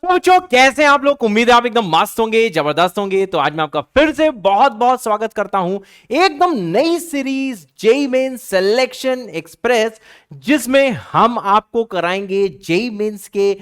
बच्चों कैसे हैं आप लोग। उम्मीद है आप एकदम मस्त होंगे, जबरदस्त होंगे। तो आज मैं आपका फिर से बहुत बहुत स्वागत करता हूं एकदम नई series JEE mains selection express, जिसमें हम आपको कराएंगे जेईई मेंस के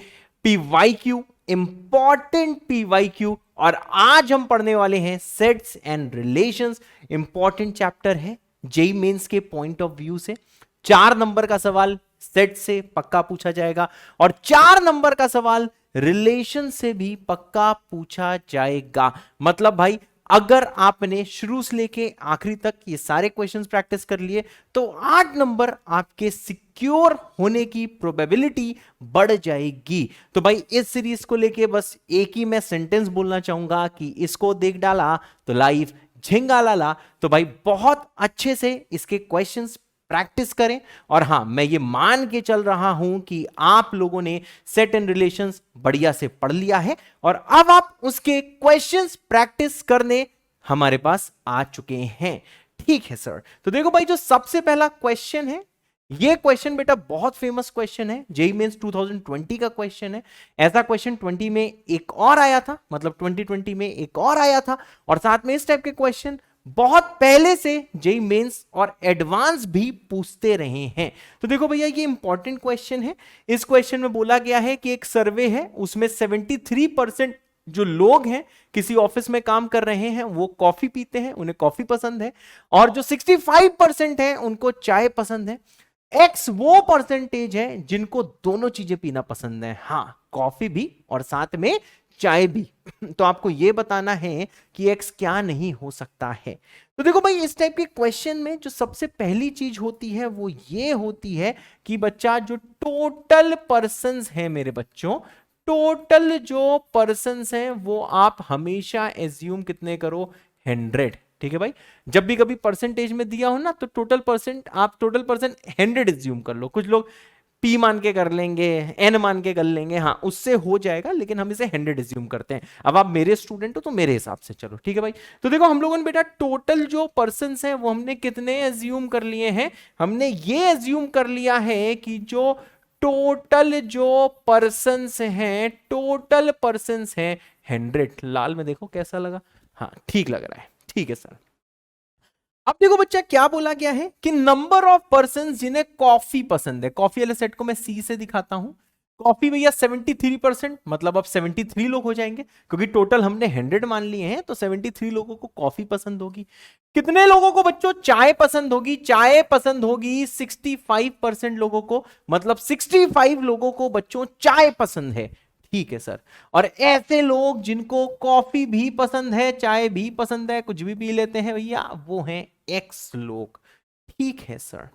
पीवाईक्यू, इंपॉर्टेंट पीवाईक्यू। और आज हम पढ़ने वाले हैं sets and relations. Important chapter है जेईई मेंस के पॉइंट ऑफ व्यू से। 4 नंबर का सवाल सेट से पक्का पूछा जाएगा और 4 नंबर का सवाल रिलेशन से भी पक्का पूछा जाएगा। मतलब भाई अगर आपने शुरू से लेके आखिरी तक ये सारे क्वेश्चंस प्रैक्टिस कर लिए तो 8 नंबर आपके सिक्योर होने की प्रोबेबिलिटी बढ़ जाएगी। तो भाई इस सीरीज को लेके बस एक ही मैं सेंटेंस बोलना चाहूंगा कि इसको देख डाला तो लाइफ झिंगा लाला। तो भाई बहुत अच्छे से इसके क्वेश्चंस प्रैक्टिस करें। और हां, मैं ये मान के चल रहा हूं कि आप लोगों ने सेट एंड रिलेशंस बढ़िया से पढ़ लिया है और अब आप उसके क्वेश्चंस प्रैक्टिस करने हमारे पास आ चुके हैं। ठीक है सर। तो देखो भाई, जो सबसे पहला क्वेश्चन है, ये क्वेश्चन बेटा बहुत फेमस क्वेश्चन है, जेईई मेंस 2020 का क्वेश्चन है। ऐसा क्वेश्चन 20 में एक और आया था, मतलब 2020 में एक और आया था। और साथ में इस टाइप के क्वेश्चन बहुत पहले से जेईई मेंस और एडवांस भी पूछते रहे हैं। तो देखो भैया, ये इंपॉर्टेंट क्वेश्चन है। इस क्वेश्चन में बोला गया है कि एक सर्वे है, उसमें 73% जो लोग हैं किसी ऑफिस में काम कर रहे हैं वो कॉफी पीते हैं, उन्हें कॉफी पसंद है। और जो 65% है उनको चाय पसंद है। एक्स वो परसेंटेज है जिनको दोनों चीजें पीना पसंद है, हाँ, कॉफी भी और साथ में चाय भी। तो आपको यह बताना है कि एक्स क्या नहीं हो सकता है। तो देखो भाई, इस टाइप के क्वेश्चन में जो सबसे पहली चीज होती है वो ये होती है कि बच्चा जो टोटल पर्संस है, मेरे बच्चों, टोटल जो पर्संस हैं वो आप हमेशा एज्यूम कितने करो, 100। ठीक है भाई, जब भी कभी परसेंटेज में दिया हो ना तो टोटल परसेंट, आप टोटल परसेंट 100 एज्यूम कर लो। कुछ लोग पी मान के कर लेंगे, एन मान के कर लेंगे, हाँ उससे हो जाएगा, लेकिन हम इसे 100 एज्यूम करते हैं। अब आप मेरे स्टूडेंट हो तो मेरे हिसाब से चलो, ठीक है भाई। तो देखो, हम लोगों ने बेटा टोटल जो पर्सन्स हैं वो हमने कितने एज्यूम कर लिए हैं, हमने ये एज्यूम कर लिया है कि जो टोटल जो पर्सन्स हैं, टोटल पर्सन्स हैं 100। लाल में देखो कैसा लगा, हाँ ठीक लग रहा है, ठीक है सर। अब देखो बच्चा, क्या बोला गया है कि नंबर ऑफ पर्सन जिन्हें कॉफी पसंद है। कॉफी वाले सेट को मैं सी से दिखाता हूं। कॉफी भैया 73%, मतलब अब 73 लोग हो जाएंगे क्योंकि टोटल हमने 100 मान लिए हैं, तो 73 लोगों को कॉफी पसंद होगी। कितने लोगों को बच्चों चाय पसंद होगी? चाय पसंद होगी 65% लोगों को, मतलब 65 लोगों को बच्चों चाय पसंद है। ठीक है सर। और ऐसे लोग जिनको कॉफी भी पसंद है, चाय भी पसंद है, कुछ भी पी लेते हैं भैया, वो हैं एक्स लोग। ठीक है सर।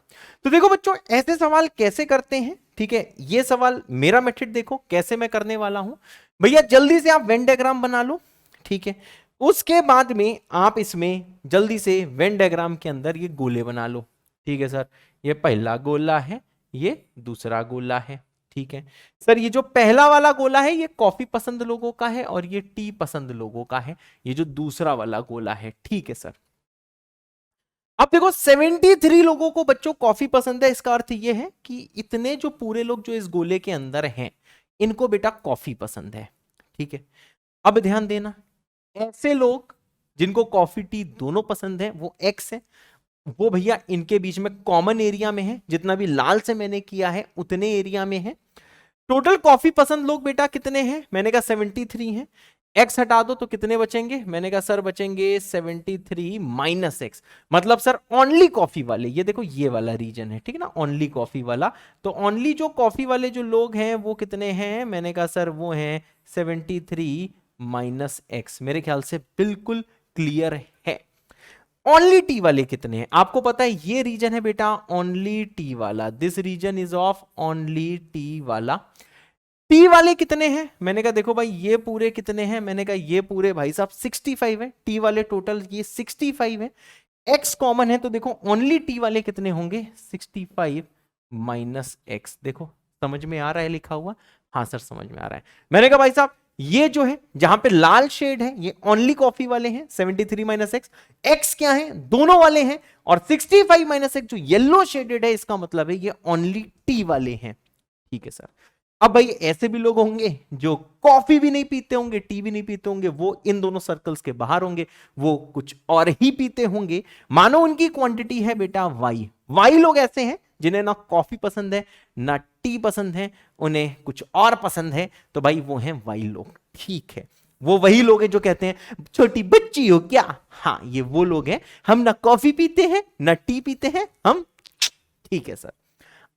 तो देखो बच्चों, ऐसे सवाल कैसे करते हैं, ठीक है, ये सवाल मेरा मेथड देखो कैसे मैं करने वाला हूं भैया। जल्दी से आप वेन डायग्राम बना लो, ठीक है। उसके बाद में आप इसमें जल्दी से वेन डायग्राम के अंदर ये गोले बना लो, ठीक है सर। ये पहला गोला है, ये दूसरा गोला है, ठीक है सर। ये जो पहला वाला गोला है ये कॉफी पसंद लोगों का है और ये टी पसंद लोगों का है, ये जो दूसरा वाला गोला है, ठीक है सर। अब देखो 73 लोगों को बच्चों कॉफी पसंद है, इसका अर्थ ये है कि इतने जो पूरे लोग जो इस गोले के अंदर हैं इनको बेटा कॉफी पसंद है, ठीक है। अब ध्यान देना, ऐसे लोग जिनको कॉफी टी दोनों पसंद है वो एक्स है, वो भैया इनके बीच में कॉमन एरिया में है, जितना भी लाल से मैंने किया है उतने एरिया में है। टोटल कॉफी पसंद लोग बेटा कितने हैं? मैंने कहा 73 हैं। एक्स हटा दो तो कितने बचेंगे? मैंने कहा सर बचेंगे 73 माइनस एक्स, मतलब सर ओनली कॉफी वाले, ये देखो ये वाला रीजन है, ठीक है ना, ओनली कॉफी वाला। तो ओनली जो कॉफी वाले जो लोग हैं वो कितने हैं? मैंने कहा सर वो हैं 73 माइनस एक्स। मेरे ख्याल से बिल्कुल क्लियर है। ओनली टी वाले कितने हैं? आपको पता है ये रीजन है बेटा ओनली टी वाला, this region is of only tea वाला। टी वाले कितने हैं? मैंने कहा देखो भाई ये पूरे कितने हैं? मैंने कहा ये पूरे भाई साहब 65 है। टी वाले टोटल ये 65 है। एक्स कॉमन है तो देखो ओनली टी वाले कितने होंगे? 65 माइनस एक्स। देखो समझ में आ रहा है लिखा हुआ? हाँ सर समझ में आ रहा है। मैंने कहा भाई साहब ये जो है जहां पे लाल शेड है ये ओनली कॉफी वाले हैं, 73 माइनस एक्स। एक्स क्या है? दोनों वाले हैं। और 65 माइनस एक्स जो येलो शेडेड है इसका मतलब है ये ओनली टी वाले हैं, ठीक है सर। अब भाई ऐसे भी लोग होंगे जो कॉफी भी नहीं पीते होंगे, टी भी नहीं पीते होंगे, वो इन दोनों सर्कल्स के बाहर होंगे, वो कुछ और ही पीते होंगे। मानो उनकी क्वांटिटी है बेटा वाई। वाई लोग ऐसे हैं जिन्हें ना कॉफी पसंद है ना टी पसंद है, उन्हें कुछ और पसंद है, तो भाई वो हैं वाई लोग। ठीक है, वो वही लोग हैं जो कहते हैं छोटी बच्ची हो क्या। हाँ, ये वो लोग हैं, हम ना कॉफी पीते हैं ना टी पीते हैं हम। ठीक है सर।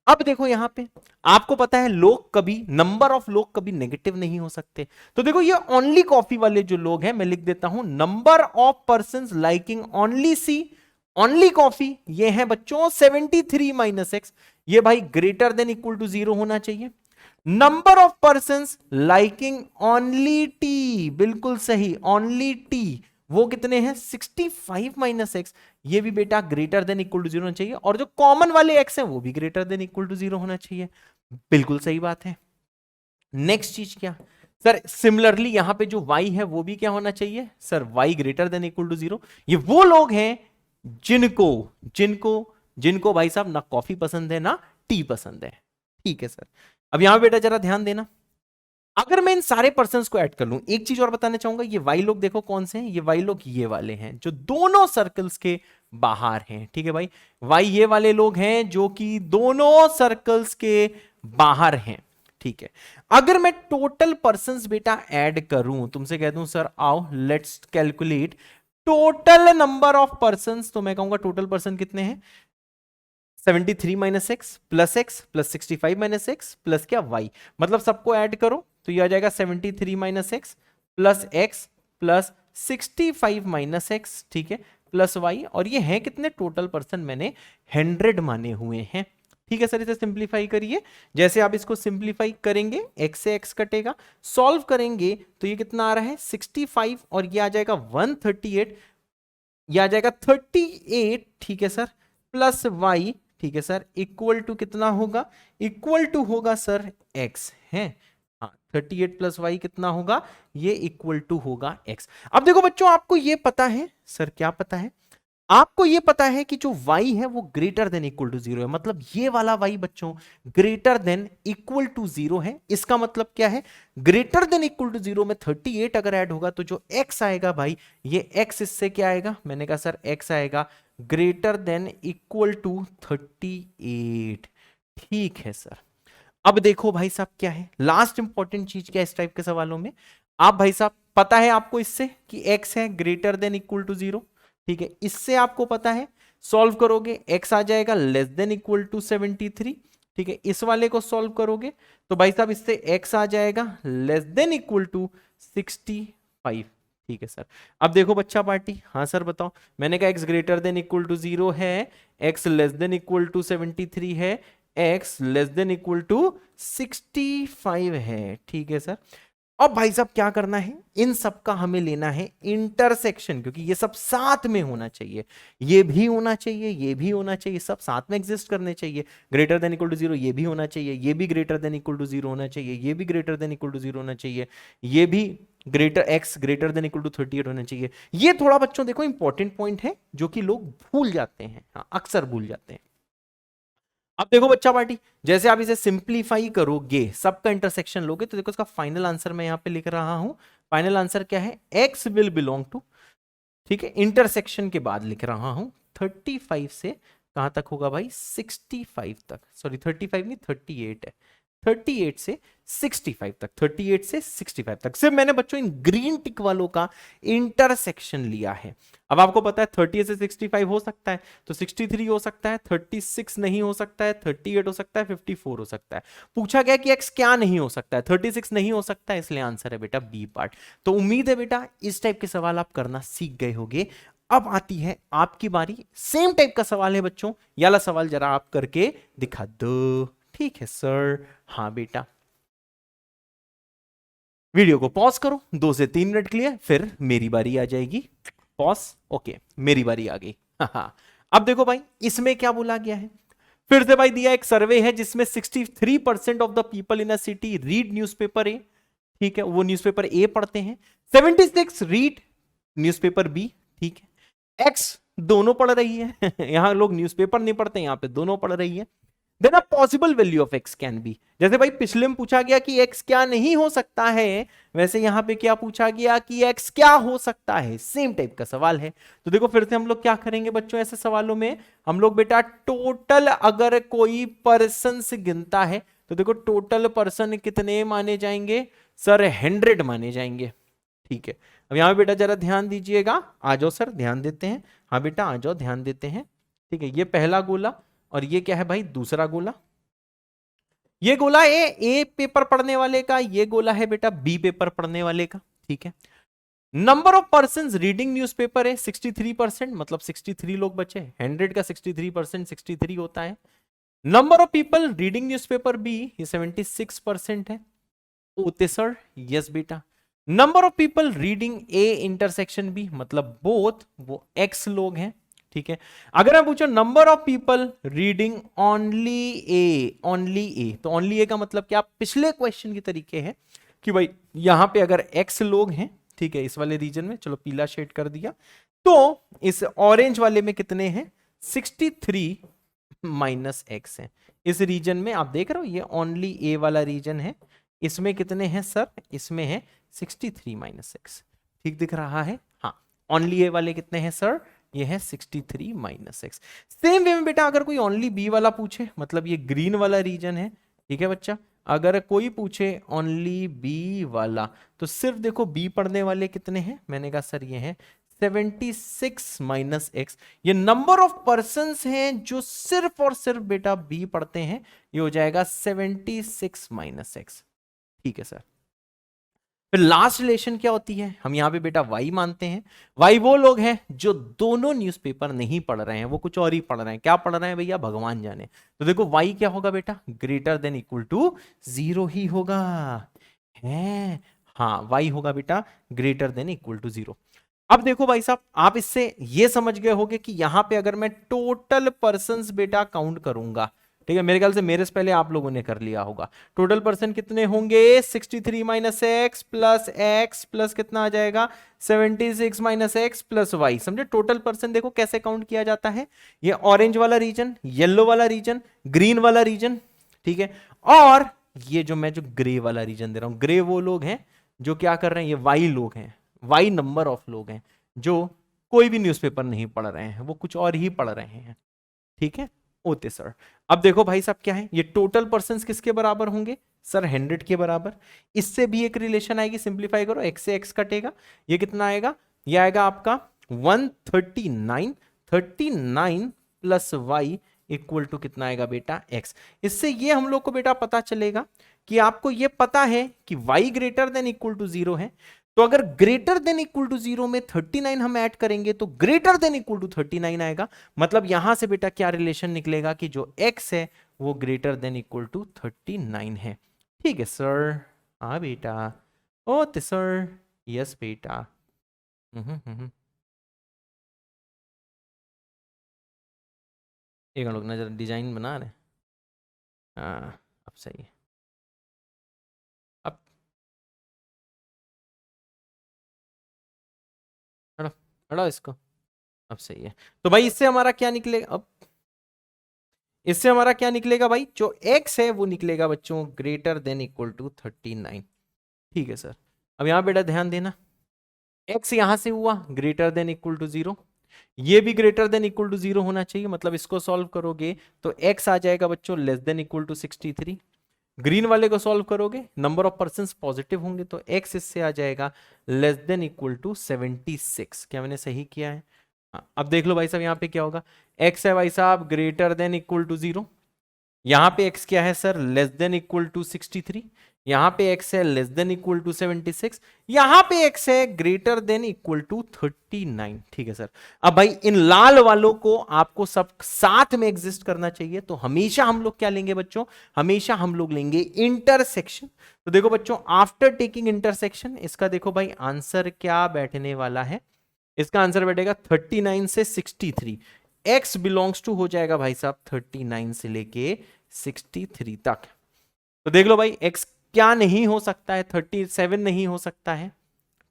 अब देखो यहां पे आपको पता है लोग कभी, नंबर ऑफ लोग कभी नेगेटिव नहीं हो सकते। तो देखो ये ओनली कॉफी वाले जो लोग हैं, मैं लिख देता हूं number of persons liking only C, only coffee, ये है बच्चों 73 माइनस एक्स। ये भाई ग्रेटर देन इक्वल टू 0 होना चाहिए। Number of persons liking only T, बिल्कुल सही, ओनली टी, वो कितने हैं 65 माइनस एक्स। ये भी बेटा ग्रेटर देन इक्वल टू 0 होना चाहिए, और जो कॉमन वाले एक्स हैं वो भी ग्रेटर देन इक्वल टू 0 होना चाहिए। बिल्कुल सही बात है। नेक्स्ट चीज क्या सर, सिमिलरली यहां पे जो y है वो भी क्या होना चाहिए sir, y greater than equal to 0। ये वो लोग हैं जिनको जिनको जिनको भाई साहब ना कॉफी पसंद है ना टी पसंद है। ठीक है सर। अब यहां बेटा जरा ध्यान देना, अगर मैं इन सारे पर्सन्स को ऐड कर लूं, एक चीज और बताना चाहूंगा, ये वाई लोग देखो कौन से हैं, ये वाई लोग ये वाले हैं जो दोनों सर्कल्स के बाहर हैं। ठीक है भाई, वाई ये वाले लोग हैं जो कि दोनों सर्कल्स के बाहर हैं। ठीक है, अगर मैं टोटल पर्सन्स बेटा ऐड करूं, तुमसे कह दूं सर आओ let's calculate total number of persons, तो मैं कहूंगा टोटल पर्सन कितने हैं 73 minus x plus 65 minus x plus क्या वाई, मतलब सबको ऐड करो तो ये आ जाएगा 73 minus x plus 65 minus x, ठीक है, प्लस वाई, और ये है कितने टोटल पर्सन मैंने 100 माने हुए हैं। ठीक है सर, इसे सिंप्लीफाई करिए, जैसे आप इसको सिंप्लीफाई करेंगे x से x कटेगा, सॉल्व करेंगे तो ये कितना आ रहा है 65 और ये आ जाएगा 138, ये आ जाएगा 38, ठीक है सर, प्लस y, ठीक है सर, इक्वल टू कितना होगा, इक्वल टू होगा सर x है, हाँ 38 प्लस वाई कितना होगा, ये इक्वल टू होगा x। अब देखो बच्चों आपको ये पता है सर, क्या पता है आपको, ये पता है कि जो y है वो ग्रेटर देन इक्वल टू 0 है, मतलब ये वाला y बच्चों ग्रेटर देन इक्वल टू 0 है। इसका मतलब क्या है, ग्रेटर देन इक्वल टू 0 में 38 अगर ऐड होगा तो जो x आएगा भाई, ये x इससे क्या आएगा, मैंने कहा सर x आएगा ग्रेटर देन इक्वल टू 38। ठीक है सर। अब देखो भाई साहब क्या है लास्ट इंपॉर्टेंट चीज, क्या इस टाइप के सवालों में आप भाई साहब पता है आपको इससे कि x है ग्रेटर देन इक्वल टू 0, ठीक है, इससे आपको पता है, सॉल्व करोगे x आ जाएगा लेस देन इक्वल टू 73, ठीक है, इस वाले को सॉल्व करोगे तो भाई साहब इससे x आ जाएगा लेस देन इक्वल टू 65। ठीक है सर। अब देखो बच्चा पार्टी, हाँ सर बताओ, मैंने कहा x greater than equal to 0 है, x less than equal to 73 है, x less than equal to 65 है। ठीक है सर। अब भाई साहब क्या करना है, इन सब का हमें लेना है इंटरसेक्शन, क्योंकि ये सब साथ में होना चाहिए, ये भी होना चाहिए, ये भी होना चाहिए, सब साथ में एग्जिस्ट करने चाहिए। ग्रेटर देन इक्वल टू 0 ये भी होना चाहिए, ये भी ग्रेटर देन इक्वल टू 0 होना चाहिए, ये भी ग्रेटर देन इक्वल टू 0 होना चाहिए, ये भी x greater than equal to 38 होना चाहिए। ये थोड़ा बच्चों देखो इंपॉर्टेंट पॉइंट है जो कि लोग भूल जाते हैं, हाँ अक्सर भूल जाते हैं। अब देखो बच्चा पार्टी, जैसे आप इसे सिंप्लीफाई करोगे, सबका इंटरसेक्शन लोगे, तो देखो इसका फाइनल आंसर मैं यहां पे लिख रहा हूं। फाइनल आंसर क्या है, x विल बिलोंग टू, ठीक है, इंटरसेक्शन के बाद लिख रहा हूं 35 से कहां तक होगा भाई 65 तक, सॉरी 35 नहीं 38 है, 38 से 65 तक, 38 से 65 तक। सिर्फ मैंने बच्चों इन ग्रीन टिक वालों का इंटरसेक्शन लिया है। अब आपको पता है 38 से 65 हो सकता है तो 63 हो सकता है, 36 नहीं हो सकता है, 38 हो सकता है, 54 हो सकता है। पूछा गया कि x क्या नहीं हो सकता है, 36 नहीं हो सकता है, इसलिए आंसर है बेटा बी पार्ट। तो उम्मीद है बेटा इस टाइप के सवाल आप करना सीख गए होंगे। अब आती है आपकी बारी, सेम टाइप का सवाल है बच्चों, ये वाला सवाल जरा आप करके दिखा दो। ठीक है सर, हाँ बेटा, वीडियो को पॉज करो 2 से 3 मिनट के लिए, फिर मेरी बारी आ जाएगी। पॉज, ओके, मेरी बारी आ गई। अब देखो भाई इसमें क्या बोला गया है, फिर से भाई दिया एक सर्वे है जिसमें 63% of the people in a city read newspaper A, ठीक है, वो न्यूज़पेपर ए पढ़ते हैं, 76 रीड न्यूज़पेपर बी, ठीक है, एक्स दोनों पढ़ रही है यहां लोग न्यूज़पेपर नहीं पढ़ते, यहां पे दोनों पढ़ रही है। Then a possible value of x can be. जैसे भाई पिछले में पूछा गया कि x क्या नहीं हो सकता है, वैसे यहां पे क्या पूछा गया कि x क्या हो सकता है, सेम टाइप का सवाल है। तो देखो फिर से हम लोग क्या करेंगे बच्चों, ऐसे सवालों में हम लोग बेटा टोटल अगर कोई पर्सन से गिनता है तो देखो टोटल पर्सन कितने माने जाएंगे सर, 100 माने जाएंगे। ठीक है, अब यहां पे बेटा जरा ध्यान दीजिएगा, आ जाओ सर ध्यान देते हैं, हाँ बेटा आ जाओ ध्यान देते हैं। ठीक है, ये पहला गोला और ये क्या है भाई दूसरा गोला। ये गोला ए पेपर पढ़ने वाले का, ये गोला है बेटा बी पेपर पढ़ने वाले का। ठीक है, number of person reading newspaper है 63%, मतलब 63 लोग बचे, 100 का 63% 63 होता है। Number of people reading newspaper B, ये 76% है। ओते सर, यस बेटा। Number of people reading A intersection B, मतलब बोथ, वो एक्स लोग हैं। ठीक है, अगर मैं पूछूं number of people reading only A, तो ओनली ए का मतलब क्या, पिछले क्वेश्चन के तरीके है कि भाई यहां पे अगर एक्स लोग हैं, ठीक है, इस वाले रीजन में, चलो पीला शेड कर दिया, तो इस ऑरेंज वाले में कितने हैं 63 माइनस एक्स है। इस रीजन में आप देख रहे हो ये ओनली ए वाला रीजन है, इसमें कितने हैं सर, इसमें है 63 माइनस एक्स। ठीक दिख रहा है, हाँ ओनली ए वाले कितने हैं सर, ये है 63 माइनस एक्स। सेम वे में बेटा अगर कोई ओनली बी वाला पूछे, मतलब ये ग्रीन वाला रीजन है, ठीक है बच्चा, अगर कोई पूछे ओनली बी वाला तो सिर्फ देखो बी पढ़ने वाले कितने हैं, मैंने कहा सर ये है 76 माइनस एक्स। ये नंबर ऑफ पर्संस हैं जो सिर्फ और सिर्फ बेटा बी पढ़ते हैं, ये हो जाएगा 76 माइनस एक्स। ठीक है सर, फिर लास्ट रिलेशन क्या होती है, हम यहां पे बेटा वाई मानते हैं। वाई वो लोग हैं जो दोनों न्यूज़पेपर नहीं पढ़ रहे हैं, वो कुछ और ही पढ़ रहे हैं, क्या पढ़ रहे हैं भैया भगवान जाने। तो देखो वाई क्या होगा बेटा, ग्रेटर देन इक्वल टू 0 ही होगा है, हाँ वाई होगा बेटा ग्रेटर देन इक्वल टू 0। अब देखो भाई साहब, आप इससे ये समझ गए होंगे कि यहां पे अगर मैं टोटल पर्संस बेटा काउंट करूंगा, ठीक है, मेरे ख्याल से मेरे से पहले आप लोगों ने कर लिया होगा, टोटल पर्सन कितने होंगे 63 माइनस एक्स प्लस कितना आ जाएगा 76 माइनस एक्स प्लस वाई। समझे, टोटल पर्सन देखो कैसे काउंट किया जाता है, ये ऑरेंज वाला रीजन, येलो वाला रीजन, ग्रीन वाला रीजन, ठीक है, और ये जो मैं जो ग्रे वाला रीजन दे रहा हूं, ग्रे वो लोग हैं जो क्या कर रहे हैं, ये वाई लोग हैं, वाई नंबर ऑफ लोग हैं जो कोई भी न्यूज़पेपर नहीं पढ़ रहे हैं, वो कुछ और ही पढ़ रहे हैं। ठीक है, ओते सर। अब देखो भाई साहब क्या है, ये टोटल पर्संस किसके बराबर होंगे सर 100 के बराबर। इससे भी एक रिलेशन आएगी, सिंप्लीफाई करो, x से x कटेगा, ये कितना आएगा, ये आएगा आपका 139, 39 प्लस वाई इक्वल टू कितना आएगा बेटा x। इससे ये हम लोग को बेटा पता चलेगा कि आपको ये पता है कि y greater than equal to 0 है, तो अगर ग्रेटर देन इक्वल टू 0 में 39 हम ऐड करेंगे तो ग्रेटर देन इक्वल टू 39 आएगा। मतलब यहां से बेटा क्या रिलेशन निकलेगा कि जो x है वो ग्रेटर देन इक्वल टू 39 है। ठीक है सर, हाँ बेटा, ओके सर, यस बेटा। एक लोग ना जरा डिजाइन बना रहे, हाँ अब सही है, अब हटो हटो इसको, अब सही है। तो भाई इससे हमारा क्या निकलेगा, अब इससे हमारा क्या निकलेगा भाई, जो x है वो निकलेगा बच्चों ग्रेटर देन इक्वल टू 39। ठीक है सर, अब यहां बेटा ध्यान देना, x यहां से हुआ ग्रेटर देन इक्वल टू 0, ये भी ग्रेटर देन इक्वल टू 0 होना चाहिए, मतलब इसको सॉल्व करोगे तो x आ जाएगा बच्चों less than equal to 63। Green वाले को सॉल्व करोगे, नंबर ऑफ पर्संस पॉजिटिव होंगे तो x इससे आ जाएगा लेस देन इक्वल टू 76। क्या मैंने सही किया है, हाँ, अब देख लो भाई साहब यहाँ पे क्या होगा, x है भाई साहब ग्रेटर देन इक्वल टू 0, यहां पे x क्या है sir less than equal to 63, यहां पे x है लेस देन इक्वल टू 76, यहां पे x है ग्रेटर देन इक्वल टू 39। ठीक है सर, अब भाई इन लाल वालों को आपको सब साथ में एग्जिस्ट करना चाहिए, तो हमेशा हम लोग क्या लेंगे बच्चों, हमेशा हम लोग लेंगे इंटरसेक्शन। तो देखो बच्चों आफ्टर टेकिंग इंटरसेक्शन, इसका देखो भाई आंसर क्या बैठने वाला है, इसका आंसर बैठेगा 39 से 63, x बिलोंग्स टू हो जाएगा भाई साहब 39 से लेके 63 तक। तो देख लो भाई x क्या नहीं हो सकता है, 37 नहीं हो सकता है,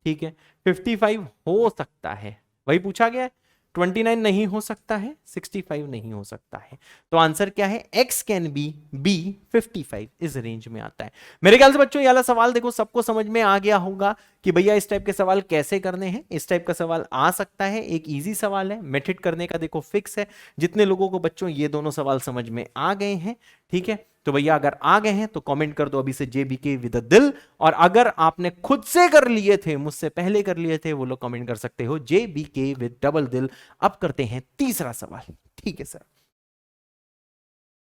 ठीक है, 55 हो सकता है, वही पूछा गया है, 29 नहीं हो सकता है, 65 नहीं हो सकता है। तो आंसर क्या है? x कैन बी 55 इस रेंज में आता है। मेरे ख्याल से बच्चों ये वाला सवाल देखो सबको समझ में आ गया होगा कि भैया इस टाइप के सवाल कैसे करने हैं। इस टाइप का सवाल आ सकता है, एक इजी सवाल है, मेथड करने का देखो फिक्स है। जितने लोगों को बच्चों ये दोनों सवाल समझ में आ गए हैं, ठीक है, तो भैया अगर आ गए हैं तो कमेंट कर दो अभी से JBK विद अ दिल। और अगर आपने खुद से कर लिए थे, मुझसे पहले कर लिए थे, वो लोग कमेंट कर सकते हो JBK विद डबल दिल। अब करते हैं तीसरा सवाल, ठीक है सर।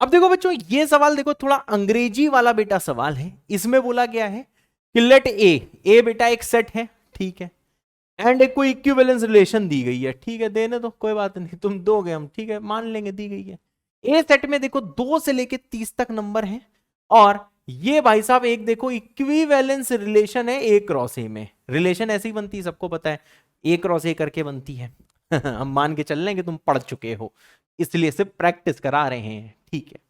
अब देखो बच्चों ये सवाल देखो थोड़ा अंग्रेजी वाला बेटा सवाल है। इसमें बोला गया है कि लेट ए बेटा एक सेट है, ठीक है, एंड एक कोई इक्विवेलेंस रिलेशन दी गई है, ठीक है, देने दो कोई बात नहीं, तुम दोगे हम, ठीक है, मान लेंगे दी गई है। ए सेट में देखो 2 से लेके 30 तक नंबर है, और ये भाई साहब एक देखो इक्विवेलेंस रिलेशन है ए क्रॉस ए में। रिलेशन ऐसी बनती है, सबको पता है, ए क्रॉस ए करके बनती है। हम मान के चल रहे हैं कि तुम पढ़ चुके हो, इसलिए सिर्फ प्रैक्टिस करा रहे हैं, ठीक है।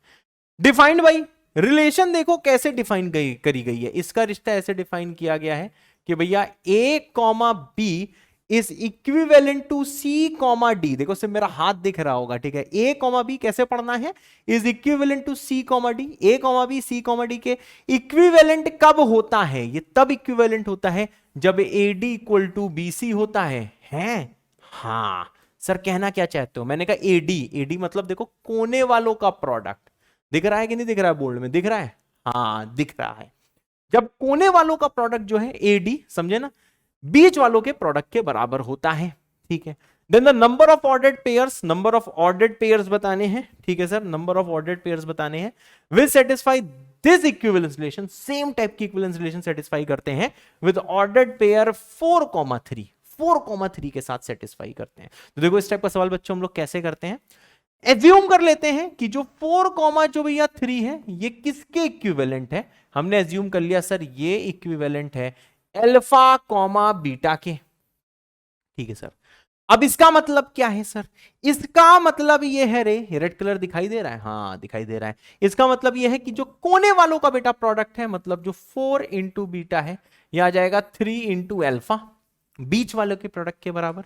डिफाइंड बाई, रिलेशन देखो कैसे डिफाइन करी गई है। इसका रिश्ता ऐसे डिफाइन किया गया है कि भैया A comma B is equivalent to C comma D. देखो सिर्फ मेरा हाथ दिख रहा होगा, ठीक है। ए कॉमा बी कैसे पढ़ना है? Is equivalent to C comma D. A comma B C comma D के इक्विवेलेंट कब होता है? ये तब इक्विवेलेंट होता है जब A D equal to B C होता है? हाँ सर, कहना क्या चाहते हो? मैंने कहा एडी मतलब देखो कोने वालों का प्रोडक्ट। दिख रहा है कि नहीं दिख रहा है? बोर्ड में दिख रहा है? हाँ दिख रहा है। जब कोने वालों का प्रोडक्ट जो है एडी, समझे ना, बीच वालों के प्रोडक्ट के बराबर होता है, ठीक है। Then the number of ordered pairs, number of ordered pairs बताने हैं, ठीक है sir, number of ordered pairs बताने हैं, will satisfy this equivalence relation. Same type की इक्विवेलेंस रिलेशन सेटिस्फाई करते हैं विद ऑर्डर्ड पेयर 4,3 के साथ सेटिस्फाई करते हैं। तो देखो इस टाइप का सवाल बच्चों हम लोग कैसे करते हैं, एज्यूम कर लेते हैं कि जो 4, जो भैया 3 है ये किसके इक्विवेलेंट है। हमने एज्यूम कर लिया सर ये इक्विवेलेंट है अल्फा कॉमा बीटा के, ठीक है सर। अब इसका मतलब क्या है सर? इसका मतलब ये है, रे रेड कलर दिखाई दे रहा है? हाँ दिखाई दे रहा है। इसका मतलब ये है कि जो कोने वालों का बेटा प्रोडक्ट है, मतलब जो 4 इंटू बीटा है, यह आ जाएगा 3 इंटू अल्फा, बीच वालों के प्रोडक्ट के बराबर,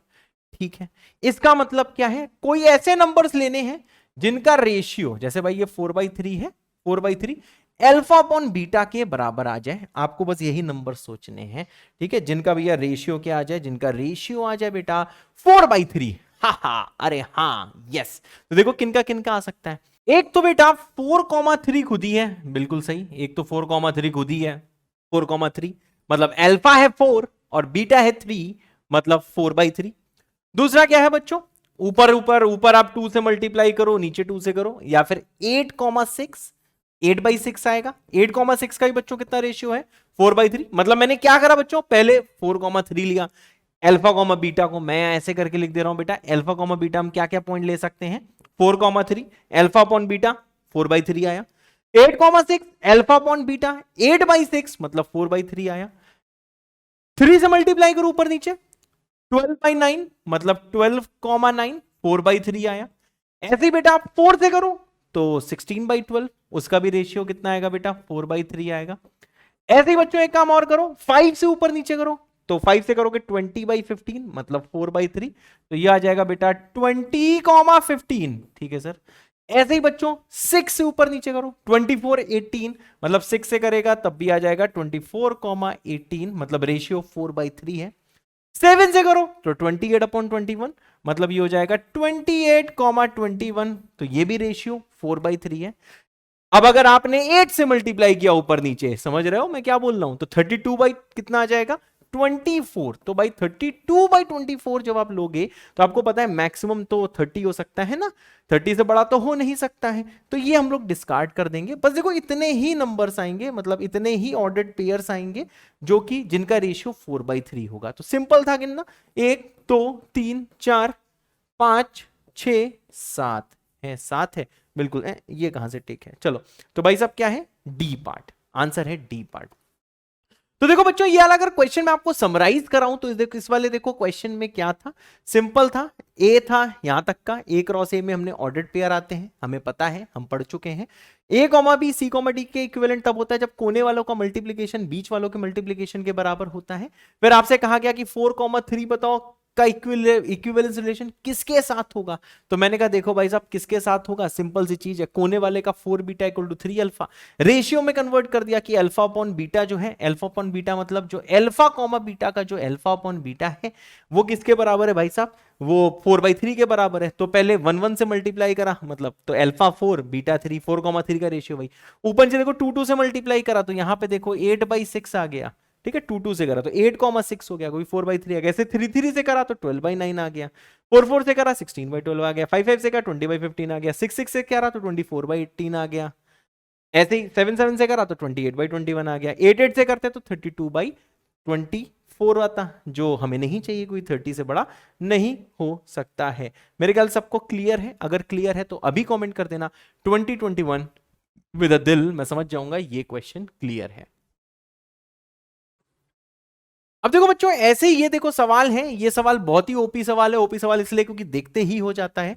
ठीक है। इसका मतलब क्या है? कोई ऐसे नंबर्स लेने हैं जिनका रेशियो, जैसे भाई ये 4/3 है, 4/3 अल्फा अपॉन बीटा के बराबर आ जाए। आपको बस यही नंबर सोचने हैं, ठीक है, जिनका भैया रेशियो क्या आ जाए? जिनका रेशियो आ जाए बेटा 4/3। हा, अरे हाँ, यस। तो देखो किनका किनका आ सकता है। एक तो बेटा 4,3 खुद ही है, बिल्कुल सही। एक तो 4,3 खुद ही है, 4,3 मतलब अल्फा है 4 और बीटा है 3, मतलब 4/3। दूसरा क्या है बच्चों? ऊपर ऊपर ऊपर आप 2 से मल्टीप्लाई करो, नीचे 2 से करो, या फिर 8,6, 8/6 आएगा। 8,6 का ही बच्चों कितना रेशियो है? 4/3। मतलब मैंने क्या करा बच्चों, पहले 4,3 लिया, अल्फा कॉमा बीटा को मैं ऐसे करके लिख दे रहा हूं बेटा। अल्फा कॉमा बीटा हम क्या क्या पॉइंट ले सकते हैं? 4,3 अल्फा अपॉन बीटा 4/3 आया। 8,6 अल्फा अपॉन बीटा 8/6 मतलब 4/3 आया। 3 से मल्टीप्लाई करो ऊपर नीचे, 12/9 मतलब 12,9 4/3 आया। ऐसे ही बेटा आप 4 से करो तो 16/12, उसका भी रेशियो कितना आएगा बेटा? 4/3 आएगा। ऐसे ही बच्चों एक काम और करो, 5 से ऊपर नीचे करो, तो 5 से करोगे 20/15 मतलब 4/3, तो ये आ जाएगा बेटा 20,15, ठीक है सर। ऐसे ही बच्चों 6 से ऊपर नीचे करो, 24/18 मतलब 6 से करेगा तब भी आ जाएगा 24,18 मतलब रेशियो 4/3 है। 7 से करो तो 28/21 मतलब ये हो जाएगा 28,21, तो ये भी रेशियो 4/3 है। अब अगर आपने 8 से मल्टीप्लाई किया ऊपर नीचे, समझ रहे हो मैं क्या बोल रहा हूं, तो 32 कितना आ जाएगा? 24। तो भाई 32/24 जब आप लोगे तो आपको पता है मैक्सिमम तो 30 हो सकता है ना, 30 से बड़ा तो हो नहीं सकता है, तो ये हम लोग डिस्कार्ड कर देंगे। बस देखो इतने ही नंबर्स आएंगे, मतलब इतने ही ऑर्डर्ड पेयर्स आएंगे जो कि जिनका रेशियो 4/3 होगा। तो सिंपल था गिनना, 1 2 3 4 5 6 7 है, 7 है बिल्कुल। ये कहां से टिक है? चलो तो भाई साहब क्या है? डी पार्ट, आंसर है डी पार्ट। तो देखो बच्चों ये वाला अगर क्वेश्चन मैं आपको समराइज कराऊं तो इस वाले देखो क्वेश्चन में क्या था, सिंपल था, ए था यहां तक का, ए क्रॉस ए में हमने ऑर्डर्ड पेयर आते हैं, हमें पता है, हम पढ़ चुके हैं। A comma B C comma D के इक्विवेलेंट तब होता है जब कोने वालों का मल्टीप्लीकेशन बीच वालों के मल्टीप्लीकेशन के बराबर होता है। फिर आपसे कहा गया कि 4,3 बताओ का इक्विवेलेंस रिलेशन किसके साथ होगा? तो मैंने कहा देखो भाई साहब किसके साथ होगा, सिंपल सी चीज है, कोने वाले का 4 beta equal to 3 alpha, ratio में कन्वर्ट कर दिया कि अल्फा अपॉन बीटा जो है, अल्फा अपॉन बीटा मतलब जो अल्फा कॉमा बीटा का जो अल्फा अपॉन बीटा है वो किसके बराबर है भाई साहब, वो 4/3 के बराबर है। तो पहले 1 1 से मल्टीप्लाई करा मतलब तो अल्फा 4 बीटा 3, 4,3 का रेशियो भाई। ऊपर से देखो 2 2 से मल्टीप्लाई करा तो यहां पे देखो 8/6 आ गया, ठीक है, 2 2 से करा तो 8,6 हो गया, कोई 4/3 आ गया, ऐसे 3 3 से करा तो 12/9 आ गया, 4 4 से करा 16/12 आ गया, 5 5 से करा 20/15 आ गया, 6 6 से करा तो 24/18 आ गया, ऐसे ही 7 7 से करा तो 28/21 आ गया, 8 8 से करते तो 32/24 आता, जो हमें नहीं चाहिए, कोई 30 से बड़ा नहीं हो सकता है। मेरे ख्याल सबको क्लियर है, अगर क्लियर है तो अभी कमेंट कर देना 2021 विद अ दिल, मैं समझ जाऊंगा ये क्वेश्चन क्लियर है। अब देखो बच्चों ऐसे ही ये देखो सवाल है, ये सवाल बहुत ही ओपी सवाल है, ओपी सवाल इसलिए क्योंकि देखते ही हो जाता है।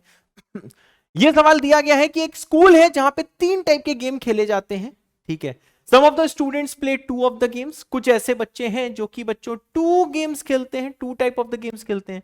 ये सवाल दिया गया है कि एक स्कूल है जहां पे 3 टाइप के गेम खेले जाते हैं, ठीक है, some of the students play 2 of the games, कुछ ऐसे बच्चे हैं जो कि बच्चों 2 गेम्स खेलते हैं, 2 टाइप ऑफ द गेम्स खेलते हैं,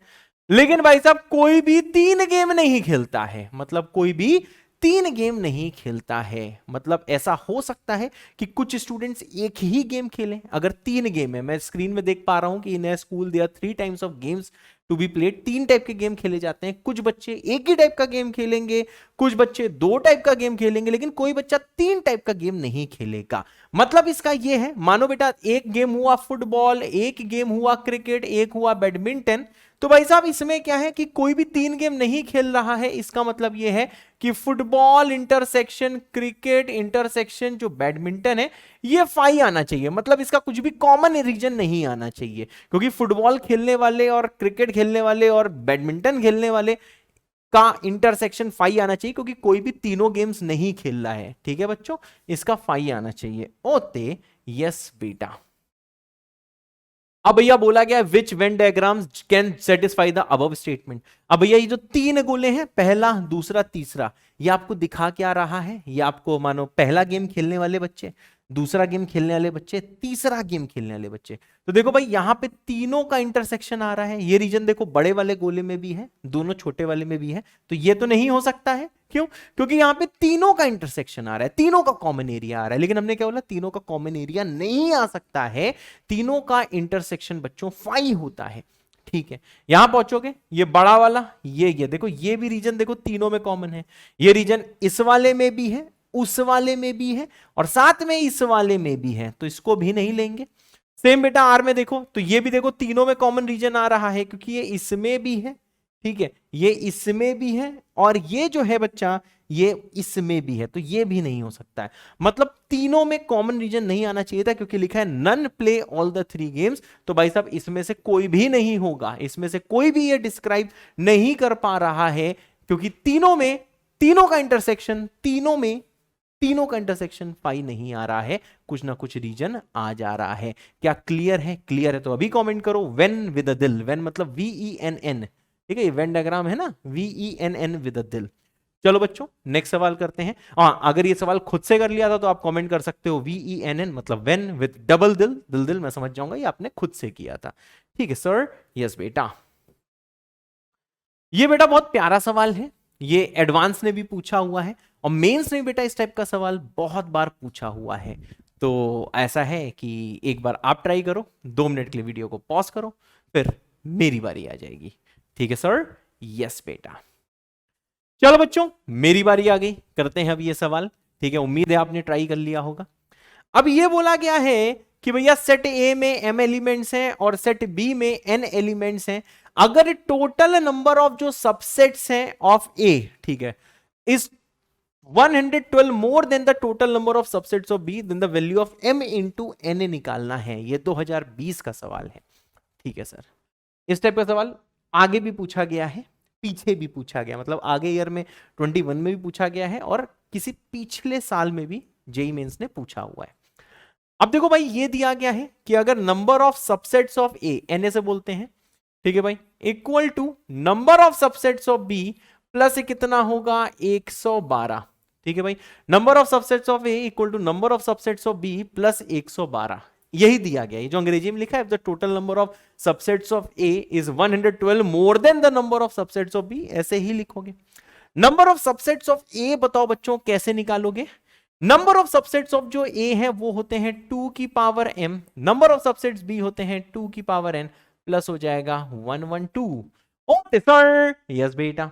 लेकिन भाई साहब कोई भी 3 गेम नहीं खेलता है, मतलब कोई भी 3 गेम नहीं खेलता है, मतलब ऐसा हो सकता है कि कुछ स्टूडेंट्स एक ही गेम खेलें, अगर 3 गेम है, मैं स्क्रीन में देख पा रहा हूं कि in school there 3 times of games to be played, 3 type के गेम खेले जाते हैं, कुछ बच्चे एक ही टाइप का गेम खेलेंगे, कुछ बच्चे 2 टाइप का गेम खेलेंगे, लेकिन कोई बच्चा 3 टाइप का गेम नहीं खेलेगा। मतलब इसका यह है, मानो बेटा एक गेम हुआ फुटबॉल, एक गेम हुआ क्रिकेट, एक हुआ बैडमिंटन, तो भाई साहब इसमें क्या है कि कोई भी 3 गेम नहीं खेल रहा है, इसका मतलब यह है कि फुटबॉल इंटरसेक्शन क्रिकेट इंटरसेक्शन जो बैडमिंटन है ये 5 आना चाहिए, मतलब इसका कुछ भी कॉमन रीजन नहीं आना चाहिए, क्योंकि फुटबॉल खेलने वाले और क्रिकेट खेलने वाले और बैडमिंटन खेलने वाले का इंटरसेक्शन 5 आना चाहिए, क्योंकि कोई भी तीनों गेम्स नहीं खेल रहा है, ठीक है बच्चों, इसका 5 आना चाहिए। ओते यस बेटा। अब भैया बोला गया which Venn diagrams can satisfy the above statement. अब भैया ये जो 3 गोले हैं, पहला दूसरा तीसरा, ये आपको दिखा क्या रहा है, ये आपको मानो पहला गेम खेलने वाले बच्चे, दूसरा गेम खेलने वाले बच्चे, तीसरा गेम खेलने वाले बच्चे, तो देखो भाई यहां पे तीनों का इंटरसेक्शन आ रहा है, ये रीजन देखो बड़े वाले गोले में भी है, दोनों छोटे वाले में भी है, तो ये तो नहीं हो सकता है, क्यों, क्योंकि यहां पे तीनों का इंटरसेक्शन आ रहा है, तीनों का कॉमन एरिया आ रहा है, लेकिन हमने क्या बोला तीनों का कॉमन एरिया नहीं आ सकता है, तीनों का इंटरसेक्शन बच्चों 5 होता है, ठीक है। यहां पहुंचोगे ये बड़ा वाला, ये देखो ये भी रीजन देखो तीनों में कॉमन है, ये रीजन इस वाले में भी है, उस वाले में भी है, और साथ में इस वाले में भी है, तो इसको भी नहीं लेंगे। सेम बेटा आर में देखो, तो ये भी देखो तीनों में कॉमन रीजन आ रहा है, क्योंकि ये इसमें भी है, ठीक है, ये इसमें भी है, और ये जो है बच्चा ये इसमें भी है, तो ये भी नहीं हो सकता है, मतलब तीनों में कॉमन रीजन नहीं आना चाहिए था, क्योंकि लिखा है none play all the 3 games, तो भाई साहब इसमें से कोई भी नहीं होगा, इसमें से कोई भी ये डिस्क्राइब नहीं कर पा रहा है, क्योंकि तीनों का इंटरसेक्शन, तीनों का इंटरसेक्शन 5 नहीं आ रहा है, कुछ ना कुछ रीजन आ जा रहा है। क्या क्लियर है? क्लियर है तो अभी कमेंट करो वेन विद अ दिल, वेन मतलब VENN, ठीक है, ये वेन डायग्राम है ना, VENN विद अ दिल। चलो बच्चों नेक्स्ट सवाल करते हैं। अगर ये सवाल खुद से कर लिया था तो आप कमेंट कर सकते हो VENN मतलब वेन विद डबल दिल, दिल मैं समझ जाऊंगा ये आपने खुद से किया था, ठीक है सर, यस बेटा। ये बेटा बहुत प्यारा सवाल है, ये एडवांस ने भी पूछा हुआ है और मेंस ने बेटा इस टाइप का सवाल बहुत बार पूछा हुआ है, तो ऐसा है कि एक बार आप ट्राई करो, 2 मिनट के लिए वीडियो को पॉज करो, फिर मेरी बारी आ जाएगी, ठीक है सर, यस बेटा। चलो बच्चों मेरी बारी आ गई, करते हैं अब ये सवाल, ठीक है, उम्मीद है आपने ट्राई कर लिया होगा। अब ये बोला गया है कि भैया सेट ए में m एलिमेंट्स हैं और सेट बी में n एलिमेंट्स हैं, अगर टोटल नंबर ऑफ जो सबसेट्स हैं ऑफ ए, ठीक है, is 112 more than the total number of subsets of B, then the value of m into n निकालना है। ये 2020 का सवाल है, ठीक है सर। इस टाइप का सवाल आगे भी पूछा गया है, पीछे भी पूछा गया, मतलब आगे ईयर में 21 में भी पूछा गया है और किसी पिछले साल में भी जेईई मेंस ने पूछा हुआ है। अब देखो भाई ये दिया गया है कि अगर number of subsets of A, N से बोलते हैं, ठीक है भाई, equal to number of subsets of B plus कितना होगा 112, ठीक है भाई, number of subsets of A equal to number of subsets of B plus 112, यही दिया गया है जो अंग्रेजी में लिखा है, the total number of subsets of A is 112 more than the number of subsets of B, ऐसे ही लिखोगे। Number of subsets of A बताओ बच्चों कैसे निकालोगे? नंबर ऑफ सबसेट्स ऑफ जो ए है वो होते हैं 2 की power m, number of subsets B होते हैं 2 की पावर n, प्लस हो जाएगा 112। ओके सर, यस बेटा।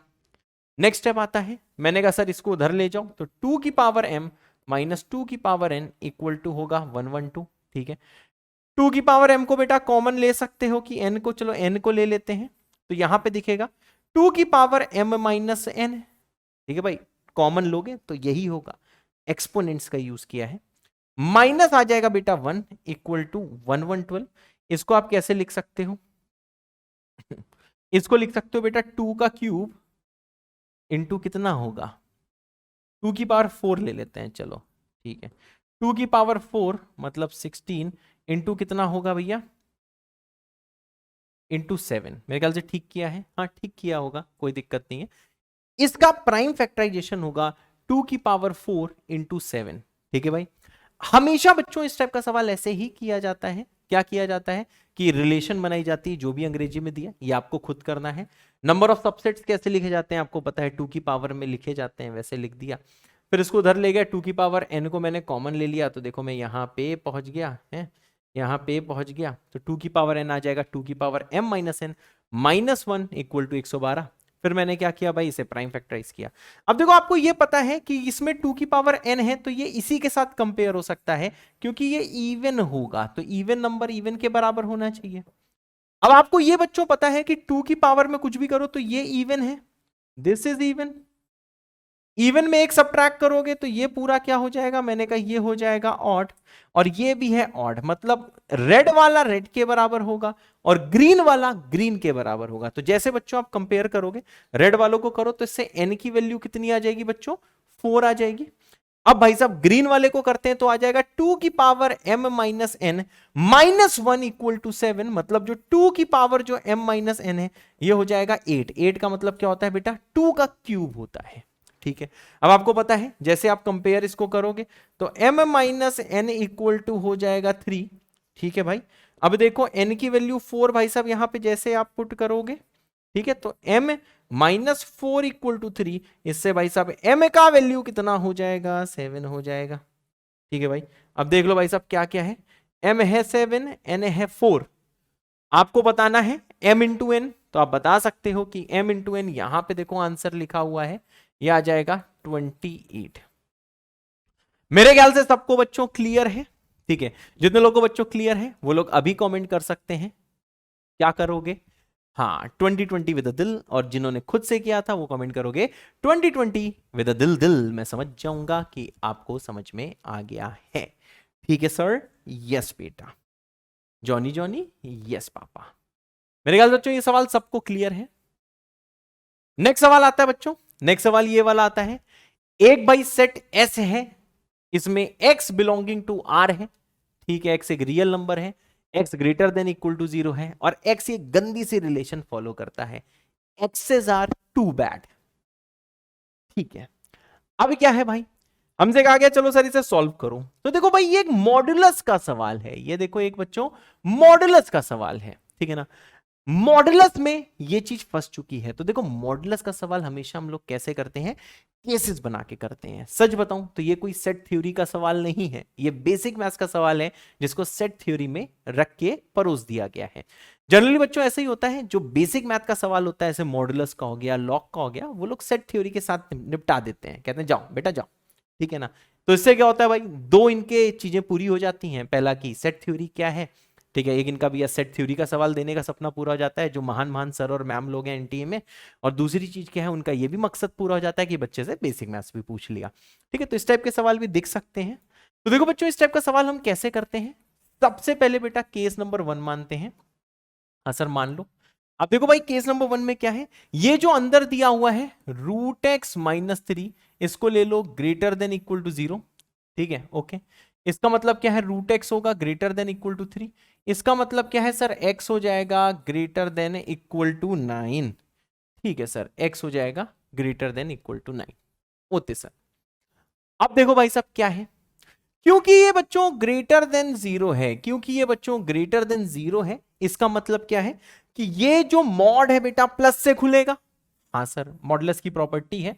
नेक्स्ट स्टेप आता है, मैंने कहा सर इसको उधर ले जाओ, तो 2 की पावर m माइनस 2 की पावर n इक्वल टू होगा 112। ठीक है, 2 की पावर m को बेटा कॉमन ले सकते हो कि n को, चलो n को ले लेते हैं, तो यहां पे दिखेगा 2 की पावर m माइनस n। ठीक है भाई, कॉमन लोगे तो यही होगा, एक्सपोनेंट्स का यूज किया है। माइनस आ जाएगा बेटा 1 इक्वल टू 112। इसको आप कैसे लिख सकते हो? इसको लिख सकते हो बेटा 2 का क्यूब इंटू कितना होगा, 2 की पावर 4 ले लेते हैं, चलो ठीक है, 2 की पावर 4 मतलब 16 इंटू कितना होगा भैया, इंटू 7। मेरे ख्याल से ठीक किया है, हाँ ठीक किया होगा, कोई दिक्कत नहीं है। इसका प्राइम फैक्टराइजेशन होगा 2 की पावर 4 इंटू 7। ठीक है भाई, हमेशा बच्चों इस टाइप का सवाल ऐसे ही किया जाता है। क्या किया जाता है कि रिलेशन बनाई जाती है, जो भी अंग्रेजी में दिया ये आपको खुद करना है। नंबर ऑफ सबसेट्स कैसे लिखे जाते हैं आपको पता है, 2 की पावर में लिखे जाते हैं, वैसे लिख दिया। फिर इसको उधर ले गया, 2 की पावर n को मैंने कॉमन ले लिया, तो देखो मैं यहाँ पे पहुंच गया है, यहाँ पे पहुंच गया, तो 2 की पावर n आ जाएगा 2 की power m minus n minus 1 equal to 112। फिर मैंने क्या किया भाई, इसे प्राइम फैक्टराइज किया। अब देखो आपको ये पता है कि इसमें 2 की पावर n है, तो ये इसी के साथ कंपेयर हो सकता है क्योंकि ये इवन होगा, तो इवन नंबर इवन के बराबर होना चाहिए। अब आपको ये बच्चों पता है कि 2 की पावर में कुछ भी करो तो ये इवन है, दिस इज इवन। इवन में एक सब्ट्रैक्ट करोगे तो ये पूरा क्या हो जाएगा, मैंने कहा ये हो जाएगा ऑड, और ये भी है ऑड, मतलब रेड वाला रेड के बराबर होगा और ग्रीन वाला ग्रीन के बराबर होगा। तो जैसे बच्चों आप कंपेयर करोगे, रेड वालों को करो तो इससे n की वैल्यू कितनी आ जाएगी बच्चों, 4 आ जाएगी। अब भाई साहब ग्रीन वाले को करते हैं तो आ जाएगा 2 की power m minus n minus 1 equal to 7, मतलब जो 2 की पावर जो m माइनस n है ये हो जाएगा 8। 8 का मतलब क्या होता है बेटा, 2 का क्यूब होता है। ठीक है, अब आपको पता है जैसे आप कंपेयर इसको करोगे तो m minus n equal to हो जाएगा 3। ठीक है भाई, अब देखो n की वैल्यू 4 भाई साहब यहां पे जैसे आप पुट करोगे, ठीक है, तो m माइनस 4 इक्वल टू 3, इससे भाई साहब m का वैल्यू कितना हो जाएगा, 7 हो जाएगा। ठीक है भाई, अब देख लो भाई साहब क्या क्या है, m है 7, n है 4, आपको बताना है m इंटू n, तो आप बता सकते हो कि m इंटू n, यहां पे देखो आंसर लिखा हुआ है, यह आ जाएगा 28। मेरे ख्याल से सबको बच्चों क्लियर है। ठीक है, जितने लोगों को बच्चों क्लियर है वो लोग अभी कमेंट कर सकते हैं, क्या करोगे, हाँ 2020 विद दिल, और जिन्होंने खुद से किया था वो कमेंट करोगे 2020 विद दिल दिल। मैं समझ जाऊंगा कि आपको समझ में आ गया है। ठीक है सर, यस बेटा, जॉनी जॉनी यस पापा। मेरे ख्याल से बच्चों ये सवाल सबको क्लियर है। नेक्स्ट सवाल आता है बच्चों, नेक्स्ट सवाल ये वाला आता है, एक भाई सेट S है, इसमें x बिलोंगिंग टू R है। ठीक है, x एक रियल नंबर है, x greater than equal to 0 है, और x एक गंदी सी रिलेशन फॉलो करता है, एक्सेस आर टू बैड। ठीक है, अब क्या है भाई, हमसे कहा गया चलो सर इसे सॉल्व करो, तो देखो भाई ये एक मॉडुलस का सवाल है, ये देखो एक बच्चों मॉडुलस का सवाल है। ठीक है ना, मॉडुलस में ये चीज फंस चुकी है। तो देखो मॉडुलस का सवाल हमेशा हम लोग कैसे करते हैं, केसेस बना के करते हैं। सच बताऊं तो ये कोई सेट थ्योरी का सवाल नहीं है, ये बेसिक मैथ्स का सवाल है जिसको सेट थ्योरी में रख के परोस दिया गया है। जनरली बच्चों ऐसे ही होता है, जो बेसिक मैथ का सवाल होता है, ऐसे मॉडुलस का हो गया, लॉग का हो गया, वो लोग सेट थ्योरी के साथ निपटा देते हैं, कहते हैं जाओ बेटा जाओ। ठीक है ना, तो इससे क्या होता है भाई, दो इनके चीजें पूरी हो जाती हैं, पहला की सेट थ्योरी क्या है, ठीक है, एक इनका भी सेट थ्योरी का सवाल देने का सपना पूरा हो जाता है जो महान महान सर और मैम लोग हैं एनटीए में, और दूसरी चीज क्या है, उनका ये भी मकसद पूरा हो जाता है कि बच्चे से बेसिक मैथ्स भी पूछ लिया। ठीक है, तो इस टाइप के सवाल भी दिख सकते हैं। तो देखो बच्चों इस टाइप का सवाल हम कैसे करते हैं, सबसे पहले बेटा केस नंबर 1 मानते हैं। हाँ सर मान लो। अब देखो भाई केस नंबर 1 में क्या है, ये जो अंदर दिया हुआ है रूट एक्स माइनस 3, इसको ले लो ग्रेटर देन इक्वल टू 0। ठीक है, ओके, इसका मतलब क्या है, रूट एक्स होगा ग्रेटर देन इक्वल टू 3, इसका मतलब क्या है सर, x हो जाएगा ग्रेटर देन इक्वल टू 9। ठीक है सर, x हो जाएगा ग्रेटर देन इक्वल टू 9 होते सर। अब देखो भाई साहब क्या है, क्योंकि ये बच्चों ग्रेटर देन जीरो है, क्योंकि ये बच्चों ग्रेटर देन जीरो है, इसका मतलब क्या है कि ये जो मॉड है बेटा प्लस से खुलेगा। हाँ सर, मॉडुलस की प्रॉपर्टी है,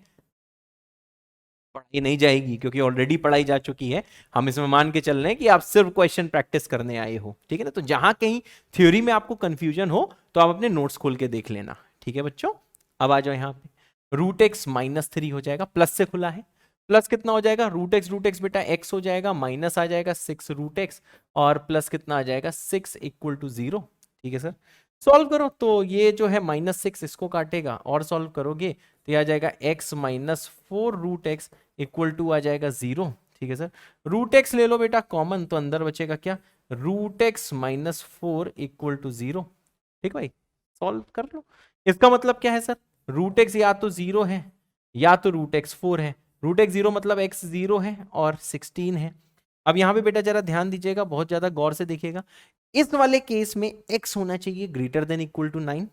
पढ़ाई नहीं जाएगी क्योंकि ऑलरेडी पढ़ाई जा चुकी है। हम इसमें मान के चल रहे हैं कि आप सिर्फ क्वेश्चन प्रैक्टिस करने आए हो, ठीक है ना। तो जहां कहीं थ्योरी में आपको कंफ्यूजन हो तो आप अपने नोट्स खोल के देख लेना, ठीक है बच्चों। अब आ जाओ यहाँ पे, रूट एक्स माइनस थ्री हो जाएगा, प्लस से खुला है, प्लस कितना हो जाएगा, रूट एक्स बेटा एक्स हो जाएगा, माइनस आ जाएगा सिक्स रूट एक्स, और प्लस कितना आ जाएगा सिक्स इक्वल टू जीरो, ठीक है सर। सॉल्व करो तो ये जो है माइनस सिक्स इसको काटेगा, और सॉल्व करोगे तो ये आ जाएगा x minus four root x equal to आ जाएगा जीरो, ठीक है सर। रूट एक्स ले लो बेटा कॉमन, तो अंदर बचेगा क्या, root x minus four equal to zero, ठीक भाई। सॉल्व कर लो। इसका मतलब क्या है सर, रूट एक्स या तो जीरो है या तो रूट एक्स फोर है। रूट एक्स जीरो मतलब एक्स जीरो है और 16 है। अब यहां पे बेटा जरा ध्यान दीजिएगा, बहुत ज्यादा गौर से देखिएगा, इस वाले केस में x होना चाहिए ग्रेटर देन इक्वल टू 9।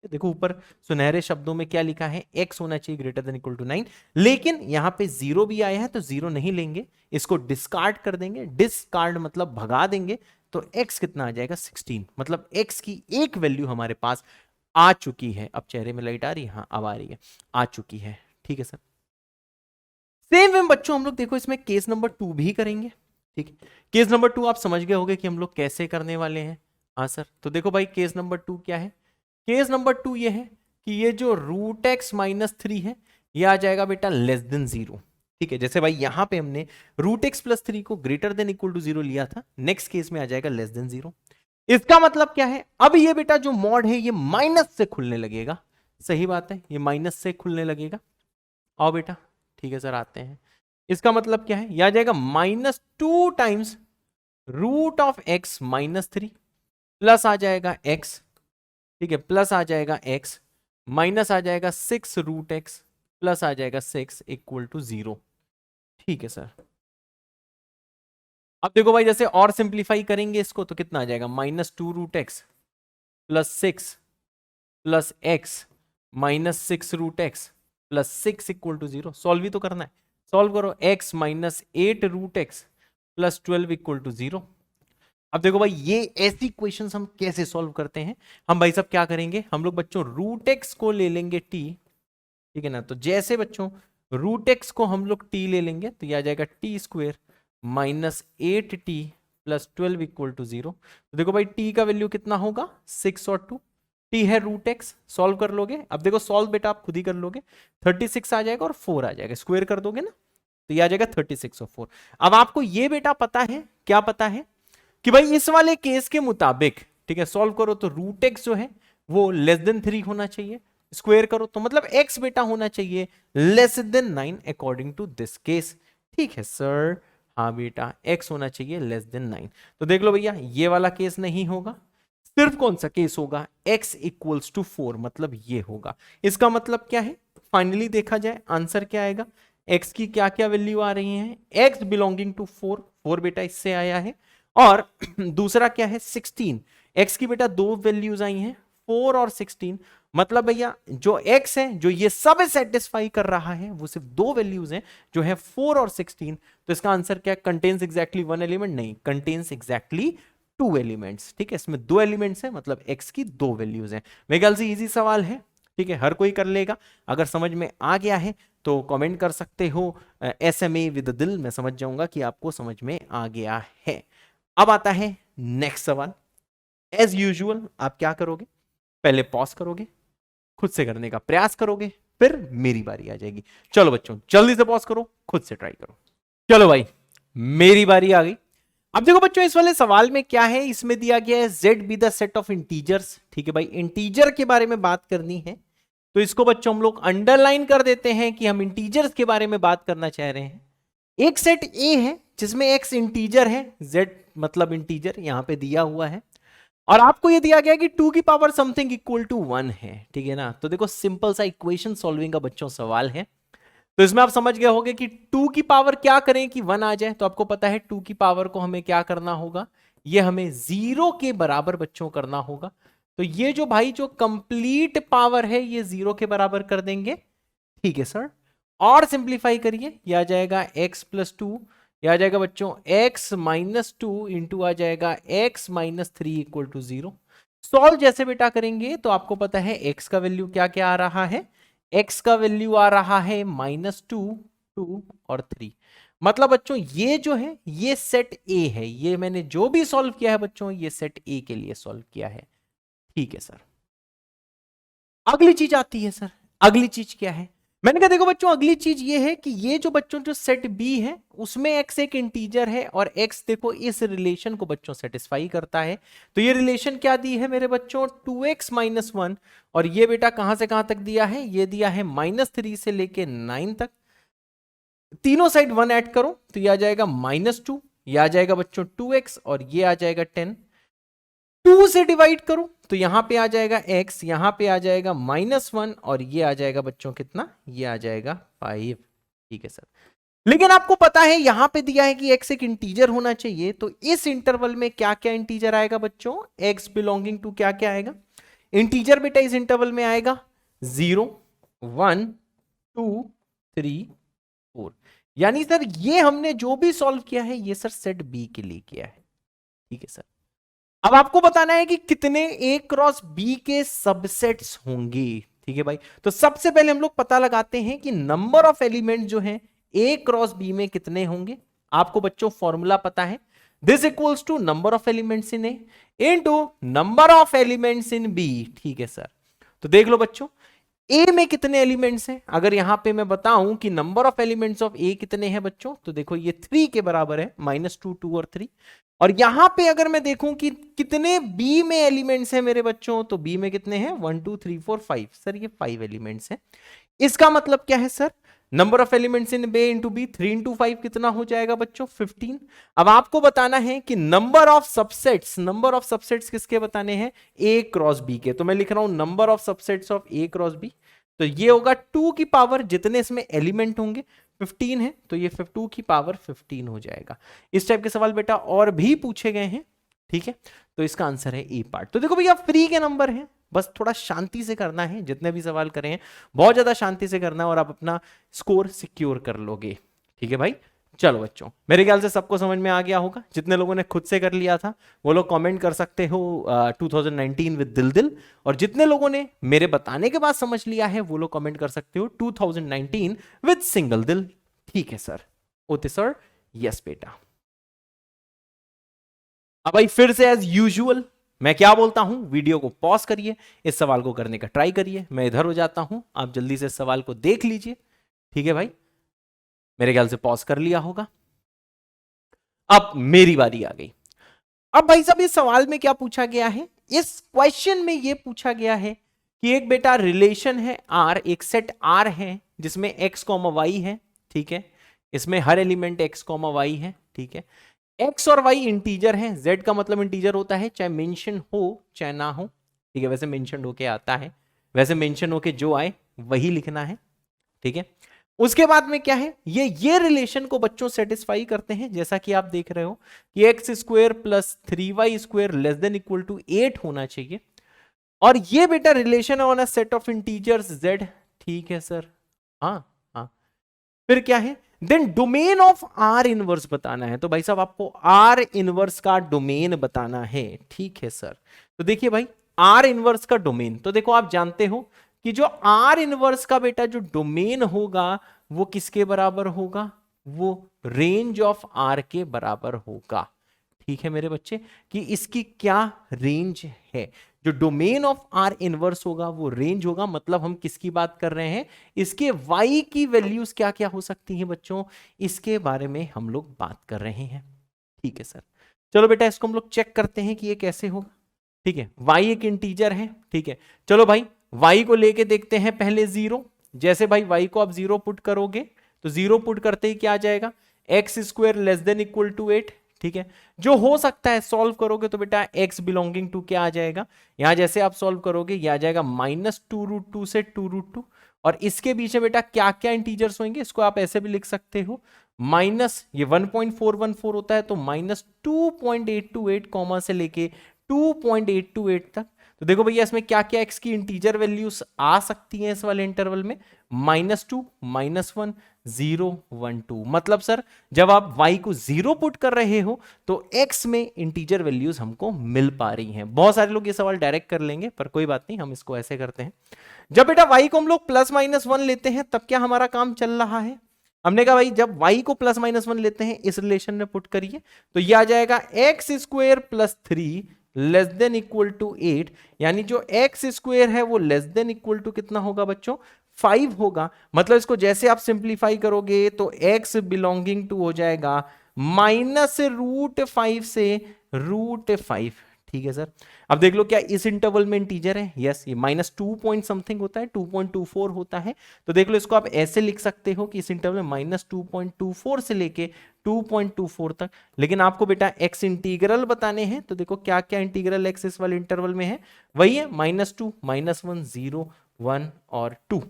देखो ऊपर सुनहरे शब्दों में क्या लिखा है, x होना चाहिए ग्रेटर देन इक्वल टू 9, लेकिन यहां पे जीरो भी आया है तो जीरो नहीं लेंगे, इसको डिस्कार्ड कर देंगे। डिस्कार्ड मतलब भगा देंगे, तो x कितना आ जाएगा 16, मतलब x की एक वैल्यू हमारे पास आ चुकी है। अब चेहरे में लाइट आ रही है, हाँ अब आ रही है, आ चुकी है, ठीक है सर। सेम वे बच्चों हम लोग देखो इसमें केस नंबर 2 भी करेंगे, ठीक है। केस नंबर 2 आप समझ गए होंगे कि हम लोग कैसे करने वाले हैं। हाँ सर, तो देखो भाई केस नंबर 2 क्या है, केस नंबर 2 ये है कि ये जो रूट एक्स माइनस थ्री है ये आ जाएगा बेटा लेस देन जीरो, ठीक है। जैसे भाई यहां पे हमने रूट एक्स प्लस थ्री को greater than equal to zero लिया था, नेक्स्ट केस में आ जाएगा लेस देन जीरो। इसका मतलब क्या है, अब ये बेटा जो मॉड है ये माइनस से खुलने लगेगा, सही बात है, ये माइनस से खुलने लगेगा। आओ बेटा, ठीक है सर आते हैं। इसका मतलब क्या है, यह आ जाएगा minus two times root of x minus three, plus आ जाएगा एक्स, ठीक है, प्लस आ जाएगा एक्स, माइनस आ जाएगा सिक्स रूट एक्स, प्लस आ जाएगा सिक्स इक्वल टू जीरो, ठीक है सर। अब देखो भाई जैसे और सिंप्लीफाई करेंगे इसको तो कितना आ जाएगा, minus two root x plus six plus x minus six root x plus six equal to zero. Solve ही तो करना है, सॉल्व करो, x minus eight root x plus 12 equal to zero. अब देखो भाई ये ऐसी क्वेश्चंस हम कैसे सॉल्व करते हैं, हम भाई साहब क्या करेंगे, हम लोग बच्चों रूट एक्स को ले लेंगे टी, ठीक है ना। तो जैसे बच्चों रूट एक्स को हम लोग टी ले लेंगे तो यह आ जाएगा T square minus eight T plus 12 equal to zero. तो देखो भाई टी का वैल्यू कितना होगा, सिक्स और टू, टी है रूट एक्स, सॉल्व कर लोगे। अब देखो सॉल्व बेटा आप खुद ही कर लोगे, 36 आ जाएगा और 4 आ जाएगा, स्क्वायर कर दोगे ना तो ये आ जाएगा 36 और 4। अब आपको ये बेटा पता है, क्या पता है कि भाई इस वाले केस के मुताबिक, ठीक है, सॉल्व करो तो रूट एक्स जो है वो लेस देन 3 होना चाहिए, स्क्वायर करो तो मतलब एक्स बेटा होना चाहिए less than 9 according to this case, ठीक है सर। हाँ बेटा एक्स होना चाहिए लेस देन 9। तो देख लो भैया ये वाला केस नहीं होगा, सिर्फ कौन सा केस होगा, x इक्वल्स टू 4, मतलब ये होगा। इसका मतलब क्या है, फाइनली देखा जाए आंसर क्या आएगा, x की क्या क्या वैल्यू आ रही है, x बिलोंगिंग टू 4, 4 बेटा इससे आया है, और दूसरा क्या है 16, x की बेटा दो वैल्यूज आई हैं 4 और 16, मतलब भैया जो x है जो ये सब सेटिस्फाई कर रहा है वो सिर्फ दो वैल्यूज हैं जो है 4 और 16। तो इसका आंसर क्या, कंटेन्स एग्जैक्टली वन एलिमेंट, नहीं, कंटेन्स एग्जैक्टली टू एलिमेंट्स, ठीक है। इसमें दो एलिमेंट्स हैं मतलब x की दो वैल्यूज हैं। मेरे ख्याल से इजी सवाल है, ठीक है, हर कोई कर लेगा। अगर समझ में आ गया है तो कमेंट कर सकते हो SMA विद दिल, मैं समझ जाऊंगा कि आपको समझ में आ गया है। अब आता है नेक्स्ट सवाल। एज यूजुअल आप क्या करोगे, पहले पॉज करोगे, खुद से करने का प्रयास करोगे, फिर मेरी बारी आ जाएगी। चलो बच्चों जल्दी से पॉज करो, खुद से ट्राई करो। चलो भाई मेरी बारी आ गई। अब देखो बच्चों इस वाले सवाल में क्या है, इसमें दिया गया है z be the set of integers, ठीक है भाई, इंटीजर के बारे में बात करनी है तो इसको बच्चों हम लोग अंडरलाइन कर देते हैं कि हम इंटीजर्स के बारे में बात करना चाह रहे हैं। एक सेट ए है जिसमें x इंटीजर है, z मतलब इंटीजर यहां पे दिया हुआ है, और आपको ये दिया गया कि 2 की पावर समथिंग इक्वल टू 1 है, ठीक है ना। तो देखो सिंपल सा इक्वेशन सॉल्विंग का बच्चों सवाल है, तो इसमें आप समझ गए होंगे कि 2 की पावर क्या करें कि 1 आ जाए। तो आपको पता है 2 की पावर को हमें क्या करना होगा, ये हमें 0 के बराबर बच्चों करना होगा। तो ये जो भाई जो कंप्लीट पावर है ये 0 के बराबर कर देंगे, ठीक है सर। और सिंप्लीफाई करिए, ये आ जाएगा x प्लस टू, ये आ जाएगा बच्चों x माइनस टू इंटू आ जाएगा x minus three equal to 0। Solve जैसे बेटा करेंगे तो आपको पता है x का वैल्यू क्या क्या आ रहा है, x का वैल्यू आ रहा है माइनस टू, 2 और 3। मतलब बच्चों ये जो है ये सेट A है, ये मैंने जो भी सॉल्व किया है बच्चों ये सेट A के लिए सॉल्व किया है। ठीक है सर, अगली चीज आती है सर, अगली चीज क्या है, मैंने कहा देखो बच्चों अगली चीज ये है कि ये जो बच्चों जो सेट बी है उसमें x एक इंटीजर है और x देखो इस रिलेशन को बच्चों सेटिस्फाई करता है। तो ये रिलेशन क्या दी है मेरे बच्चों 2x माइनस वन, और ये बेटा कहां से कहां तक दिया है, ये दिया है -3 से लेके 9 तक। तीनों साइड 1 ऐड करो तो ये आ जाएगा -2, ये आ जाएगा बच्चों 2x और ये आ जाएगा 10। 2 से डिवाइड करो तो यहां पे आ जाएगा x, यहां पे आ जाएगा -1 और ये आ जाएगा बच्चों कितना, ये आ जाएगा 5। ठीक है सर, लेकिन आपको पता है यहां पे दिया है कि x एक इंटीजर होना चाहिए, तो इस इंटरवल में क्या क्या इंटीजर आएगा बच्चों, x बिलोंगिंग टू क्या क्या आएगा, इंटीजर बेटा इस इंटरवल में आएगा 0, 1, 2, 3, 4। यानी सर ये हमने जो भी सॉल्व किया है ये सर सेट बी के लिए किया है। ठीक है सर, अब आपको बताना है कि कितने ए क्रॉस बी के सबसेट्स होंगे। ठीक है भाई, तो सबसे पहले हम लोग पता लगाते हैं कि नंबर ऑफ एलिमेंट जो है ए क्रॉस बी में कितने होंगे। आपको बच्चों फॉर्मूला पता है, this equals to number of elements in A into number of elements in B. ठीक है सर, तो देख लो बच्चों ए में कितने एलिमेंट्स हैं, अगर यहां पे मैं बताऊं कि नंबर ऑफ एलिमेंट्स ऑफ ए कितने हैं बच्चों, तो देखो ये 3 के बराबर है, -2, 2 और 3। और यहां पे अगर मैं देखूं कि कितने बी में एलिमेंट्स हैं मेरे बच्चों, तो बी में कितने हैं 1 2 3 4 5। सर ये 5 एलिमेंट्स हैं। इसका मतलब क्या है sir, number of elements in B into B, 3 into 5 कितना हो जाएगा बच्चों 15। अब आपको बताना है कि number of subsets, number of subsets किसके बताने हैं, ए क्रॉस बी के। तो मैं लिख रहा हूं number of subsets of A cross B, तो ये होगा 2 की पावर जितने इसमें एलिमेंट होंगे 15 है, तो ये 2 की पावर 15 हो जाएगा। इस टाइप के सवाल बेटा और भी पूछे गए हैं। ठीक है, तो इसका आंसर है ए पार्ट। तो देखो भैया फ्री के नंबर हैं, बस थोड़ा शांति से करना है, जितने भी सवाल करें हैं बहुत ज्यादा शांति से करना है और आप अपना स्कोर सिक्योर कर लोगे। ठीक है भाई, चलो बच्चों मेरे ख्याल से सबको समझ में आ गया होगा। जितने लोगों ने खुद से कर लिया था वो लोग कमेंट कर सकते हो 2019 विद दिल दिल, और जितने लोगों ने मेरे बताने के बाद समझ लिया है वो लोग कमेंट कर सकते हो 2019 विद सिंगल दिल। ठीक है सर, ओके सर, यस बेटा। अब भाई फिर से एज यूजुअल मैं क्या बोलता हूं, वीडियो को पॉज करिए, इस सवाल को करने का ट्राई करिए, मैं इधर हो जाता हूं, आप जल्दी से सवाल को देख लीजिए। ठीक है भाई, मेरे ख्याल से पॉज कर लिया होगा। अब मेरी बारी आ गई। अब भाई साहब इस सवाल में क्या पूछा गया है, इस क्वेश्चन में यह पूछा गया है कि एक बेटा रिलेशन है आर, एक सेट आर है जिसमें x, y है। ठीक है, इसमें हर एलिमेंट x, y है। ठीक है, x और y इंटीजर है, z का मतलब इंटीजर होता है चाहे मेंशन हो चाहे ना हो। ठीक है, वैसे मेंशन होके आता है, वैसे मेंशन होके जो आए वही लिखना है। ठीक है, उसके बाद में क्या है, ये रिलेशन को बच्चों सेटिस्फाई करते हैं, जैसा कि आप देख रहे हो कि x square plus 3y square less than equal to 8 होना चाहिए, और ये बेटा relation on a set of integers z। ठीक है सर, हाँ हाँ, फिर क्या है, then domain of R inverse बताना है। तो भाई साहब आपको आर इनवर्स का डोमेन बताना है। ठीक है सर, तो देखिए भाई आर इनवर्स का डोमेन, तो देखो आप जानते हो कि जो आर इनवर्स का बेटा जो डोमेन होगा वो किसके बराबर होगा, वो रेंज ऑफ आर के बराबर होगा। ठीक है मेरे बच्चे, कि इसकी क्या रेंज है, जो डोमेन ऑफ आर इनवर्स होगा वो रेंज होगा। मतलब हम किसकी बात कर रहे हैं, इसके y की वैल्यूज क्या क्या हो सकती हैं बच्चों, इसके बारे में हम लोग बात कर रहे हैं। ठीक है सर, चलो बेटा इसको हम लोग चेक करते हैं कि ये कैसे होगा। ठीक है, y एक इंटीजर है। ठीक है, चलो भाई y को लेके देखते हैं पहले 0। जैसे भाई y को आप 0 पुट करोगे तो 0 पुट करते ही क्या आ जाएगा, x square less than equal to 8। ठीक है, जो हो सकता है सॉल्व करोगे तो बेटा x बिलोंगिंग टू क्या आ जाएगा, यहां जैसे आप सॉल्व करोगे ये आ जाएगा -2√2 से 2√2, और इसके बीच में बेटा क्या क्या इंटीजर्स होंगे, इसको आप ऐसे भी लिख सकते हो माइनस, ये 1.414 होता है तो -2.828 कॉमा से लेके 2.828 तक। तो देखो भैया इसमें क्या क्या x की इंटीजर वैल्यूज आ सकती हैं इस वाले इंटरवल में, -2, -1, 0 1 2। मतलब सर जब आप y को 0 पुट कर रहे हो तो x में इंटीजर वैल्यूज हमको मिल पा रही हैं। बहुत सारे लोग ये सवाल डायरेक्ट कर लेंगे, पर कोई बात नहीं, हम इसको ऐसे करते हैं। जब बेटा y को हम लोग +-1 लेते हैं तब क्या हमारा काम चल रहा है? हमने कहा भाई जब y को +-1 लेते हैं इस रिलेशन में पुट करिए तो ये आ जाएगा x² + 3 less than equal to 8। यानी जो x² है वो लेस देन इक्वल टू कितना होगा बच्चों? 5 होगा। मतलब इसको जैसे आप सिंप्लीफाई करोगे तो x बिलोंगिंग टू हो जाएगा -√5 से √5। ठीक है सर। अब देख लो क्या इस इंटरवल में इंटीजर है? यस, ये -2 पॉइंट समथिंग होता है, 2.24 होता है। तो देख लो इसको आप ऐसे लिख सकते हो कि इस इंटरवल में -2.24 से लेके 2.24 तक। लेकिन आपको बेटा x इंटीग्रल बताने हैं तो देखो क्या क्या इंटीग्रल x इस वाले इंटरवल में है, वही है -2, -1, 0, 1 और 2।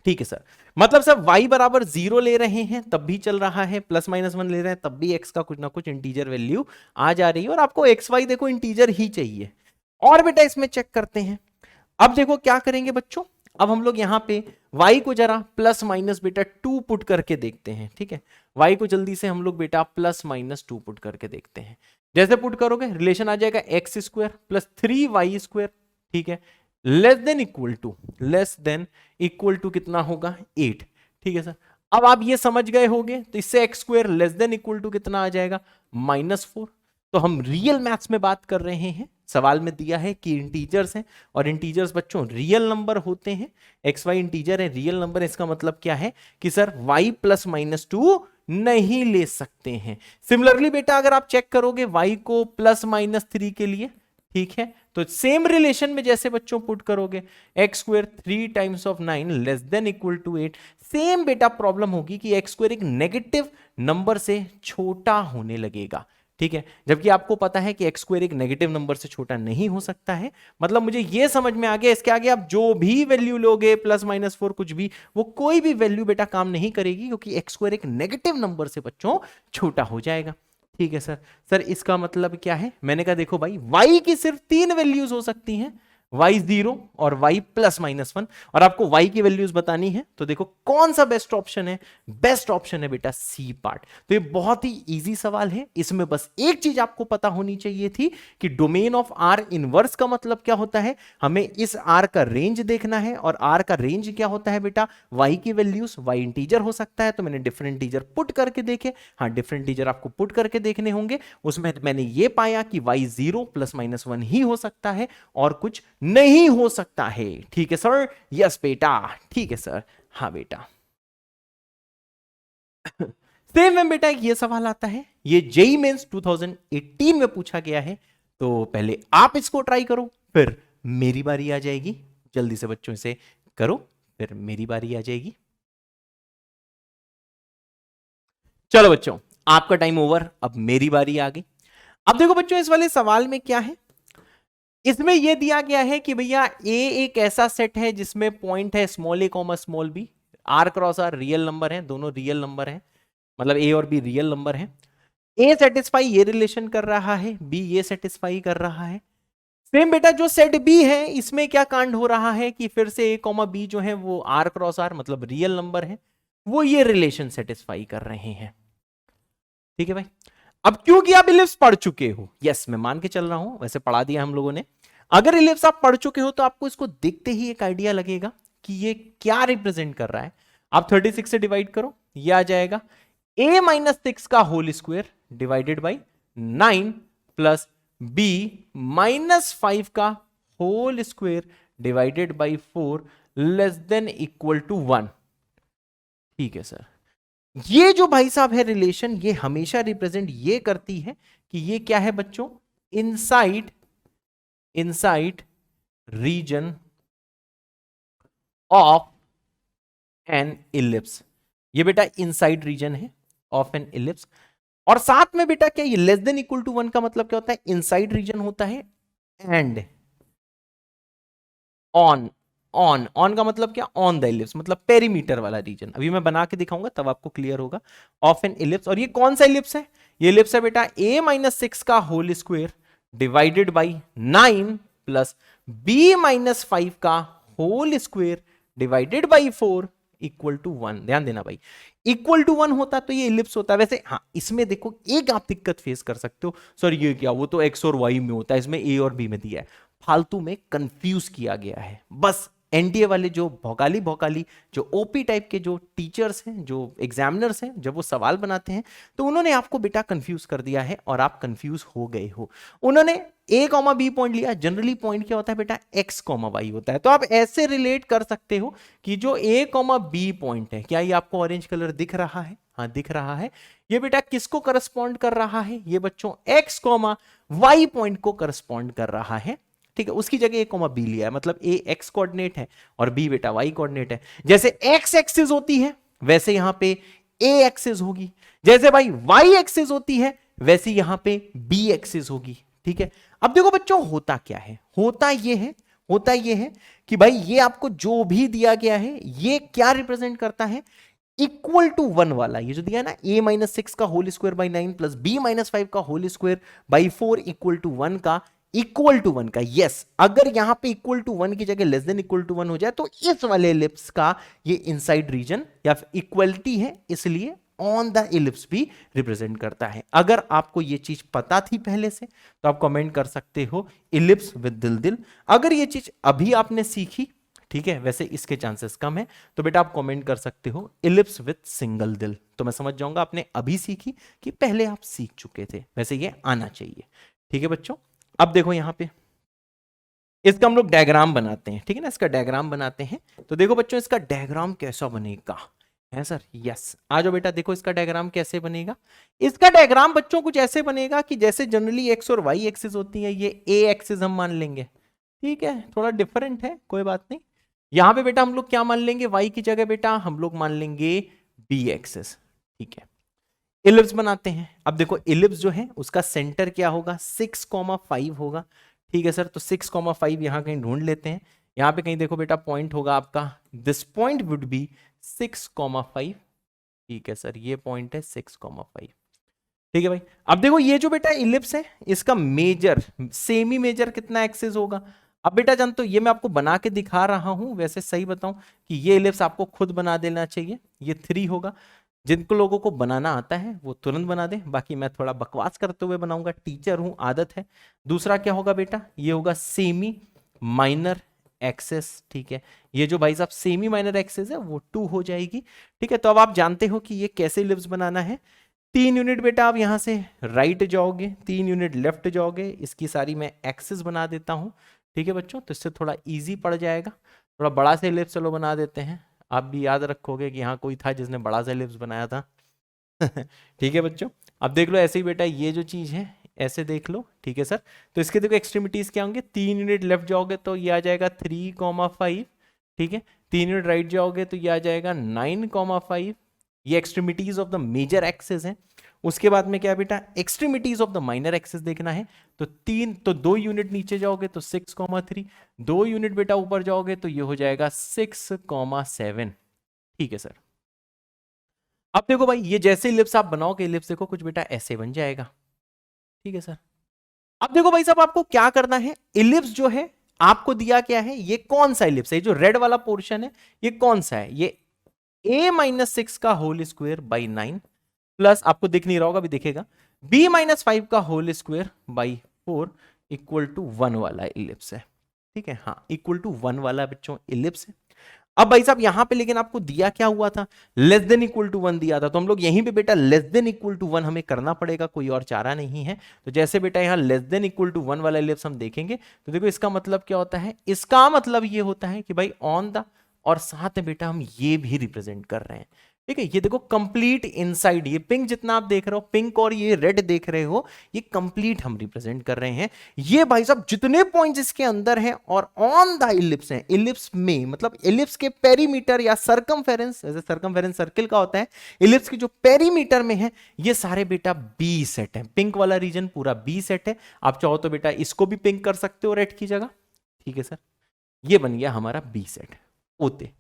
ठीक है सर। मतलब सर y बराबर 0 ले रहे हैं तब भी चल रहा है, +-1 ले रहे हैं तब भी x का कुछ ना कुछ इंटीजर वैल्यू आ जा रही है, और आपको एक्स वाई देखो इंटीजर ही चाहिए। और बेटा इसमें चेक करते हैं। अब देखो क्या करेंगे बच्चों, अब हम लोग यहां पे y को जरा +- बेटा 2 पुट करके देखते हैं। ठीक है, y को जल्दी से हम लोग बेटा +-2 पुट करके देखते हैं। जैसे पुट करोगे रिलेशन आ जाएगा x² + 3y²। ठीक है, लेस देन इक्वल टू कितना होगा? 8। ठीक है सर। अब आप ये समझ गए होंगे तो इससे x² less than equal to कितना आ जाएगा? -4। तो हम रियल मैथ्स में बात कर रहे हैं। सवाल में दिया है कि इंटीजर्स हैं, और इंटीजर्स बच्चों रियल नंबर होते हैं। एक्स वाई इंटीजर है, रियल नंबर है। इसका मतलब क्या है कि सर y +-2 नहीं ले सकते हैं। सिमिलरली बेटा अगर आप चेक करोगे y को +-3 के लिए, ठीक है, तो सेम रिलेशन में जैसे बच्चों पुट करोगे x² 3 times of 9 less than equal to 8, same बेटा प्रॉब्लम होगी कि x² एक नेगेटिव नंबर से छोटा होने लगेगा। ठीक है, जबकि आपको पता है कि x² एक नेगेटिव नंबर से छोटा नहीं हो सकता है। मतलब मुझे यह समझ में आ गया, इसके आगे आप जो भी वैल्यू लोगे +-4 कुछ भी, वो कोई भी वैल्यू बेटा काम नहीं करेगी, क्योंकि x² एक नेगेटिव नंबर से बच्चों छोटा हो जाएगा। ठीक है सर। सर इसका मतलब क्या है? मैंने कहा देखो भाई y की सिर्फ 3 वैल्यूज हो सकती हैं, y 0 और y +-1, और आपको y की वैल्यूज बतानी है। तो देखो कौन सा बेस्ट ऑप्शन है? बेस्ट ऑप्शन है बेटा सी पार्ट। तो ये बहुत ही इजी सवाल है। इसमें बस एक चीज आपको पता होनी चाहिए थी कि डोमेन ऑफ R इनवर्स का मतलब क्या होता है। हमें इस R का रेंज देखना है, और R का रेंज क्या होता है बेटा? y की वैल्यूज, y इंटीजर हो सकता है तो मैंने डिफरेंट इंटीजर पुट करके देखे। हाँ, डिफरेंट इंटीजर आपको पुट करके देखने होंगे। उसमें मैंने ये पाया कि y 0 +-1 ही हो सकता है और कुछ नहीं हो सकता है। ठीक है सर। यस बेटा, ठीक है सर। हाँ बेटा। सेम में बेटा ये सवाल आता है, ये जेईई मेंस 2018 में पूछा गया है। तो पहले आप इसको ट्राई करो, फिर मेरी बारी आ जाएगी। जल्दी से बच्चों इसे करो, फिर मेरी बारी आ जाएगी। चलो बच्चों, आपका टाइम ओवर, अब मेरी बारी आ गई। अब देखो बच्चों इस वाले सवाल में क्या है, इसमें यह दिया गया है कि भैया ए एक ऐसा सेट है जिसमें पॉइंट है a, b, r cross r real number है, दोनों रियल नंबर है, मतलब a और b रियल नंबर है। a सेटिस्फाई ये रिलेशन कर रहा है, b ये सेटिस्फाई कर रहा है। सेम बेटा जो सेट b है इसमें क्या कांड हो रहा है कि फिर से a, b जो है वो r क्रॉस r मतलब रियल नंबर है, वो ये रिलेशन सेटिस्फाई कर रहे हैं। ठीक है भाई। अब क्योंकि आप इलिप्स पढ़ चुके हो, यस मैं मान के चल रहा हूं, वैसे पढ़ा दिया हम लोगों ने। अगर इलिप्स आप पढ़ चुके हो तो आपको इसको देखते ही एक आइडिया लगेगा कि ये क्या रिप्रेजेंट कर रहा है। आप 36 से डिवाइड करो, ये आ जाएगा a-6 का होल स्क्वायर डिवाइडेड बाई 9 प्लस b-5 का whole square divided by 4 less than equal to 1। ठीक है सर। ये जो भाई साहब है रिलेशन, ये हमेशा रिप्रेजेंट ये करती है कि ये क्या है बच्चों? Inside region of an ellipse. ये बेटा इनसाइड रीजन है ऑफ एन इलिप्स। और साथ में बेटा क्या, ये लेस देन इक्वल टू 1 का मतलब क्या होता है? इनसाइड रीजन होता है एंड ऑन का मतलब क्या? ऑन द इलिप्स, मतलब पेरीमीटर वाला रीजन। अभी मैं बना के दिखाऊंगा तब आपको क्लियर होगा। ऑफ एन इलिप्स, और ये कौन सा इलिप्स है? ये इलिप्स है बेटा a-6 का होल स्क्वायर डिवाइडेड बाई 9 प्लस b-5 का whole square divided by 4 equal to 1, ध्यान देना भाई, इक्वल टू 1 होता तो ये इलिप्स होता। वैसे हाँ, इसमें देखो एक आप दिक्कत फेस कर सकते हो, सर ये क्या, वो तो एक्स और वाई में होता है, इसमें ए और बी में दिया है। फालतू में कंफ्यूज किया गया है बस। एनडीए वाले जो भौकाली भौकाली जो ओपी टाइप के जो टीचर्स हैं, जो एग्जामिनर्स हैं, जब वो सवाल बनाते हैं तो उन्होंने आपको बेटा कंफ्यूज कर दिया है और आप कंफ्यूज हो गए हो। उन्होंने ए कॉमा बी पॉइंट लिया, जनरली पॉइंट क्या होता है बेटा, एक्स कॉमा वाई होता है। तो आप ऐसे रिलेट कर सकते हो कि जो ए कॉमा बी पॉइंट है, क्या ये आपको ऑरेंज कलर दिख रहा है? हाँ दिख रहा है। ये बेटा किसको करस्पॉन्ड कर रहा है? ये बच्चों एक्स कॉमा वाई पॉइंट को करस्पॉन्ड कर रहा है, ठीक है। उसकी जगह ए कॉमा बी लिया है, मतलब ए एक्स कोऑर्डिनेट है और बी बेटा वाई कोऑर्डिनेट है। जैसे एक्स एक्सिस होती है वैसे यहां पे ए एक्सिस होगी, जैसे भाई वाई एक्सिस होती है वैसे यहां पे बी एक्सिस होगी, ठीक है। अब देखो बच्चों होता क्या है, होता ये है कि भाई ये आपको जो भी दिया गया है ये क्या रिप्रेजेंट करता है, इक्वल टू 1 वाला। ये जो दिया है ना, a माइनस 6 का होल स्क्वायर बाई 9 प्लस b माइनस 5 का whole square by 4 equal to 1 का, इक्वल टू 1 का। यस, अगर यहां पे इक्वल टू 1 की जगह लेस देन इक्वल टू 1 हो जाए तो इस वाले एलिप्स का ये इनसाइड रीजन या फिर इक्वलिटी है, इसलिए ऑन द एलिप्स भी रिप्रेजेंट करता है। अगर आपको ये चीज पता थी पहले से तो आप कमेंट कर सकते हो इलिप्स विद दिल दिल। अगर ये चीज अभी आपने सीखी, ठीक है, वैसे इसके चांसेस कम है, तो बेटा आप कमेंट कर सकते हो इलिप्स विद सिंगल दिल, तो मैं समझ जाऊंगा आपने अभी सीखी कि पहले आप सीख चुके थे। वैसे ये आना चाहिए, ठीक है बच्चों। अब देखो यहां पे इसका हम लोग डायग्राम बनाते हैं, ठीक है ना, इसका डायग्राम बनाते हैं। तो देखो बच्चों इसका डायग्राम कैसा बनेगा, है सर? यस, आ जाओ बेटा, देखो इसका डायग्राम कैसे बनेगा। इसका डायग्राम बच्चों कुछ ऐसे बनेगा कि जैसे जनरली एक्स और वाई एक्सिस होती है, ये ए एक्सिस हम मान लेंगे, ठीक है, थोड़ा डिफरेंट है, कोई बात नहीं। यहां पे बेटा हम लोग क्या मान लेंगे, वाई की जगह बेटा हम लोग मान लेंगे बी एक्सिस, ठीक है। इलिप्स बनाते हैं। अब देखो इलिप्स जो है उसका सेंटर क्या होगा, 6,5 होगा, ठीक है सर। तो 6,5 यहां कहीं ढूंढ लेते हैं। यहां पे कहीं देखो बेटा पॉइंट होगा आपका, दिस पॉइंट वुड बी 6,5, ठीक है सर, ये पॉइंट है 6,5, ठीक है भाई। अब देखो ये जो बेटा इलिप्स है इसका मेजर, सेमी मेजर कितना एक्सिस होगा। अब बेटा जानते हो, ये मैं आपको बना के दिखा रहा हूं, वैसे सही बताऊं कि ये इलिप्स आपको खुद बना देना चाहिए। ये 3 होगा, जिनको लोगों को बनाना आता है वो तुरंत बना दे, बाकी मैं थोड़ा बकवास करते हुए बनाऊंगा, टीचर हूं, आदत है। दूसरा क्या होगा बेटा, ये होगा सेमी माइनर एक्सेस, ठीक है। ये जो भाई साहब सेमी माइनर एक्सेस है वो 2 हो जाएगी, ठीक है। तो अब आप जानते हो कि ये कैसे इलिप्स बनाना है। 3 यूनिट बेटा आप यहां से राइट जाओगे, 3 यूनिट लेफ्ट जाओगे, इसकी सारी मैं एक्सेस बना देता हूं, ठीक है बच्चों। तो इससे थोड़ा इजी पड़ जाएगा। थोड़ा बड़ा से इलिप्स चलो बना देते हैं, आप भी याद रखोगे कि हाँ कोई था जिसने बड़ा सा इलिप्स बनाया था। ठीक है बच्चों, अब देख लो ऐसे ही बेटा, ये जो चीज है ऐसे देख लो, ठीक है सर। तो इसके देखो एक्सट्रीमिटीज क्या होंगे, 3 यूनिट लेफ्ट जाओगे तो ये आ जाएगा 3,5, ठीक है। 3 यूनिट राइट जाओगे तो ये आ जाएगा 9,5। ये extremities of the major axis है। उसके बाद में क्या है बेटा, extremities of the minor axis देखना है। तो 2 यूनिट नीचे जाओगे तो 6,3, 2 यूनिट बेटा ऊपर जाओगे तो ये हो जाएगा 6,7, ठीक है सर। अब देखो भाई, ये जैसे इलिप्स आप बनाओगे, इलिप्स देखो कुछ बेटा ऐसे बन जाएगा, ठीक है सर। अब देखो भाई साहब आपको क्या करना है, इलिप्स जो है आपको दिया क्या है, ये कौन सा इलिप्स है, जो रेड वाला पोर्शन है ये कौन सा है, ये a माइनस 6 का होल स्क्वायर बाई 9 प्लस, आपको दिख नहीं रहा होगा, अभी दिखेगा, b माइनस 5 का whole square by 4 equal to 1 वाला इलिप्स है, ठीक है। हाँ, इक्वल टू 1 वाला बच्चों इलिप्स है। अब भाई साहब यहां पे लेकिन आपको दिया क्या हुआ था, लेस देन इक्वल टू 1 दिया था, तो हम लोग यहीं पे बेटा लेस देन इक्वल टू 1 हमें करना पड़ेगा, कोई और चारा नहीं है। तो जैसे बेटा यहां लेस देन इक्वल टू 1 वाला इलिप्स हम देखेंगे तो देखो इसका मतलब क्या होता है, इसका मतलब ये होता है कि भाई ऑन द, और साथ में बेटा हम ये भी रिप्रेजेंट कर रहे हैं, ठीक है। ये देखो कंप्लीट इनसाइड, ये पिंक जितना आप देख रहे हो, पिंक और ये रेड देख रहे हो, ये कंप्लीट हम रिप्रेजेंट कर रहे हैं। ये भाई साहब जितने पॉइंट्स इसके अंदर हैं और ऑन द इलिप्स हैं, इलिप्स में मतलब इलिप्स के पेरीमीटर या सरकमफेरेंस, जैसे सरकमफेरेंस सर्किल का होता है, इलिप्स की जो पेरीमीटर में है ये सारे बेटा बी सेट है। पिंक वाला रीजन पूरा बी सेट है। आप चाहो तो बेटा इसको भी पिंक कर सकते हो रेड की जगह, ठीक है सर। ये बन गया हमारा बी सेट होते।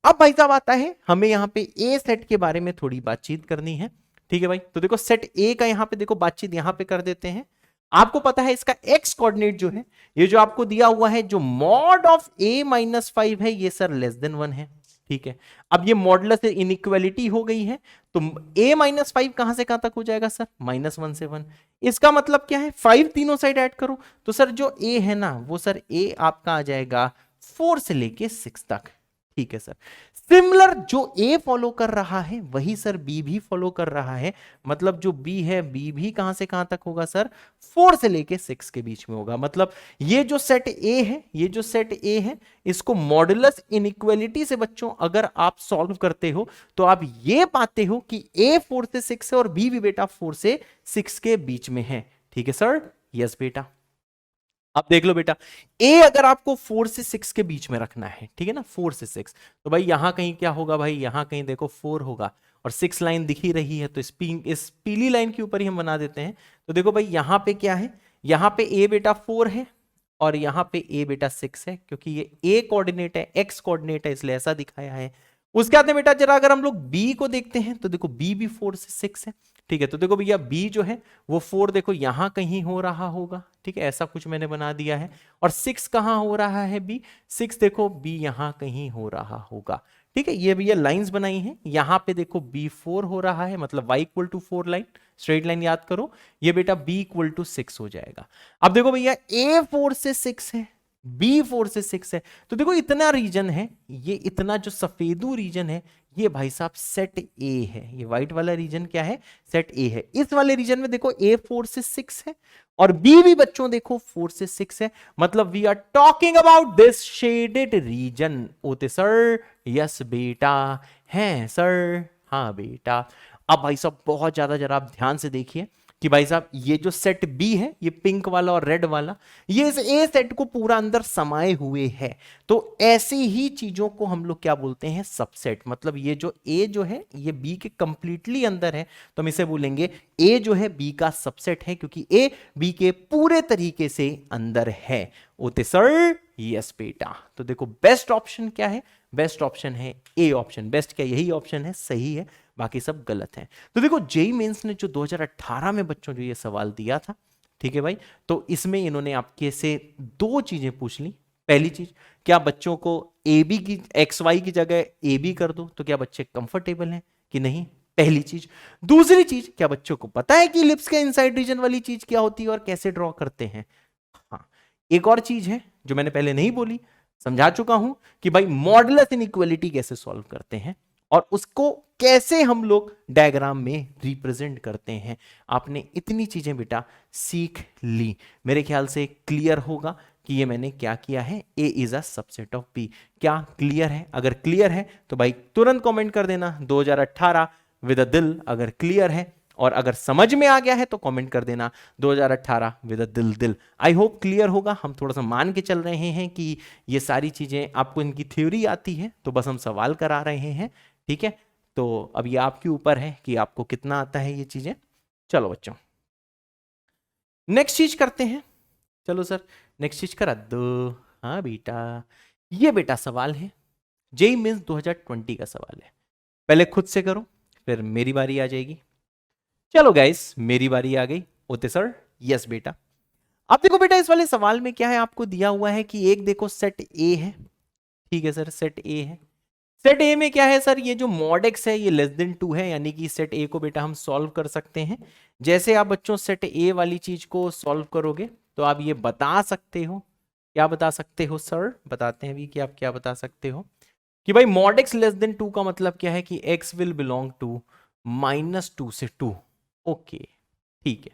अब भाई साहब आता है हमें यहां पे ए सेट के बारे में थोड़ी बातचीत करनी है, ठीक है भाई। तो देखो सेट ए का यहां पे देखो बातचीत यहां पे कर देते हैं। आपको पता है इसका एक्स कोऑर्डिनेट जो है, ये जो आपको दिया हुआ है, जो मॉड ऑफ a माइनस 5 है, ये सर लेस देन 1 है, ठीक है, अब ये मॉडुलस इनइक्वालिटी हो गई है, तो a माइनस 5 कहां से कहां तक हो जाएगा सर, -1 से 1। इसका मतलब क्या है, 5 तीनों साइड ऐड करो, तो सर जो a है ना वो सर a आपका आ जाएगा 4 से लेके 6 तक। ठीक है सर, सिमिलर जो A फॉलो कर रहा है वही सर B भी फॉलो कर रहा है, मतलब जो B है B भी कहां से कहां तक होगा सर, 4 से लेके 6 के बीच में होगा। मतलब ये जो सेट A है, ये जो सेट A है, इसको मॉडुलस इनइक्वालिटी से बच्चों अगर आप सॉल्व करते हो तो आप ये पाते हो कि A 4 से 6 है और B भी बेटा 4 से 6 के बीच में है। ठीक है सर, यस बेटा। अब देख लो बेटा, ए अगर आपको 4 से 6 के बीच में रखना है, ठीक है ना, 4 से 6, तो भाई यहां कहीं क्या होगा, भाई यहां कहीं देखो 4 होगा, और 6 लाइन दिख ही रही है, तो इस पीली लाइन के ऊपर ही हम बना देते हैं। तो देखो भाई यहां पे क्या है, यहां पे ए बेटा 4 है और यहां पे ए बेटा 6 है, क्योंकि ये ए कोऑर्डिनेट है, एक्स कोऑर्डिनेट है, इसलिए ऐसा दिखाया है। उसके बाद में बेटा जरा अगर हम लोग बी को देखते हैं तो देखो बी भी 4 से 6 है। ठीक है, तो देखो भैया बी जो है वो 4 देखो यहां कहीं हो रहा होगा, ठीक है, ऐसा कुछ मैंने बना दिया है। और 6 कहां हो रहा है बी, 6 देखो बी यहां कहीं हो रहा होगा। ठीक है, ये भैया लाइंस बनाई हैं, यहां पे देखो बी 4 हो रहा है, मतलब y equal to 4 line, straight line याद करो, ये बेटा b इक्वल टू 6 हो जाएगा। अब देखो भैया a 4 से 6 है, बी 4 से 6 है, तो देखो इतना रीजन है, ये इतना जो सफेदू रीजन है ये भाई साहब सेट ए है, ये व्हाइट वाला रीजन क्या है, सेट ए है। इस वाले रीजन में देखो ए 4 से 6 है और बी भी बच्चों देखो 4 से 6 है, मतलब we are talking about this shaded region. Okay sir, yes बेटा, है सर, हाँ बेटा। अब भाई साहब बहुत ज्यादा जरा आप ध्यान से देखिए कि भाई साहब ये जो सेट बी है, ये पिंक वाला और रेड वाला, ये इस ए सेट को पूरा अंदर समाये हुए है। तो ऐसी ही चीजों को हम लोग क्या बोलते हैं, सबसेट। मतलब ये जो ए जो है ये बी के कंप्लीटली अंदर है, तो हम इसे बोलेंगे ए जो है बी का सबसेट है, क्योंकि ए बी के पूरे तरीके से अंदर है। ओते सर, यस बेटा। तो देखो बेस्ट ऑप्शन क्या है, बेस्ट ऑप्शन है ए ऑप्शन। बेस्ट क्या, यही ऑप्शन है, सही है, बाकी सब गलत है। तो देखो जेईई मेंस ने जो 2018 में बच्चों जो ये सवाल दिया था, ठीक है भाई, तो इसमें इन्होंने आपके से दो चीजें पूछ ली। पहली चीज, क्या बच्चों को ए बी की एक्स वाई की जगह ए बी कर दो, तो क्या बच्चे कंफर्टेबल हैं कि नहीं, पहली चीज। दूसरी चीज, क्या बच्चों को पता है कि लिप्स के इनसाइड रीजन वाली चीज क्या होती है और कैसे ड्रॉ करते हैं। हाँ, एक और चीज है जो मैंने पहले नहीं बोली, समझा चुका हूं कि भाई मॉडुलस इनइक्वालिटी कैसे सॉल्व करते हैं और उसको कैसे हम लोग डायग्राम में रिप्रेजेंट करते हैं। आपने इतनी चीजें बेटा सीख ली, मेरे ख्याल से क्लियर होगा कि ये मैंने क्या किया है, A is a subset of B. क्या क्लियर है? अगर क्लियर है तो भाई तुरंत कमेंट कर देना 2018 विद अ दिल, अगर क्लियर है। और अगर समझ में आ गया है तो कमेंट कर देना 2018 विद अ दिल दिल। आई होप क्लियर होगा। हम थोड़ा सा मान के चल रहे हैं कि ये सारी चीजें आपको इनकी थ्योरी आती है, तो बस हम सवाल करा रहे हैं, ठीक है। तो अब ये आपके ऊपर है कि आपको कितना आता है ये चीजें। चलो बच्चों नेक्स्ट चीज करते हैं। चलो सर नेक्स्ट चीज करा दो। हाँ बेटा, ये बेटा सवाल है जेईई मेंस 2020 का सवाल है। पहले खुद से करो फिर मेरी बारी आ जाएगी। चलो गाइस मेरी बारी आ गई। ओते सर, यस बेटा। अब देखो बेटा इस वाले सवाल में क्या है, आपको दिया हुआ है कि एक देखो सेट ए है, ठीक है सर, सेट ए है। सेट ए में क्या है सर, ये जो मॉड एक्स है ये लेस देन 2 है, यानी कि सेट ए को बेटा हम सॉल्व कर सकते हैं। जैसे आप बच्चों सेट ए वाली चीज को सॉल्व करोगे तो आप ये बता सकते हो, क्या बता सकते हो सर, बताते हैं अभी कि आप क्या बता सकते हो कि भाई मॉड एक्स लेस देन 2 का मतलब क्या है कि एक्स विल बिलोंग टू -2 से 2। ओके ठीक है।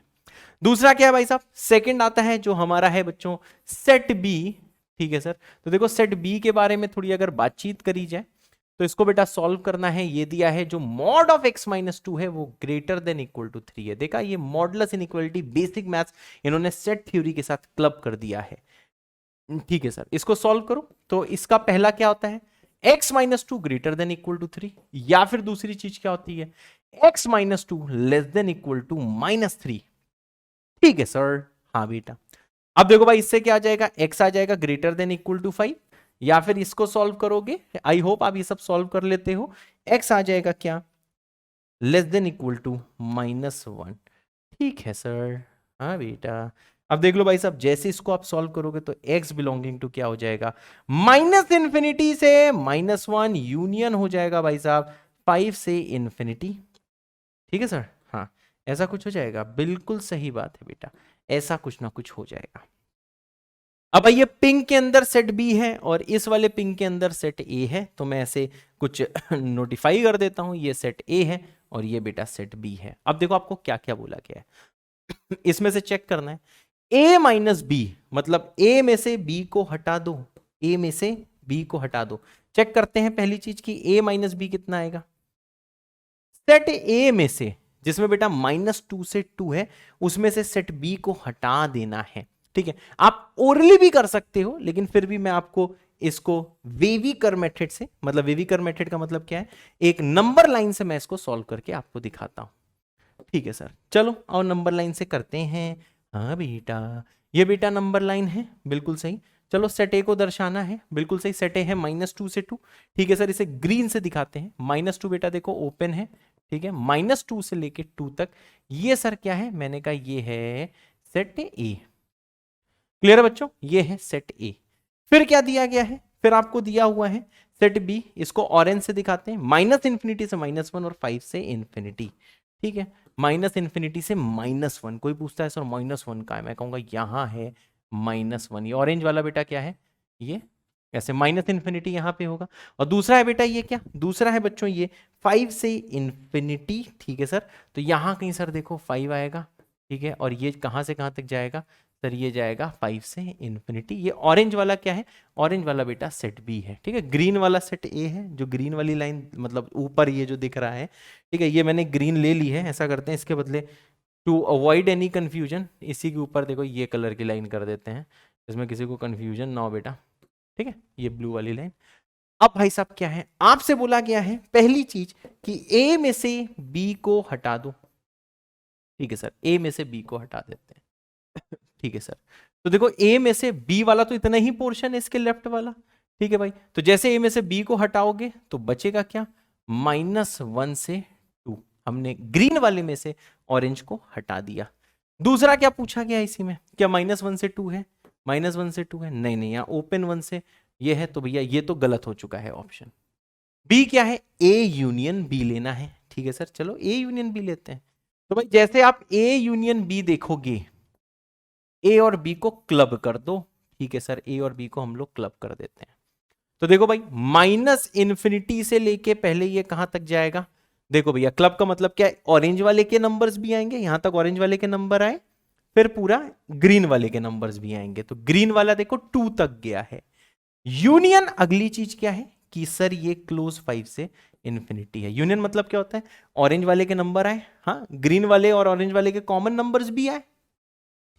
दूसरा क्या है भाई साहब, सेकंड आता है जो हमारा है बच्चों सेट बी, ठीक है सर। तो देखो सेट बी के बारे में थोड़ी अगर बातचीत करी जाए तो इसको बेटा सॉल्व करना है। ये दिया है जो मॉड ऑफ x माइनस 2 है वो ग्रेटर देन इक्वल टू 3 है। देखा, ये मॉडुलस इनइक्वालिटी बेसिक मैथ्स इन्होंने सेट थ्योरी के साथ क्लब कर दिया है, ठीक है सर। इसको सॉल्व करो तो इसका पहला क्या होता है, x minus 2 greater than equal to 3, या फिर दूसरी चीज क्या होती है x minus 2 less than equal to -3, ठीक है सर। हाँ बेटा, अब देखो भाई इससे क्या आ जाएगा, x आ जाएगा ग्रेटर देन इक्वल टू 5, या फिर इसको सॉल्व करोगे, आई होप आप ये सब सॉल्व कर लेते हो, x आ जाएगा क्या, लेस देन इक्वल टू -1, ठीक है सर। हाँ बेटा, अब देख लो भाई साहब, जैसे इसको आप सॉल्व करोगे तो x बिलोंगिंग टू क्या हो जाएगा, माइनस इंफिनिटी से -1 यूनियन हो जाएगा भाई साहब 5 से इंफिनिटी। ठीक है सर, हाँ ऐसा कुछ हो जाएगा, बिल्कुल सही बात है बेटा, ऐसा कुछ ना कुछ हो जाएगा। अब ये पिंक के अंदर सेट बी है और इस वाले पिंक के अंदर सेट ए है, तो मैं ऐसे कुछ नोटिफाई कर देता हूं, ये सेट ए है और ये बेटा सेट बी है। अब देखो आपको क्या क्या बोला गया है इसमें से चेक करना है, a माइनस बी, मतलब a में से b को हटा दो, a में से b को हटा दो। चेक करते हैं पहली चीज की a माइनस बी कितना आएगा, सेट a में से जिसमें बेटा -2 से 2 है उसमें से सेट b को हटा देना है। ठीक है, आप ओरली भी कर सकते हो, लेकिन फिर भी मैं आपको इसको वेविकर मेथड से, मतलब वेविकर मेथड का मतलब क्या है, एक नंबर लाइन से मैं इसको सॉल्व करके आपको दिखाता हूं। ठीक है सर, चलो और नंबर लाइन से करते हैं। हाँ बेटा, ये बेटा नंबर लाइन है, बिल्कुल सही। चलो सेट ए को दर्शाना है, बिल्कुल सही, सेट ए है -2 से 2। ठीक है सर, इसे ग्रीन से दिखाते हैं। -2 बेटा देखो ओपन है, ठीक है, -2 से लेके 2 तक ये सर क्या है, मैंने कहा ये है सेट ए। क्लियर है बच्चों, ये है सेट ए। फिर क्या दिया गया है, फिर आपको दिया हुआ है सेट बी, इसको ऑरेंज से दिखाते हैं, माइनस इंफिनिटी से -1 और 5 से इंफिनिटी। ठीक है, माइनस इंफिनिटी से -1, कोई पूछता है सर -1 का है, मैं कहूंगा यहां है -1। ये ऑरेंज वाला बेटा क्या है, ये ऐसे माइनस इंफिनिटी यहां पे होगा। और दूसरा है बेटा ये क्या, दूसरा है बच्चों ये 5 से इंफिनिटी। ठीक है सर, तो यहां कहीं सर देखो 5 आएगा। ठीक है, और ये कहां से कहां तक जाएगा सर, ये जाएगा 5 से इंफिनिटी। ये ऑरेंज वाला क्या है, ऑरेंज वाला बेटा सेट बी है। ठीक है, ग्रीन वाला सेट ए है, जो ग्रीन वाली लाइन मतलब ऊपर ये जो दिख रहा है। ठीक है, ये मैंने ग्रीन ले ली है, ऐसा करते हैं इसके बदले टू अवॉइड एनी कंफ्यूजन, इसी के ऊपर देखो ये कलर की लाइन कर देते हैं, इसमें किसी को कंफ्यूजन ना हो बेटा। ठीक है, ये ब्लू वाली लाइन। अब भाई साहब क्या है, आपसे बोला गया है पहली चीज कि ए में से बी को हटा दो। ठीक है सर, ए में से बी को हटा देते हैं ठीक है सर, तो देखो ए में से बी वाला तो इतना ही पोर्शन है इसके लेफ्ट वाला। ठीक है भाई, तो जैसे ए में से बी को हटाओगे तो बचेगा क्या, -1 से 2। हमने ग्रीन वाले में से ऑरेंज को हटा दिया। दूसरा क्या पूछा गया इसी में, क्या -1 से 2 है, -1 से 2 है, नहीं नहीं, यहाँ ओपन 1 से ये है, तो भैया ये तो गलत हो चुका है ऑप्शन बी। क्या है, ए यूनियन बी लेना है। ठीक है सर, चलो ए यूनियन बी लेते हैं। तो भाई जैसे आप ए यूनियन बी देखोगे, ए और बी को क्लब कर दो। ठीक है सर, ए और बी को हम लोग क्लब कर देते हैं। तो देखो भाई माइनस इंफिनिटी से लेके पहले ये कहां तक जाएगा, देखो भैया क्लब का मतलब क्या है, ऑरेंज वाले के नंबर्स भी आएंगे, यहां तक ऑरेंज वाले के नंबर आए, फिर पूरा ग्रीन वाले के नंबर्स भी आएंगे, तो ग्रीन वाला देखो 2 तक गया है। यूनियन अगली चीज क्या है कि सर ये क्लोज 5 से इंफिनिटी है। यूनियन मतलब क्या होता है, ऑरेंज वाले के नंबर आए, हाँ ग्रीन वाले और ऑरेंज वाले के कॉमन नंबर्स भी आए।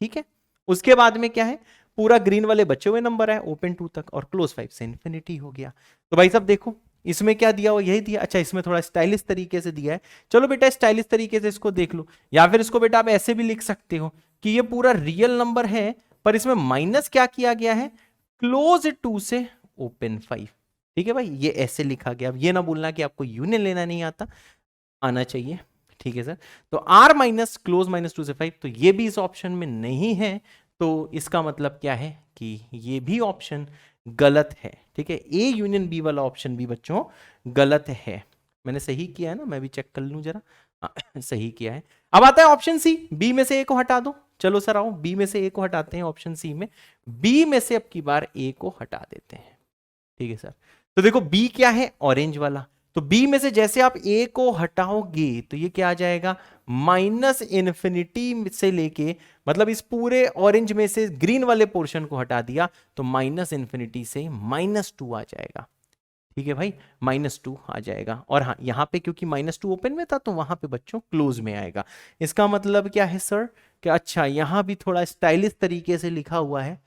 ठीक है, उसके बाद में क्या है, पूरा ग्रीन वाले बचे हुए नंबर है ओपन 2 तक और क्लोज 5 से इंफिनिटी हो गया। तो भाई साहब देखो इसमें क्या दिया हुआ, यही दिया। अच्छा, इसमें थोड़ा स्टाइलिश तरीके से दिया है, चलो बेटा स्टाइलिश तरीके से इसको देख लो, या फिर इसको बेटा आप ऐसे भी लिख सकते हो कि ये पूरा रियल नंबर है, पर इसमें माइनस क्या किया गया है, क्लोज 2 से ओपन 5। ठीक है भाई, ये ऐसे लिखा गया। अब ये ना बोलना कि आपको यूनियन लेना नहीं आता, आना चाहिए। ठीक है सर, तो आर माइनस क्लोज -2 से 5, तो ये भी इस ऑप्शन में नहीं है, तो इसका मतलब क्या है कि ये भी ऑप्शन गलत है। ठीक है, ए यूनियन बी वाला ऑप्शन भी बच्चों गलत है। मैंने सही किया है ना, मैं भी चेक कर लूं जरा, सही किया है। अब आता है ऑप्शन सी, बी में से ए को हटा दो। चलो सर आओ, बी में से ए को हटाते हैं, ऑप्शन सी में बी में से अब की बार ए को हटा देते हैं। ठीक है सर, तो देखो बी क्या है, ऑरेंज वाला, तो बी में से जैसे आप ए को हटाओगे तो ये क्या आ जाएगा, माइनस इन्फिनिटी से लेके, मतलब इस पूरे ऑरेंज में से ग्रीन वाले पोर्शन को हटा दिया तो माइनस इन्फिनिटी से -2 आ जाएगा। ठीक है भाई, -2 आ जाएगा। और हाँ यहाँ पे क्योंकि -2 ओपन में था तो वहां पे बच्चों क्लोज में आएगा। इसका मतलब क्या है सर, कि अच्छा यहां भी थोड़ा स्टाइलिश तरीके से लिखा हुआ है,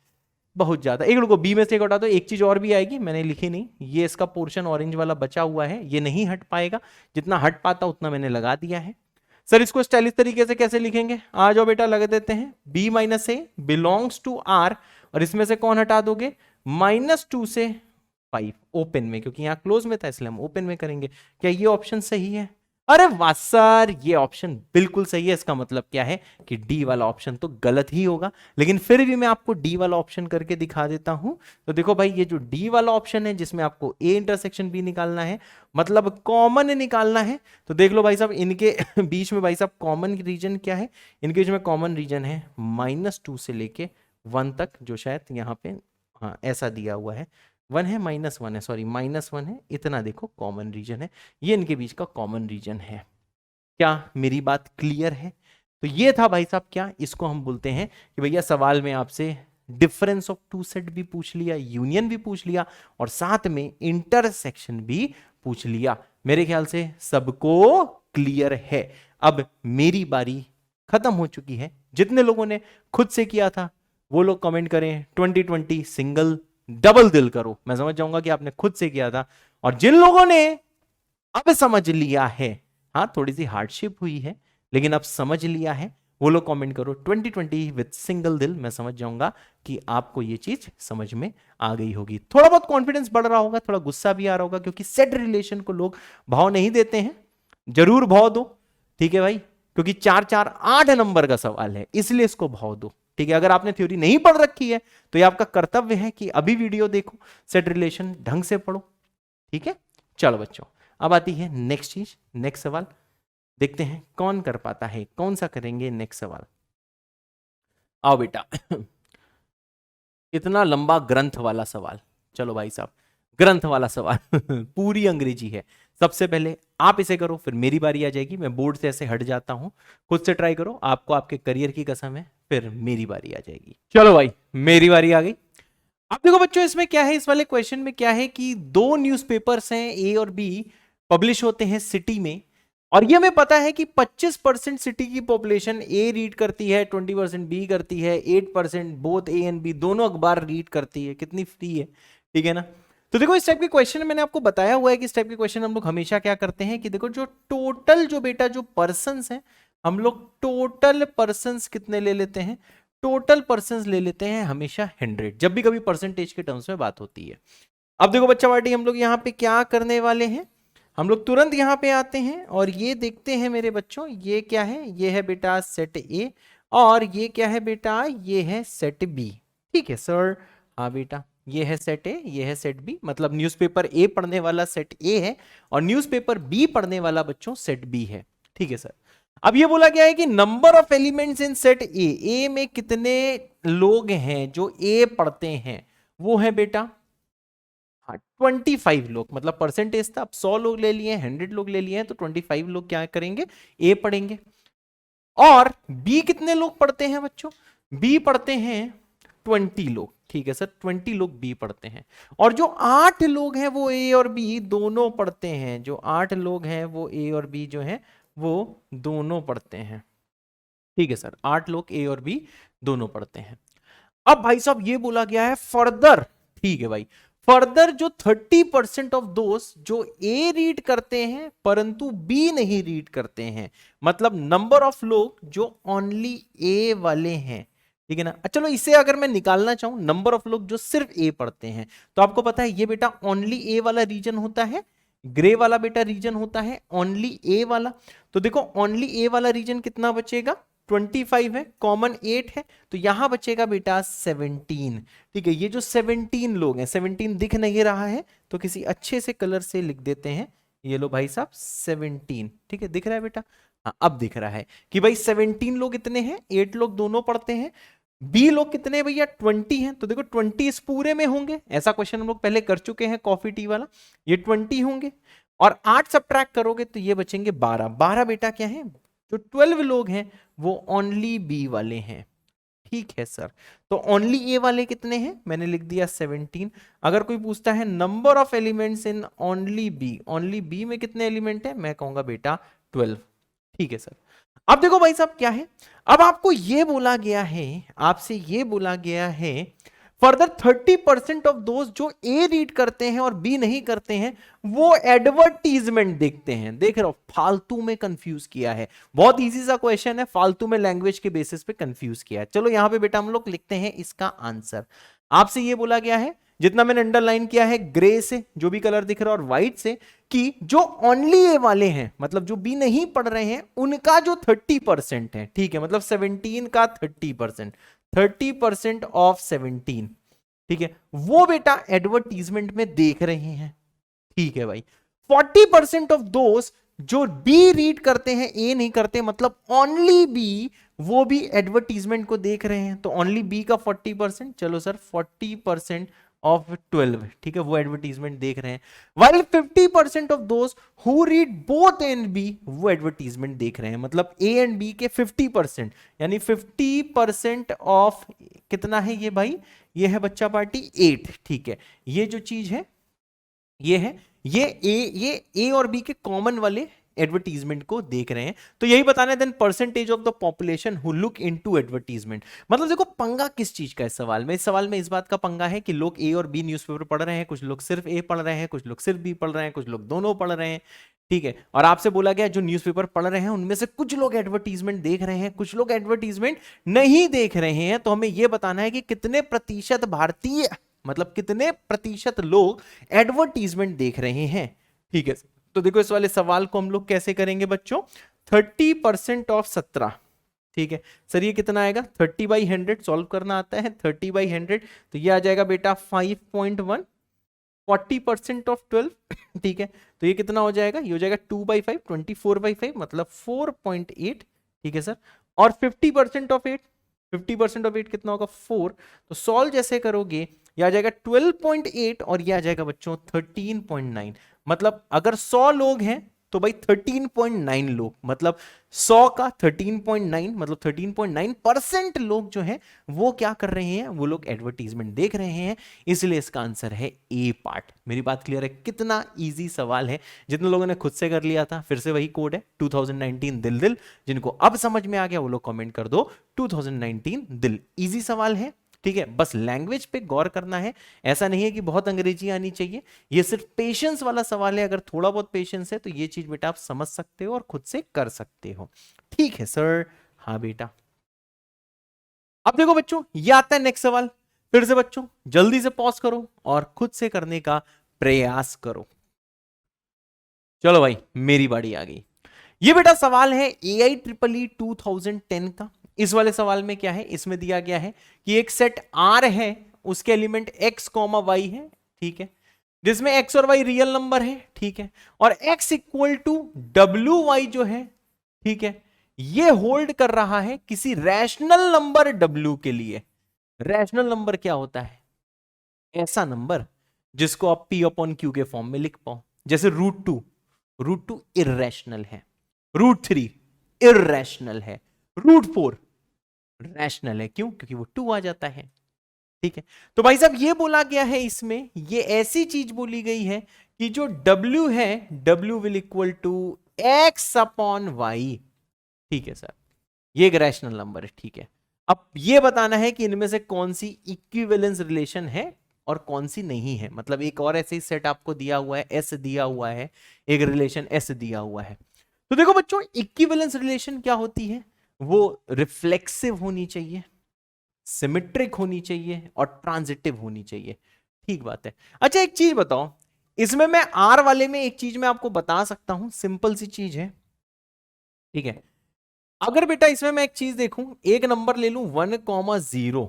बहुत ज्यादा। एक लोगों बी में से एक हटा दो, एक चीज और भी आएगी, मैंने लिखी नहीं, ये इसका पोर्शन ऑरेंज वाला बचा हुआ है, ये नहीं हट पाएगा, जितना हट पाता उतना मैंने लगा दिया है। सर इसको स्टाइलिश तरीके से कैसे लिखेंगे, आ जाओ बेटा लगा देते हैं, b minus A belongs to r, और इसमें से कौन हटा दोगे, -2 से 5 ओपन में, क्योंकि यहां क्लोज में था इसलिए हम ओपन में करेंगे। क्या ये ऑप्शन सही है, अरे वाह सर, ये ऑप्शन बिल्कुल सही है। इसका मतलब क्या है कि डी वाला ऑप्शन तो गलत ही होगा, लेकिन फिर भी मैं आपको डी वाला ऑप्शन करके दिखा देता हूं। तो देखो भाई, ये जो डी वाला ऑप्शन है जिसमें आपको ए इंटरसेक्शन बी निकालना है, मतलब कॉमन निकालना है, तो देख लो भाई साहब, इनके बीच में भाई साहब कॉमन रीजन क्या है? इनके बीच में कॉमन रीजन है -2 से लेके 1 तक, जो शायद यहाँ पे हाँ ऐसा दिया हुआ है, 1 है -1 है, सॉरी -1 है, इतना देखो कॉमन रीजन है, ये इनके बीच का कॉमन रीजन है। क्या मेरी बात क्लियर है? तो ये था भाई साहब, क्या इसको हम बोलते हैं कि भैया सवाल में आपसे डिफरेंस ऑफ टू सेट भी पूछ लिया, यूनियन भी पूछ लिया, और साथ में इंटरसेक्शन भी पूछ लिया। मेरे ख्याल से सबको क्लियर है। अब मेरी बारी खत्म हो चुकी है। जितने लोगों ने खुद से किया था वो लोग कमेंट करें 2020 सिंगल डबल दिल करो, मैं समझ जाऊंगा कि आपने खुद से किया था। और जिन लोगों ने अब समझ लिया है, हाँ थोड़ी सी हार्डशिप हुई है लेकिन अब समझ लिया है, वो लोग कमेंट करो 2020 विद सिंगल दिल। मैं समझ जाऊंगा कि आपको ये चीज समझ में आ गई होगी। थोड़ा बहुत कॉन्फिडेंस बढ़ रहा होगा, थोड़ा गुस्सा भी आ रहा होगा, क्योंकि सेट रिलेशन को लोग भाव नहीं देते हैं। जरूर भाव दो, ठीक है भाई, क्योंकि 4 4 8 नंबर का सवाल है, इसलिए इसको भाव दो। ठीक है, अगर आपने थ्योरी नहीं पढ़ रखी है तो ये आपका कर्तव्य है कि अभी वीडियो देखो, सेट रिलेशन ढंग से पढ़ो। ठीक है, चलो बच्चों, अब आती है नेक्स्ट चीज, नेक्स्ट सवाल देखते हैं कौन कर पाता है, कौन सा करेंगे नेक्स्ट सवाल। आओ बेटा, इतना लंबा ग्रंथ वाला सवाल, चलो भाई साहब ग्रंथ वाला सवाल पूरी अंग्रेजी है। सबसे पहले आप इसे करो, फिर मेरी बारी आ जाएगी, मैं बोर्ड से ऐसे हट जाता हूं, खुद से ट्राई करो, आपको आपके करियर की कसम है, फिर मेरी बारी आ जाएगी। चलो भाई, मेरी बारी आ गई। अब देखो बच्चों, इसमें क्या है, इस वाले क्वेश्चन में क्या है कि 2 न्यूज़पेपर्स हैं ए और बी, पब्लिश होते हैं सिटी में, और ये हमें पता है कि 25% सिटी की पॉपुलेशन ए रीड करती है, 20% बी करती है, 8% बोथ ए एंड बी दोनों अखबार रीड करती है। कितनी फ्री है, ठीक है ना? तो देखो, इस टाइप के क्वेश्चन मैंने आपको बताया हुआ है कि इस टाइप के क्वेश्चन हम लोग हमेशा क्या करते हैं कि देखो, जो टोटल जो बेटा जो पर्सन्स हैं, हम लोग टोटल पर्सन्स कितने ले लेते हैं? टोटल पर्सन्स ले लेते हैं हमेशा 100, जब भी कभी परसेंटेज के टर्म्स में बात होती है। अब देखो बच्चा पार्टी, हम लोग यहाँ पे क्या करने वाले हैं, हम लोग तुरंत यहाँ पे आते हैं और ये देखते हैं मेरे बच्चों, ये क्या है, ये है बेटा सेट ए, और ये क्या है बेटा, ये है सेट बी। ठीक है सर, हाँ बेटा, ये है सेट ए, ये है सेट बी, मतलब न्यूज़पेपर ए पढ़ने वाला सेट ए है और न्यूज़पेपर बी पढ़ने वाला बच्चों सेट बी है। ठीक है सर। अब ये बोला गया है कि number of elements in set ए में कितने लोग हैं जो ए पढ़ते हैं, वो है बेटा हाँ 25 लोग, मतलब परसेंटेज था, अब 100 लोग ले लिए, 100 लोग ले लिए हैं, तो 25 लोग क्या करेंगे, ए पढ़ेंगे। और बी कितने लोग पढ़ते हैं बच्चों? बी पढ़ते हैं 20 लोग। ठीक है सर, 20 लोग बी पढ़ते हैं, और जो 8 लोग हैं वो ए और बी दोनों पढ़ते हैं, जो 8 लोग हैं वो ए और बी जो है वो दोनों पढ़ते हैं। ठीक है सर, 8 लोग ए और बी दोनों पढ़ते हैं। अब भाई साहब ये बोला गया है फर्दर, ठीक है भाई, फर्दर जो 30% ऑफ दोस्त जो ए रीड करते हैं परंतु बी नहीं रीड करते हैं, मतलब नंबर ऑफ लोग जो ओनली ए वाले हैं। ठीक है ना? चलो इसे अगर मैं निकालना चाहूं, नंबर ऑफ लोग जो सिर्फ ए पढ़ते हैं, तो आपको पता है ये बेटा ओनली ए वाला रीजन होता है, ग्रे वाला बेटा रीजन होता है ओनली ए वाला। तो देखो ओनली ए वाला रीजन कितना बचेगा, 25 है, कॉमन 8 है, तो यहां बचेगा बेटा 17। ठीक है, ये जो 17 लोग हैं, 17 दिख नहीं रहा है तो किसी अच्छे से कलर से लिख देते हैं, ये लो भाई साहब 17। ठीक है, दिख रहा है बेटा? हाँ अब दिख रहा है कि भाई 17 लोग इतने हैं, 8 लोग दोनों पढ़ते हैं, बी लोग कितने भैया 20 हैं, तो देखो 20 इस पूरे में होंगे, ऐसा क्वेश्चन हम लोग पहले कर चुके हैं कॉफी टी वाला, ये 20 होंगे, और 8 सब्ट्रैक्ट करोगे तो ये बचेंगे 12। 12 बेटा क्या है, जो 12 लोग हैं वो ओनली बी वाले हैं। ठीक है सर, तो ओनली ए वाले कितने हैं, मैंने लिख दिया 17। अगर कोई पूछता है number of elements in only B में कितने एलिमेंट है, मैं कहूंगा बेटा 12। ठीक है सर। अब देखो भाई साहब क्या है, अब आपको यह बोला गया है, आपसे यह बोला गया है फर्दर 30% ऑफ दोस्त जो ए रीड करते हैं और बी नहीं करते हैं वो एडवर्टीजमेंट देखते हैं। देख रहे हो, फालतू में कंफ्यूज किया है, बहुत इजी सा क्वेश्चन है, फालतू में लैंग्वेज के बेसिस पे कंफ्यूज किया है। चलो यहां पे बेटा हम लोग लिखते हैं इसका आंसर। आपसे ये बोला गया है जितना मैंने अंडरलाइन किया है ग्रे से, जो भी कलर दिख रहा है, और व्हाइट से, कि जो ओनली ए वाले हैं, मतलब जो बी नहीं पढ़ रहे हैं, उनका जो 30% है, ठीक है, मतलब 17 का 30%, 30% ऑफ 17, ठीक है, वो बेटा एडवर्टीजमेंट में देख रहे हैं, ठीक है भाई। 40% ऑफ दोस्त जो बी रीड करते हैं, ए नहीं करते, मतलब ओनली बी, वो भी एडवर्टीजमेंट को देख रहे हैं, तो ओनली बी का 40%, चलो सर 40% ऑफ 12, ठीक है, वो एडवर्टीजमेंट देख रहे हैं। वाइल 50% ऑफ दोस्त who read both A and B, वो एडवर्टीजमेंट देख रहे हैं, मतलब ए एंड बी के 50%, यानी 50% ऑफ कितना है ये भाई, ये है बच्चा पार्टी 8, ठीक है। ये जो चीज है ये है, ये ए और बी के कॉमन वाले एडवर्टीजमेंट को देख रहे हैं, तो यही बताना है। Then percentage of the population who look into advertisement, मतलब देखो पंगा किस चीज का है सवाल में, इस सवाल में इस बात का पंगा है कि लोग ए और बी न्यूज़पेपर पढ़ रहे हैं, कुछ लोग सिर्फ ए पढ़ रहे हैं, कुछ लोग सिर्फ बी पढ़ रहे हैं, कुछ लोग दोनों पढ़ रहे हैं, ठीक है। और आपसे बोला गया जो न्यूज़पेपर पढ़ रहे हैं उनमें से कुछ लोग एडवर्टीजमेंट देख रहे हैं, कुछ लोग एडवर्टीजमेंट नहीं देख रहे हैं, तो हमें यह बताना है कि कितने प्रतिशत भारतीय, मतलब कितने प्रतिशत लोग एडवर्टीजमेंट देख रहे हैं, ठीक है। तो देखो इस वाले सवाल को हम लोग कैसे करेंगे बच्चों, 30% ऑफ 17, ठीक है सर, ये कितना आएगा, 30/100 सॉल्व करना आता है, 30/100, तो ये आ जाएगा बेटा 5.1, 40% ऑफ 12, ठीक है, तो ये कितना हो जाएगा, ये हो जाएगा 2/5, 24/5, मतलब 4.8, ठीक है सर। और 50% ऑफ 8, 50% ऑफ 8 कितना होगा 4, तो सॉल्व जैसे करोगे ये आ जाएगा 12.8 और ये आ जाएगा बच्चों 13.9, मतलब अगर 100 लोग हैं तो भाई 13.9 लोग, मतलब 100 का 13.9, मतलब 13.9% लोग जो हैं वो क्या कर रहे हैं, वो लोग एडवर्टीजमेंट देख रहे हैं, इसलिए इसका आंसर है ए पार्ट। मेरी बात क्लियर है, कितना इजी सवाल है, जितने लोगों ने खुद से कर लिया था, फिर से वही कोड है 2019 दिल दिल, जिनको अब समझ में आ गया वो लोग कमेंट कर दो 2019 दिल। इजी सवाल है, ठीक है, बस लैंग्वेज पे गौर करना है, ऐसा नहीं है कि बहुत अंग्रेजी आनी चाहिए, ये सिर्फ पेशेंस वाला सवाल है, अगर थोड़ा बहुत पेशेंस है तो ये चीज बेटा आप समझ सकते हो और खुद से कर सकते हो, ठीक है सर। हाँ बेटा, अब देखो बच्चों ये आता है नेक्स्ट सवाल, फिर से बच्चों जल्दी से पॉज करो और खुद से करने का प्रयास करो। चलो भाई मेरी बारी आ गई, ये बेटा सवाल है AIEEE 2010 का। इस वाले सवाल में क्या है, इसमें दिया गया है कि एक सेट R है, उसके एलिमेंट x, y है, ठीक है, जिसमें x और y रियल नंबर है, ठीक है, और x इक्वल टू WY जो है, ठीक है, ये होल्ड कर रहा है किसी रैशनल नंबर W के लिए। रैशनल नंबर क्या होता है, ऐसा नंबर जिसको आप P/Q के फॉर्म में लिख पाओ, जैसे √2 इर्रेशनल है, √3 इर्रेशनल है, √4 रैशनल है, क्यों, क्योंकि वो 2 आ जाता है, ठीक है। तो भाई साहब ये बोला गया है, इसमें ये ऐसी चीज बोली गई है कि जो W है, W will equal to x/y, ठीक है सर, ये एक रैशनल नंबर है, ठीक है। अब ये बताना है कि इनमें से कौन सी इक्विवेलेंस रिलेशन है और कौन सी नहीं है, मतलब एक और ऐसे ही सेट आपको दिया हुआ है, S दिया हुआ है, एक रिलेशन S दिया हुआ है। तो देखो बच्चों इक्विवेलेंस रिलेशन क्या होती है, वो रिफ्लेक्सिव होनी चाहिए, सिमेट्रिक होनी चाहिए और ट्रांजिटिव होनी चाहिए, ठीक बात है। अच्छा एक चीज बताओ, इसमें मैं R वाले में एक चीज मैं आपको बता सकता हूं, सिंपल सी चीज है, ठीक है। अगर बेटा इसमें मैं एक चीज देखूं, एक नंबर ले लूं 1,0,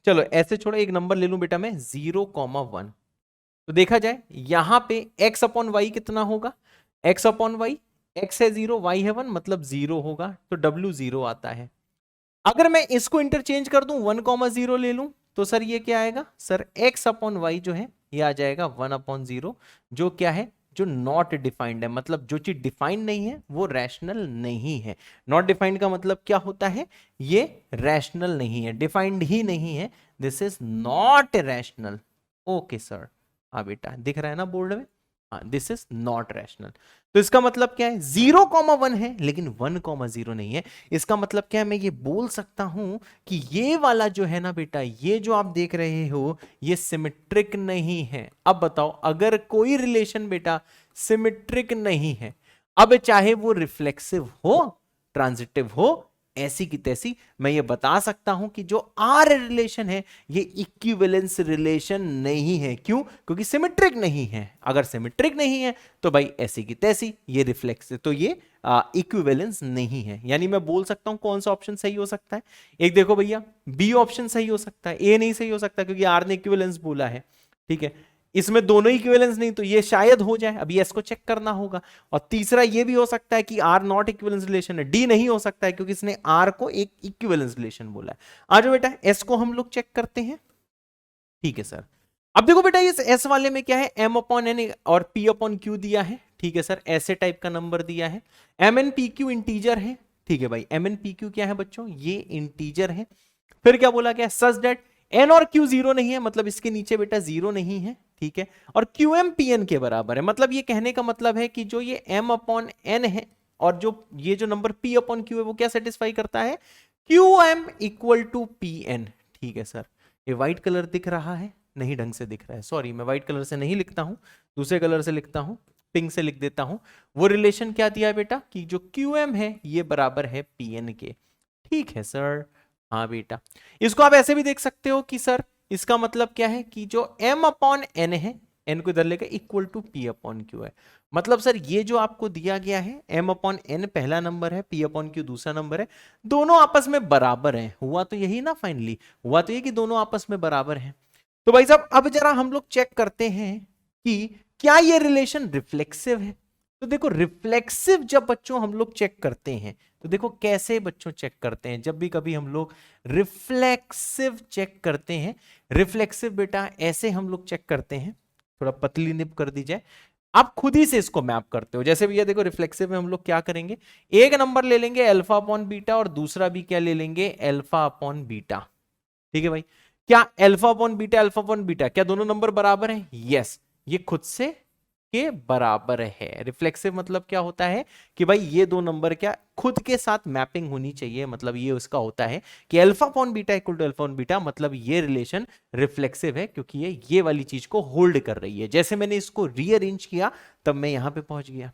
चलो ऐसे छोड़ो, एक नंबर ले लूं बेटा मैं 0,1, तो देखा जाए यहां पे x/y कितना होगा, x/y, x है 0, y है 1, मतलब 0 होगा, तो W 0 आता है। अगर मैं इसको इंटरचेंज कर दूं 1,0 ले लूं, तो सर ये क्या आएगा, सर x/y जो है ये आ जाएगा 1/0, जो क्या है, जो नॉट डिफाइंड है, मतलब जो चीज डिफाइंड नहीं है वो रैशनल नहीं है। नॉट डिफाइंड का मतलब क्या होता है, ये रैशनल नहीं है, डिफाइंड ही नहीं है, this is not rational. Okay sir, हाँ बेटा दिख रहा है ना बोर्ड में, हाँ दिस इज नॉट रैशनल। तो इसका मतलब क्या है, 0,1 है लेकिन 1,0 नहीं है। इसका मतलब क्या है, मैं ये बोल सकता हूं कि ये वाला जो है ना बेटा, ये जो आप देख रहे हो ये सिमेट्रिक नहीं है। अब बताओ अगर कोई रिलेशन बेटा सिमेट्रिक नहीं है, अब चाहे वो रिफ्लेक्सिव हो, ट्रांजिटिव हो ऐसी की तैसी मैं ये बता सकता हूं कि जो आर रिलेशन है ये इक्विवेलेंस रिलेशन नहीं है। क्यों? क्योंकि सिमेट्रिक नहीं है। अगर सिमेट्रिक नहीं है तो भाई ऐसी की तैसी ये रिफ्लेक्स, तो ये इक्विवेलेंस नहीं है। यानी मैं बोल सकता हूं कौन सा ऑप्शन सही हो सकता है। एक देखो भैया, बी ऑप्शन सही हो सकता है, ए नहीं सही हो सकता क्योंकि आर ने इक्विवेलेंस बोला है। ठीक है, इसमें दोनों इक्विवेलेंस नहीं तो ये शायद हो जाए, अभी एस को चेक करना होगा। और तीसरा ये भी हो सकता है कि आर नॉट इक्विवेलेंस रिलेशन है, डी नहीं हो सकता है क्योंकि इसने आर को एक इक्विवेलेंस रिलेशन बोला है। आ जाओ बेटा, एस को हम लोग चेक करते हैं। ठीक है सर, अब देखो बेटा इस एस वाले में क्या है, एम अपॉन एन और पी अपॉन क्यू दिया है। ठीक है सर, ऐसे टाइप का नंबर दिया है। M N P Q integer है। ठीक है भाई, एम एन पी क्यू क्या है बच्चों, ये इंटीजर है। फिर क्या बोला गया, सच दैट एन और क्यू जीरो नहीं है, मतलब इसके नीचे बेटा जीरो नहीं है। ठीक है, और क्यू एम पी एन के बराबर है। मतलब ये कहने का मतलब है कि जो ये एम अपॉन एन है और जो ये जो नंबर पी अपॉन क्यू है वो क्या सेटिस्फाई करता है, Q M equal to P N. ठीक है सर, ये व्हाइट कलर दिख रहा है, नहीं ढंग से दिख रहा है, सॉरी मैं व्हाइट कलर से नहीं लिखता हूं, दूसरे कलर से लिखता हूं, पिंक से लिख देता हूं। वो रिलेशन क्या दिया है बेटा कि जो क्यू एम है ये बराबर है पी एन के। ठीक है सर, हाँ बेटा, इसको आप ऐसे भी देख सकते हो कि सर इसका मतलब क्या है कि जो m अपॉन एन है, n को इधर लेकर equal to p upon Q है। मतलब सर ये जो आपको दिया गया है m अपॉन n पहला नंबर है, p अपॉन क्यू दूसरा नंबर है, दोनों आपस में बराबर हैं। हुआ तो यही ना, फाइनली हुआ तो ये कि दोनों आपस में बराबर हैं। तो भाई साहब अब जरा हम लोग चेक करते हैं कि क्या ये रिलेशन रिफ्लेक्सिव है। तो देखो रिफ्लेक्सिव जब बच्चों हम लोग चेक करते हैं तो देखो कैसे बच्चों चेक करते हैं, जब भी कभी हम लोग रिफ्लेक्सिव चेक करते हैं, रिफ्लेक्सिव बेटा ऐसे हम लोग चेक करते हैं, थोड़ा पतली निब कर दी जाए, आप खुद ही से इसको मैप करते हो। जैसे भैया देखो रिफ्लेक्सिव में हम लोग क्या करेंगे, एक नंबर ले लेंगे अल्फा अपॉन बीटा और दूसरा भी क्या ले लेंगे, अल्फा अपॉन बीटा। ठीक है भाई, क्या अल्फा अपॉन बीटा क्या दोनों नंबर बराबर हैं? यस, ये खुद से के बराबर है। रिफ्लेक्सिव मतलब क्या होता है कि भाई ये दो नंबर क्या खुद के साथ मैपिंग होनी चाहिए। मतलब ये उसका होता है कि alpha upon beta equal to alpha upon beta, मतलब ये रिलेशन रिफ्लेक्सिव है क्योंकि ये वाली चीज को होल्ड कर रही है। जैसे मैंने इसको रीअरेंज किया तब मैं यहां पे पहुंच गया।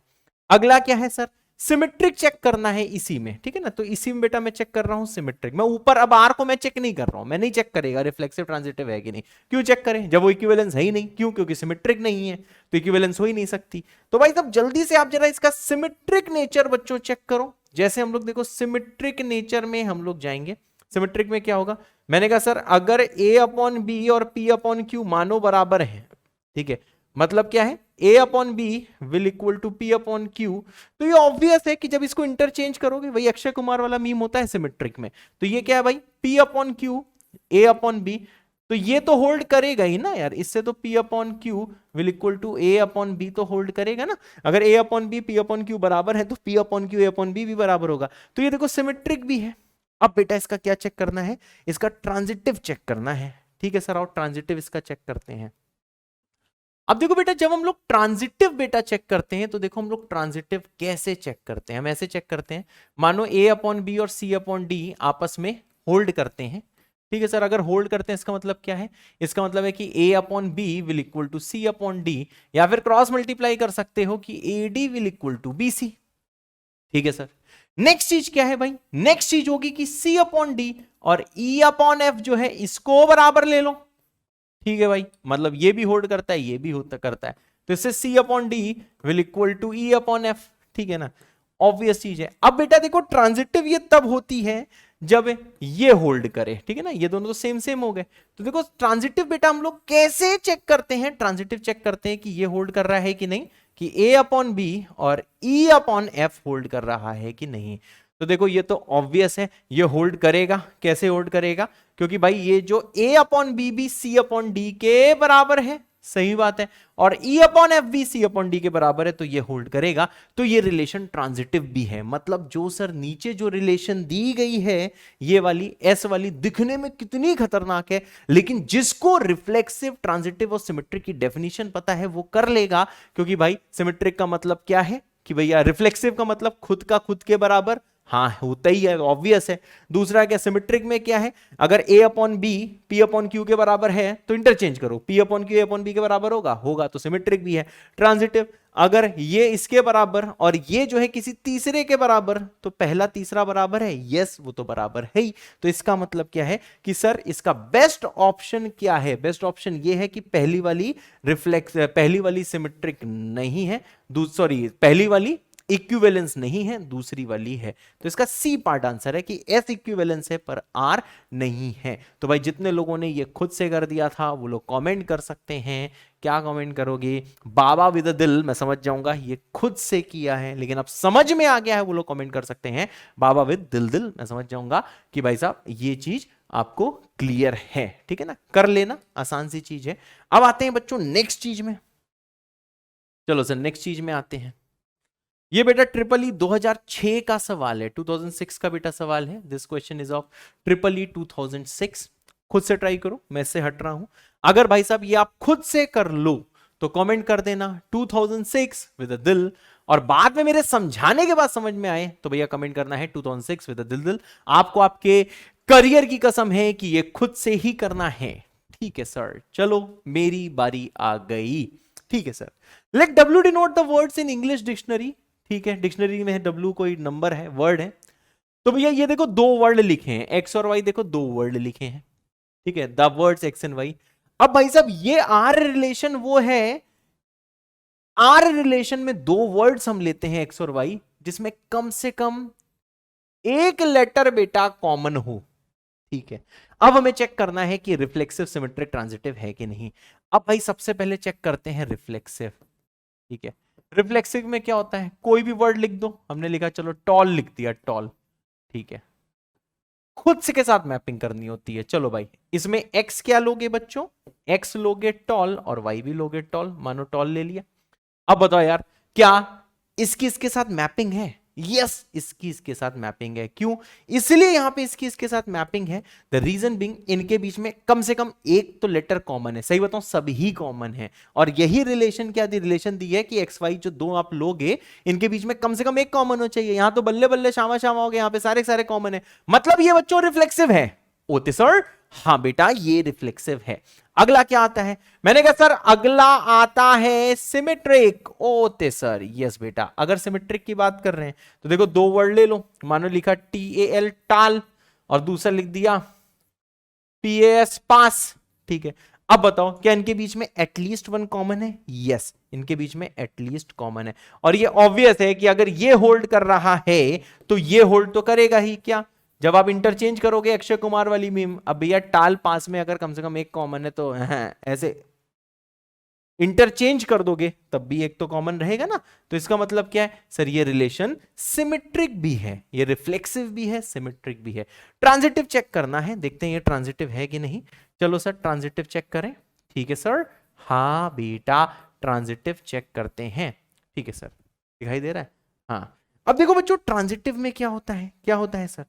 अगला क्या है सर, सिमेट्रिक चेक करना है इसी में। ठीक है ना, तो इसी में बेटा मैं चेक कर रहा हूं सिमेट्रिक। मैं ऊपर अब आर को मैं चेक नहीं कर रहा हूं, मैं नहीं चेक करेगा रिफ्लेक्सिव ट्रांजिटिव है कि नहीं। क्यों चेक करें जब वो इक्विवेलेंस है ही नहीं। क्यों? क्योंकि सिमेट्रिक नहीं है तो इक्विवेलेंस हो ही नहीं सकती। तो भाई साहब जल्दी से आप जरा इसका सिमेट्रिक नेचर बच्चों चेक करो। जैसे हम लोग देखो सिमेट्रिक नेचर में हम लोग जाएंगे। सिमेट्रिक में क्या होगा, मैंने कहा सर अगर a अपॉन बी और p अपॉन क्यू मानो बराबर है, ठीक है, मतलब क्या है a upon B will equal to p upon Q, तो ये ऑब्वियस है कि जब इसको इंटरचेंज करोगे, वही अक्षय कुमार वाला मीम होता है सिमेट्रिक में, तो ये क्या है भाई p upon q a upon b, तो ये तो होल्ड करेगा ही ना यार, इससे तो p upon q will equal to a upon b तो होल्ड करेगा ना। अगर a upon b p upon q बराबर है तो p upon q a upon b भी बराबर होगा। तो ये देखो सिमेट्रिक भी है। अब बेटा इसका क्या चेक करना है, इसका ट्रांजिटिव चेक करना है। ठीक है सर, और ट्रांजिटिव इसका चेक करते हैं। अब देखो बेटा जब हम लोग ट्रांजिटिव बेटा चेक करते हैं तो देखो हम लोग ट्रांजिटिव कैसे चेक करते हैं, हम ऐसे चेक करते हैं, मानो a अपॉन बी और c अपॉन डी आपस में होल्ड करते हैं। ठीक है सर, अगर होल्ड करते हैं इसका मतलब क्या है, इसका मतलब है कि a upon B will equal to c upon d, या फिर क्रॉस मल्टीप्लाई कर सकते हो कि AD will equal to BC। ठीक है सर, नेक्स्ट चीज क्या है भाई, नेक्स्ट चीज होगी कि C अपॉन डी और E अपॉन F जो है इसको बराबर ले लो। ठीक है भाई, मतलब ये भी होल्ड करता है, ये भी होता करता है, तो इससे C upon D will equal to E upon F। ठीक है ना, ऑब्वियस चीज है। अब बेटा देखो ट्रांजिटिव ये तब होती है जब ये होल्ड करे। ठीक है ना, ये दोनों तो सेम सेम हो गए। तो देखो ट्रांजिटिव बेटा हम लोग कैसे चेक करते हैं, ट्रांजिटिव चेक करते हैं कि ये होल्ड कर रहा है कि नहीं, कि A अपॉन बी और E अपॉन F होल्ड कर रहा है कि नहीं। तो देखो ये तो ऑब्वियस है, ये होल्ड करेगा। कैसे होल्ड करेगा, क्योंकि भाई ये जो A अपॉन बी भी C अपॉन डी के बराबर है, सही बात है, और E अपॉन F भी C अपॉन डी के बराबर है, तो ये होल्ड करेगा। तो ये रिलेशन ट्रांजिटिव भी है। मतलब जो सर नीचे जो रिलेशन दी गई है ये वाली S वाली दिखने में कितनी खतरनाक है, लेकिन जिसको रिफ्लेक्सिव ट्रांजिटिव और सिमेट्रिक की डेफिनेशन पता है वो कर लेगा। क्योंकि भाई सिमेट्रिक का मतलब क्या है कि भैया रिफ्लेक्सिव का मतलब खुद का खुद के बराबर, हाँ होता ही है, ऑब्वियस है। दूसरा क्या, सिमेट्रिक में क्या है, अगर a upon b p upon q के बराबर है तो इंटरचेंज करो, p upon q a upon b के बराबर होगा तो सिमेट्रिक भी है। ट्रांजिटिव, अगर ये इसके बराबर और ये जो है किसी तीसरे के बराबर तो पहला तीसरा बराबर है, यस वो तो बराबर है ही। तो इसका मतलब क्या है कि सर इसका बेस्ट ऑप्शन क्या है, बेस्ट ऑप्शन ये है कि पहली वाली सिमेट्रिक नहीं है, सॉरी पहली वाली इक्विवेलेंस नहीं है, दूसरी वाली है। तो इसका सी पार्ट आंसर है कि एस इक्विवेलेंस है पर आर नहीं है। तो भाई जितने लोगों ने ये खुद से कर दिया था वो लोग कमेंट कर सकते हैं। क्या कमेंट करोगे? बाबा विद दिल, मैं समझ जाऊंगा ये खुद से किया है, लेकिन अब समझ में आ गया है वो लोग कमेंट कर सकते हैं बाबा विद दिल, मैं समझ जाऊंगा कि भाई साहब ये चीज आपको क्लियर है, ठीक है ना, कर लेना, आसान सी चीज है। अब आते हैं बच्चों नेक्स्ट चीज में, चलो सर नेक्स्ट चीज में आते हैं। ये बेटा ट्रिपल ई 2006 का सवाल है, 2006 का बेटा सवाल है। This question is of triple E 2006। खुद से ट्राई करो, मैं इससे हट रहा हूं। अगर भाई साहब ये आप खुद से कर लो तो कमेंट कर देना 2006 विद अ दिल, और बाद में मेरे समझाने के बाद समझ में आए तो भैया कमेंट करना है 2006 विद अ दिल। आपको आपके करियर की कसम है कि ये खुद से ही करना है, ठीक है सर। चलो मेरी बारी आ गई, ठीक है sir. Let W denote the words in English dictionary, ठीक है, डिक्शनरी में डब्ल्यू कोई नंबर है, वर्ड है। तो भैया ये देखो दो वर्ड लिखे हैं, एक्स और वाई, देखो दो वर्ड लिखे हैं, ठीक है, the words X and Y. अब भाई साहब ये आर रिलेशन वो है, आर रिलेशन में दो वर्ड्स हम लेते हैं एक्स और वाई जिसमें कम से कम एक लेटर बेटा कॉमन हो, ठीक है। अब हमें चेक करना है कि रिफ्लेक्सिव सिमेट्रिक ट्रांजिटिव है कि नहीं। अब भाई सबसे पहले चेक करते हैं रिफ्लेक्सिव, ठीक है। रिफ्लेक्सिव में क्या होता है, कोई भी वर्ड लिख दो, हमने लिखा चलो टॉल लिख दिया, टॉल, ठीक है, खुद से के साथ मैपिंग करनी होती है। चलो भाई इसमें x क्या लोगे बच्चों, x लोगे टॉल और y भी लोगे टॉल, मानो टॉल ले लिया। अब बताओ यार क्या इसकी इसके साथ मैपिंग है? यस इसकी इसके साथ मैपिंग है। क्यों? इसलिए यहां पे इसकी इसके साथ मैपिंग है, द रीजन बिंग इनके बीच में कम से कम एक तो लेटर कॉमन है, सही बताऊं सभी कॉमन है। और यही रिलेशन क्या दी, रिलेशन दी है कि एक्स वाई जो दो आप लोगे इनके बीच में कम से कम एक कॉमन हो चाहिए। यहां तो बल्ले बल्ले शामा शामा हो गए, यहां पे सारे सारे कॉमन है, मतलब ये बच्चों रिफ्लेक्सिव है। ओते सर हाँ बेटा ये रिफ्लेक्सिव है। अगला क्या आता है? मैंने कहा सर अगला आता है सिमेट्रिक। ओते सर यस बेटा, अगर सिमेट्रिक की बात कर रहे हैं तो देखो दो वर्ड ले लो, मानो लिखा TAL टाल और दूसरा लिख दिया PAS पास, ठीक है। अब बताओ क्या इनके बीच में एटलीस्ट वन कॉमन है? यस इनके बीच में एटलीस्ट कॉमन है, और ये ऑब्वियस है कि अगर ये होल्ड कर रहा है तो ये होल्ड तो करेगा ही। क्या? जब आप इंटरचेंज करोगे अक्षय कुमार वाली मीम, अब भैया टाल पास में अगर कम से कम एक कॉमन है तो ऐसे इंटरचेंज कर दोगे तब भी एक तो कॉमन रहेगा ना। तो इसका मतलब क्या है सर, ये रिलेशन सिमेट्रिक भी है, ये रिफ्लेक्सिव भी है, सिमेट्रिक भी है। ट्रांजिटिव चेक करना है, देखते हैं ये ट्रांजिटिव है कि नहीं। चलो सर ट्रांजिटिव चेक करें, ठीक है सर। हाँ बेटा ट्रांजिटिव चेक करते हैं, ठीक है सर, दिखाई दे रहा है। हाँ अब देखो बच्चों ट्रांजिटिव में क्या होता है, क्या होता है सर।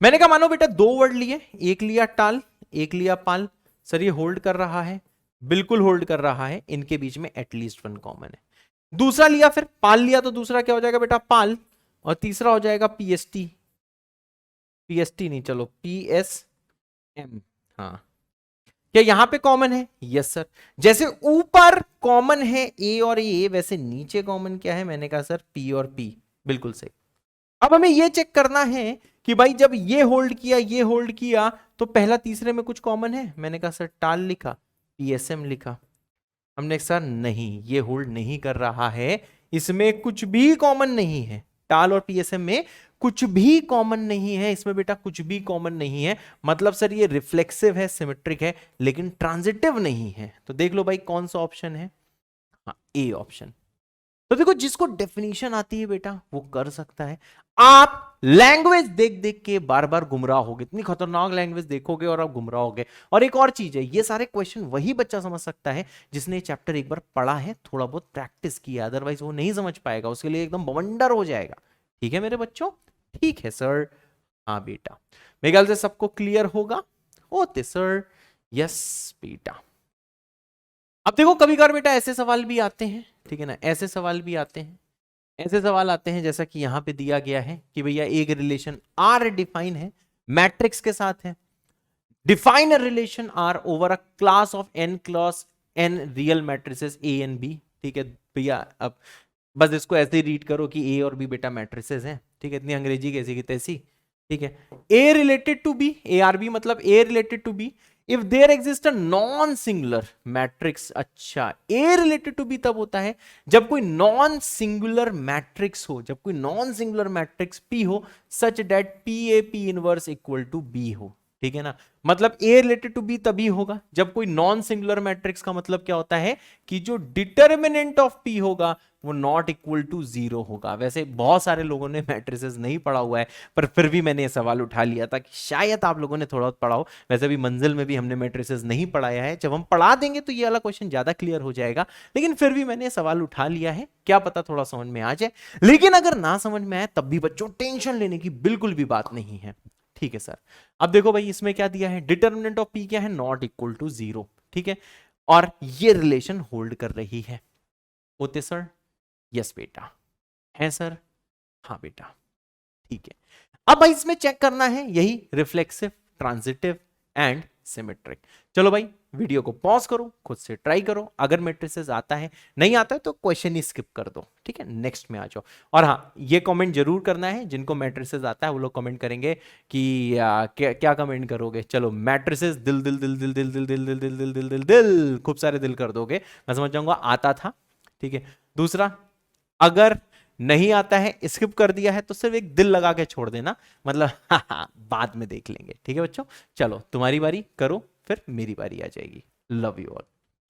मैंने कहा मानो बेटा दो वर्ड लिए, एक लिया टाल एक लिया पाल, सर ये होल्ड कर रहा है, बिल्कुल होल्ड कर रहा है, इनके बीच में एटलीस्ट वन कॉमन है। दूसरा लिया फिर पाल लिया, तो दूसरा क्या हो जाएगा बेटा पाल, और तीसरा हो जाएगा PST, PST नहीं चलो PSM। हाँ क्या यहां पे कॉमन है? Yes sir. जैसे ऊपर कॉमन है A और A, वैसे नीचे कॉमन क्या है? मैंने कहा सर P और P, बिल्कुल सही। अब हमें यह चेक करना है कि भाई जब ये होल्ड किया ये होल्ड किया तो पहला तीसरे में कुछ कॉमन है? मैंने कहा सर टाल लिखा, PSM लिखा, हमने सर नहीं ये होल्ड नहीं कर रहा है, इसमें कुछ भी कॉमन नहीं है, टाल और PSM में कुछ भी कॉमन नहीं है, इसमें बेटा कुछ भी कॉमन नहीं है। मतलब सर ये रिफ्लेक्सिव है, सिमेट्रिक है, लेकिन ट्रांजिटिव नहीं है। तो देख लो भाई कौन सा ऑप्शन है, हाँ A ऑप्शन। तो देखो जिसको डेफिनेशन आती है बेटा वो कर सकता है। आप लैंग्वेज देख देख के बार बार गुमराह होगे, इतनी खतरनाक लैंग्वेज देखोगे और आप गुमराह होगे। और एक और चीज है, ये सारे क्वेश्चन वही बच्चा समझ सकता है जिसने चैप्टर एक बार पढ़ा है, थोड़ा बहुत प्रैक्टिस किया, अदरवाइज वो नहीं समझ पाएगा, उसके लिए एकदम बवंडर हो जाएगा। ठीक है मेरे बच्चों, ठीक है सर। हाँ बेटा मेरे ख्याल से सबको क्लियर होगा, होते सर। यस बेटा। अब देखो कभी कभार बेटा ऐसे सवाल भी आते हैं, ठीक है ना, ऐसे सवाल भी आते हैं, ऐसे सवाल आते हैं जैसा कि यहां पे दिया गया है कि भैया एक रिलेशन आर डिफाइन है मैट्रिक्स के साथ है, define a relation R over a class of n real matrices A and B. ठीक है भैया, अब बस इसको ऐसे ही रीड करो कि ए और बी बेटा मैट्रिसेस हैं। ठीक है, इतनी अंग्रेजी कैसी की तैसी। ठीक है, A related to B, A R B मतलब A related to B if there exist a non singular matrix. अच्छा, ए रिलेटेड टू बी तब होता है जब कोई नॉन सिंगुलर मैट्रिक्स हो, जब कोई नॉन सिंगुलर मैट्रिक्स पी हो such that P A P inverse equal to B हो। ठीक है ना, मतलब ए रिलेटेड टू बी तभी होगा जब कोई नॉन सिंगुलर मैट्रिक्स का मतलब क्या होता है कि जो डिटर्मिनेंट ऑफ पी होगा वो नॉट इक्वल टू 0 होगा। वैसे बहुत सारे लोगों ने मैट्रिसेस नहीं पढ़ा हुआ है, पर फिर भी मैंने ये सवाल उठा लिया था कि शायद आप लोगों ने थोड़ा बहुत पढ़ा हो। वैसे भी मंजिल में भी हमने मैट्रिसेस नहीं पढ़ाया है, जब हम पढ़ा देंगे तो ये वाला क्वेश्चन ज्यादा क्लियर हो जाएगा, लेकिन फिर भी मैंने सवाल उठा लिया है, क्या पता थोड़ा समझ में आ जाए। लेकिन अगर ना समझ में आए तब भी बच्चों टेंशन लेने की बिल्कुल भी बात नहीं है। ठीक है सर, अब देखो भाई इसमें क्या दिया है, डिटर्मिनेंट ऑफ पी क्या है, नॉट इक्वल टू 0। ठीक है, और ये रिलेशन होल्ड कर रही है। होते सर? यस बेटा। है सर? हाँ बेटा। ठीक है, अब भाई इसमें चेक करना है यही रिफ्लेक्सिव, ट्रांजिटिव एंड सिमेट्रिक। चलो भाई वीडियो को पॉज करो, खुद से ट्राई करो, अगर मैट्रिसेस आता है, नहीं आता है तो क्वेश्चन ही स्किप कर दो। ठीक है, नेक्स्ट में आ जाओ। और हाँ, ये कमेंट जरूर करना है, जिनको मैट्रिसेस आता है वो लोग कमेंट करेंगे कि क्या कमेंट करोगे। चलो मैट्रिसेस दिल दिल दिल दिल दिल दिल दिल दिल दिल दिल दिल दिल दिल खूब सारे दिल कर दोगे, मैं समझ जाऊंगा आता था। ठीक है, दूसरा अगर नहीं आता है, स्किप कर दिया है, तो सिर्फ एक दिल लगा के छोड़ देना, मतलब बाद में देख लेंगे। ठीक है बच्चों, चलो तुम्हारी बारी करो, फिर मेरी बारी आ जाएगी। Love you all.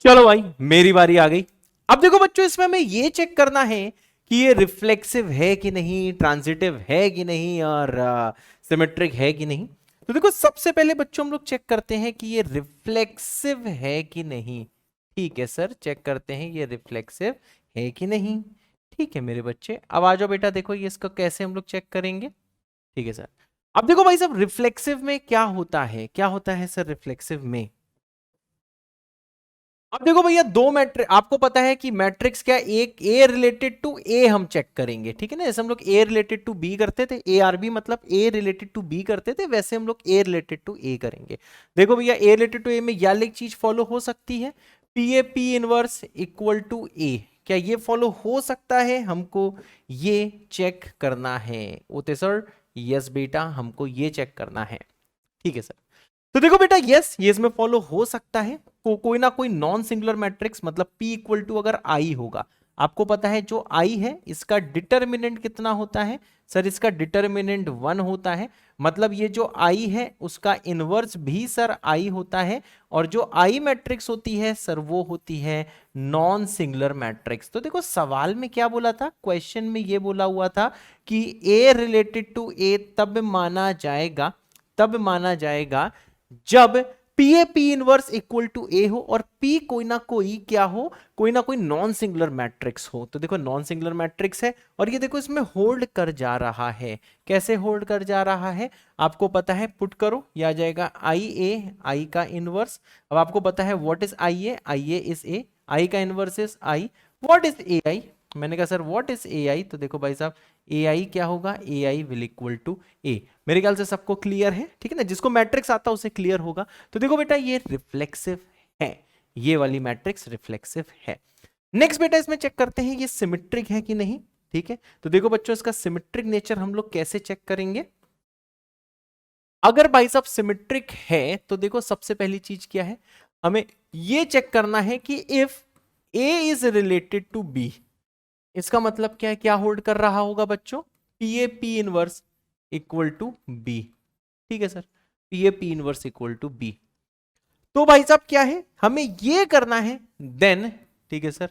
चलो भाई मेरी बारी आ गई। अब देखो बच्चों, इसमें हमें ये चेक करना है कि ये रिफ्लेक्सिव है कि नहीं, ट्रांजिटिव है कि नहीं, और सिमेट्रिक है कि नहीं। तो देखो सबसे पहले बच्चों हम लोग चेक करते हैं कि ये रिफ्लेक्सिव है कि नहीं। ठीक है सर, चेक करते हैं ये रिफ्लेक्सिव है कि नहीं। ठीक है मेरे बच्चे, अब आ जाओ बेटा, देखो ये इसको कैसे हम लोग चेक करेंगे। ठीक है सर, अब देखो भाई साहब रिफ्लेक्सिव में क्या होता है, क्या होता है सर रिफ्लेक्सिव में। अब देखो भैया दो मैट्रिक, आपको पता है कि मैट्रिक्स क्या, एक ए रिलेटेड टू ए हम चेक करेंगे। ठीक है ना, जैसे हम लोग ए रिलेटेड टू बी करते थे, ए आर बी मतलब ए रिलेटेड टू बी करते थे, वैसे हम लोग ए रिलेटेड टू ए करेंगे। देखो भैया ए रिलेटेड टू ए में या एक चीज फॉलो हो सकती है, P A P inverse equal to A, क्या ये फॉलो हो सकता है, हमको ये चेक करना है। Okay sir? यस बेटा, हमको ये चेक करना है। ठीक है सर, तो देखो बेटा यस, ये इसमें फॉलो हो सकता है, कोई ना कोई नॉन सिंगुलर मैट्रिक्स, मतलब P इक्वल टू अगर I होगा, आपको पता है जो I है इसका डिटर्मिनेंट कितना होता है सर, इसका डिटर्मिनेंट 1 होता है, मतलब ये जो I है उसका इनवर्स भी सर I होता है, और जो I मैट्रिक्स होती है सर वो होती है नॉन सिंगुलर मैट्रिक्स। तो देखो सवाल में क्या बोला था, क्वेश्चन में ये बोला हुआ था कि A रिलेटेड टू A तब माना जाएगा, तब माना जाएगा जब P A P inverse equal to A हो और पी कोई ना कोई क्या हो, कोई ना कोई नॉन सिंगुलर मैट्रिक्स हो। तो देखो नॉन सिंगुलर मैट्रिक्स है, और ये देखो इसमें होल्ड कर जा रहा है। कैसे होल्ड कर जा रहा है आपको पता है, पुट करो, ये आ जाएगा आई ए, आई का इनवर्स। अब आपको पता है what is I A is A, I का inverse is I, what is A I, मैंने कहा sir what is A I, तो देखो भाई साहब ए आई क्या होगा, A I will equal to A. मेरे ख्याल से सबको क्लियर है, ठीक है ना, जिसको मैट्रिक्स आता है उसे क्लियर होगा। तो देखो बेटा ये रिफ्लेक्सिव है, ये वाली मैट्रिक्स रिफ्लेक्सिव है। नेक्स्ट बेटा इसमें चेक करते हैं ये सिमेट्रिक है कि नहीं। ठीक है, तो देखो बच्चों इसका सिमेट्रिक नेचर हम लोग कैसे चेक करेंगे। अगर भाई साहब सिमेट्रिक है तो देखो सबसे पहली चीज क्या है, हमें ये चेक करना है कि if A is related to B, इसका मतलब क्या है, क्या होल्ड कर रहा होगा बच्चों, P A P inverse equal to B. ठीक है sir, P A P inverse equal to B. तो भाई साहब क्या है, हमें ये करना है देन, ठीक है sir,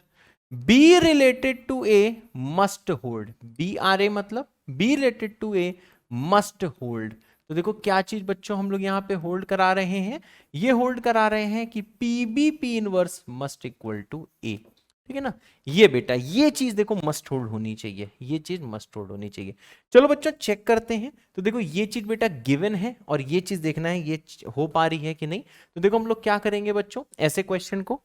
B related to A must hold, B R A मतलब B related to A must hold. तो देखो क्या चीज बच्चों हम लोग यहां पे होल्ड करा रहे हैं, ये होल्ड करा रहे हैं कि P B P inverse must equal to A. ठीक है ना, ये बेटा ये चीज देखो मस्ट होल्ड होनी चाहिए, ये चीज मस्ट होल्ड होनी चाहिए। चलो बच्चों चेक करते हैं, तो देखो ये चीज बेटा गिवन है, और ये चीज देखना है ये हो पा रही है कि नहीं। तो देखो हम लोग क्या करेंगे बच्चों, ऐसे क्वेश्चन को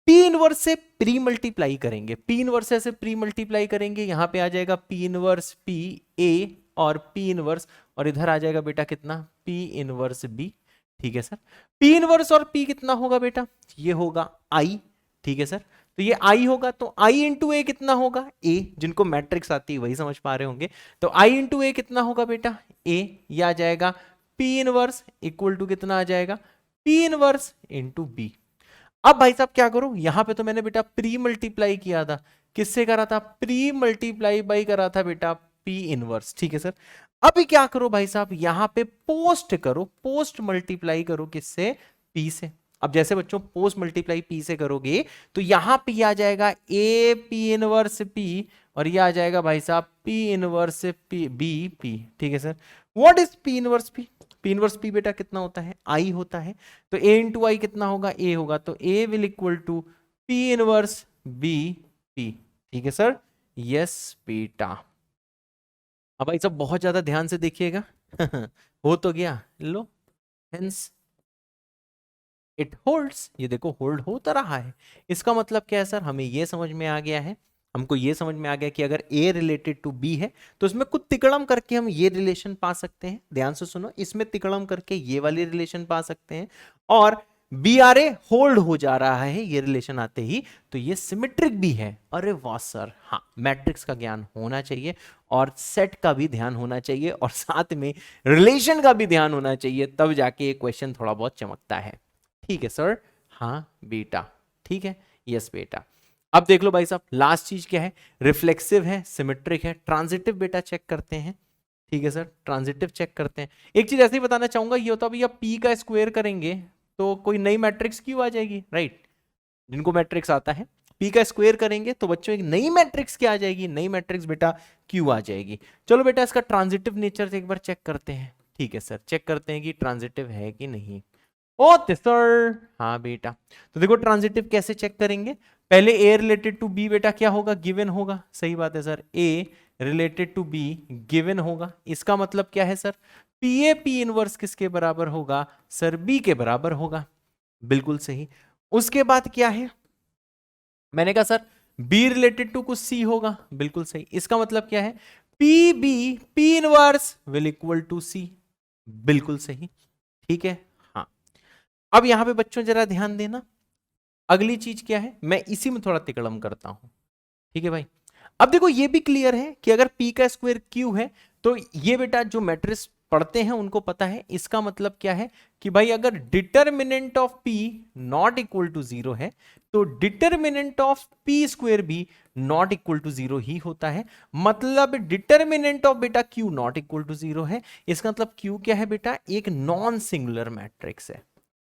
पी इनवर्स से प्री मल्टीप्लाई करेंगे, पी इनवर्स से प्री मल्टीप्लाई करेंगे, यहां पे आ जाएगा पी इनवर्स पी ए और पी इनवर्स, और इधर आ जाएगा बेटा कितना, पी इनवर्स बी। ठीक है सर, पी इनवर्स और पी कितना होगा बेटा, ये होगा आई। ठीक है सर, तो ये आई होगा, तो आई इंटू ए कितना होगा, ए, जिनको मैट्रिक्स आती है वही समझ पा रहे होंगे, तो आई इंटू ए कितना होगा बेटा, ए, ये आ जाएगा पी इनवर्स इक्वल टू कितना आ जाएगा, पी इनवर्स इंटू बी। अब भाई साहब क्या करो, यहां पे तो मैंने बेटा प्री मल्टीप्लाई किया था, किससे करा था, प्री मल्टीप्लाई बाई करा था बेटा पी इनवर्स। ठीक है सर, अभी क्या करो भाई साहब, यहां पे पोस्ट करो, पोस्ट मल्टीप्लाई करो किससे, पी से। अब जैसे बच्चों पोस्ट मल्टीप्लाई पी से करोगे तो यहां पे आ जाएगा ए पी इनवर्स पी, और ये आ जाएगा भाई साहब P inverse P B P. ठीक है sir, what is P inverse P, P inverse P बेटा कितना होता है, आई होता है, तो ए इंटू आई कितना होगा, ए होगा, तो A will equal to P inverse B P. ठीक है सर, यस बेटा। अब भाई सब बहुत ज्यादा ध्यान से देखिएगा हो तो गया, लो, हेंस इट होल्ड्स, ये देखो होल्ड होता रहा है। इसका मतलब क्या है सर, हमें ये समझ में आ गया है, हमको ये समझ में आ गया कि अगर A रिलेटेड टू B है तो इसमें कुछ तिकड़म करके हम ये रिलेशन पा सकते हैं। ध्यान से सुनो, इसमें तिकड़म करके ये वाली रिलेशन पा सकते हैं, और BRA होल्ड हो जा रहा है ये रिलेशन आते ही, तो ये सिमेट्रिक भी है। अरे वाह सर, हाँ, मैट्रिक्स का ज्ञान होना चाहिए, और सेट का भी ध्यान होना चाहिए, और साथ में रिलेशन का भी ध्यान होना चाहिए, तब जाके ये क्वेश्चन थोड़ा बहुत चमकता है। ठीक है सर, हाँ बेटा, ठीक है, यस बेटा। अब देख लो भाई साहब, लास्ट चीज क्या है, रिफ्लेक्सिव है, सिमेट्रिक है, ट्रांजिटिव बेटा चेक करते हैं। ठीक है सर, ट्रांजिटिव चेक करते हैं। एक चीज ऐसे ही बताना चाहूंगा, ये होता है भैया पी का स्क्वायर करेंगे तो कोई नई मैट्रिक्स क्यों आ जाएगी, राइट, जिनको मैट्रिक्स आता है पी का स्क्वायर करेंगे तो बच्चों एक नई मैट्रिक्स क्या आ जाएगी, नई मैट्रिक्स बेटा क्यू आ जाएगी। चलो बेटा इसका ट्रांजिटिव नेचर से एक बार चेक करते हैं। ठीक है सर, चेक करते हैं कि ट्रांजिटिव है कि नहीं। ओ सर, हाँ बेटा, तो देखो ट्रांजिटिव कैसे चेक करेंगे, पहले ए रिलेटेड टू बी बेटा क्या होगा, गिवन होगा। सही बात है sir, A related to B given होगा। इसका मतलब क्या है sir, P A P inverse किसके बराबर होगा सर, बी के बराबर होगा। बिल्कुल सही। उसके बाद क्या है, मैंने कहा सर बी रिलेटेड टू कुछ सी होगा। बिल्कुल सही। इसका मतलब क्या है, P B P inverse will equal to C. बिल्कुल सही। ठीक है, हाँ। अब यहां पे बच्चों जरा ध्यान देना, अगली चीज क्या है, मैं इसी में थोड़ा तिकड़म करता हूं। ठीक है भाई, अब देखो ये भी क्लियर है कि अगर p का स्क्वायर q है तो ये बेटा जो मैट्रिक्स पढ़ते हैं उनको पता है। इसका मतलब क्या है कि भाई अगर determinant of p not equal to 0 है तो डिटर्मिनेंट ऑफ p स्क्वायर भी नॉट इक्वल टू 0 ही होता है। मतलब डिटर्मिनेंट ऑफ बेटा q नॉट इक्वल टू 0 है। इसका मतलब q क्या है बेटा, एक नॉन सिंगुलर मैट्रिक्स है।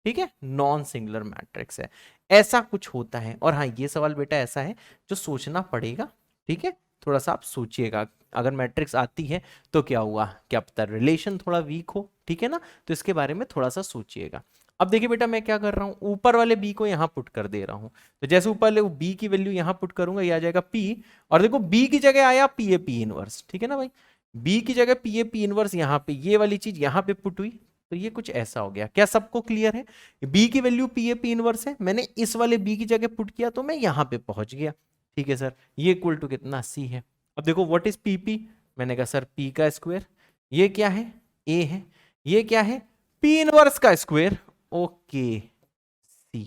ठीक है, नॉन सिंगुलर मैट्रिक्स है, ऐसा कुछ होता है। और हाँ, ये सवाल बेटा ऐसा है जो सोचना पड़ेगा। ठीक है, थोड़ा सा आप सोचिएगा, अगर मैट्रिक्स आती है तो क्या हुआ, क्या पता रिलेशन थोड़ा वीक हो। ठीक है ना, तो इसके बारे में थोड़ा सा सोचिएगा। अब देखिए बेटा मैं क्या कर रहा हूं, ऊपर वाले b को यहां पुट कर दे रहा हूं। तो जैसे ऊपर वाले b की वैल्यू यहां पुट करूंगा, ये आ जाएगा p, और देखो b की जगह आया p a p इनवर्स। ठीक है ना भाई, b की जगह p a p इनवर्स, यहां पे ये वाली चीज यहां पे पुट हुई, तो ये कुछ ऐसा हो गया। क्या सबको क्लियर है, b की value p a p inverse है, मैंने इस वाले b की जगह पुट किया तो मैं यहां पे पहुंच गया। ठीक है सर, ये इक्वल टू कितना c है। अब देखो व्हाट इज pp, मैंने कहा सर p का स्क्वायर, ये क्या है a है, ये क्या है p इनवर्स का स्क्वायर, ओके c।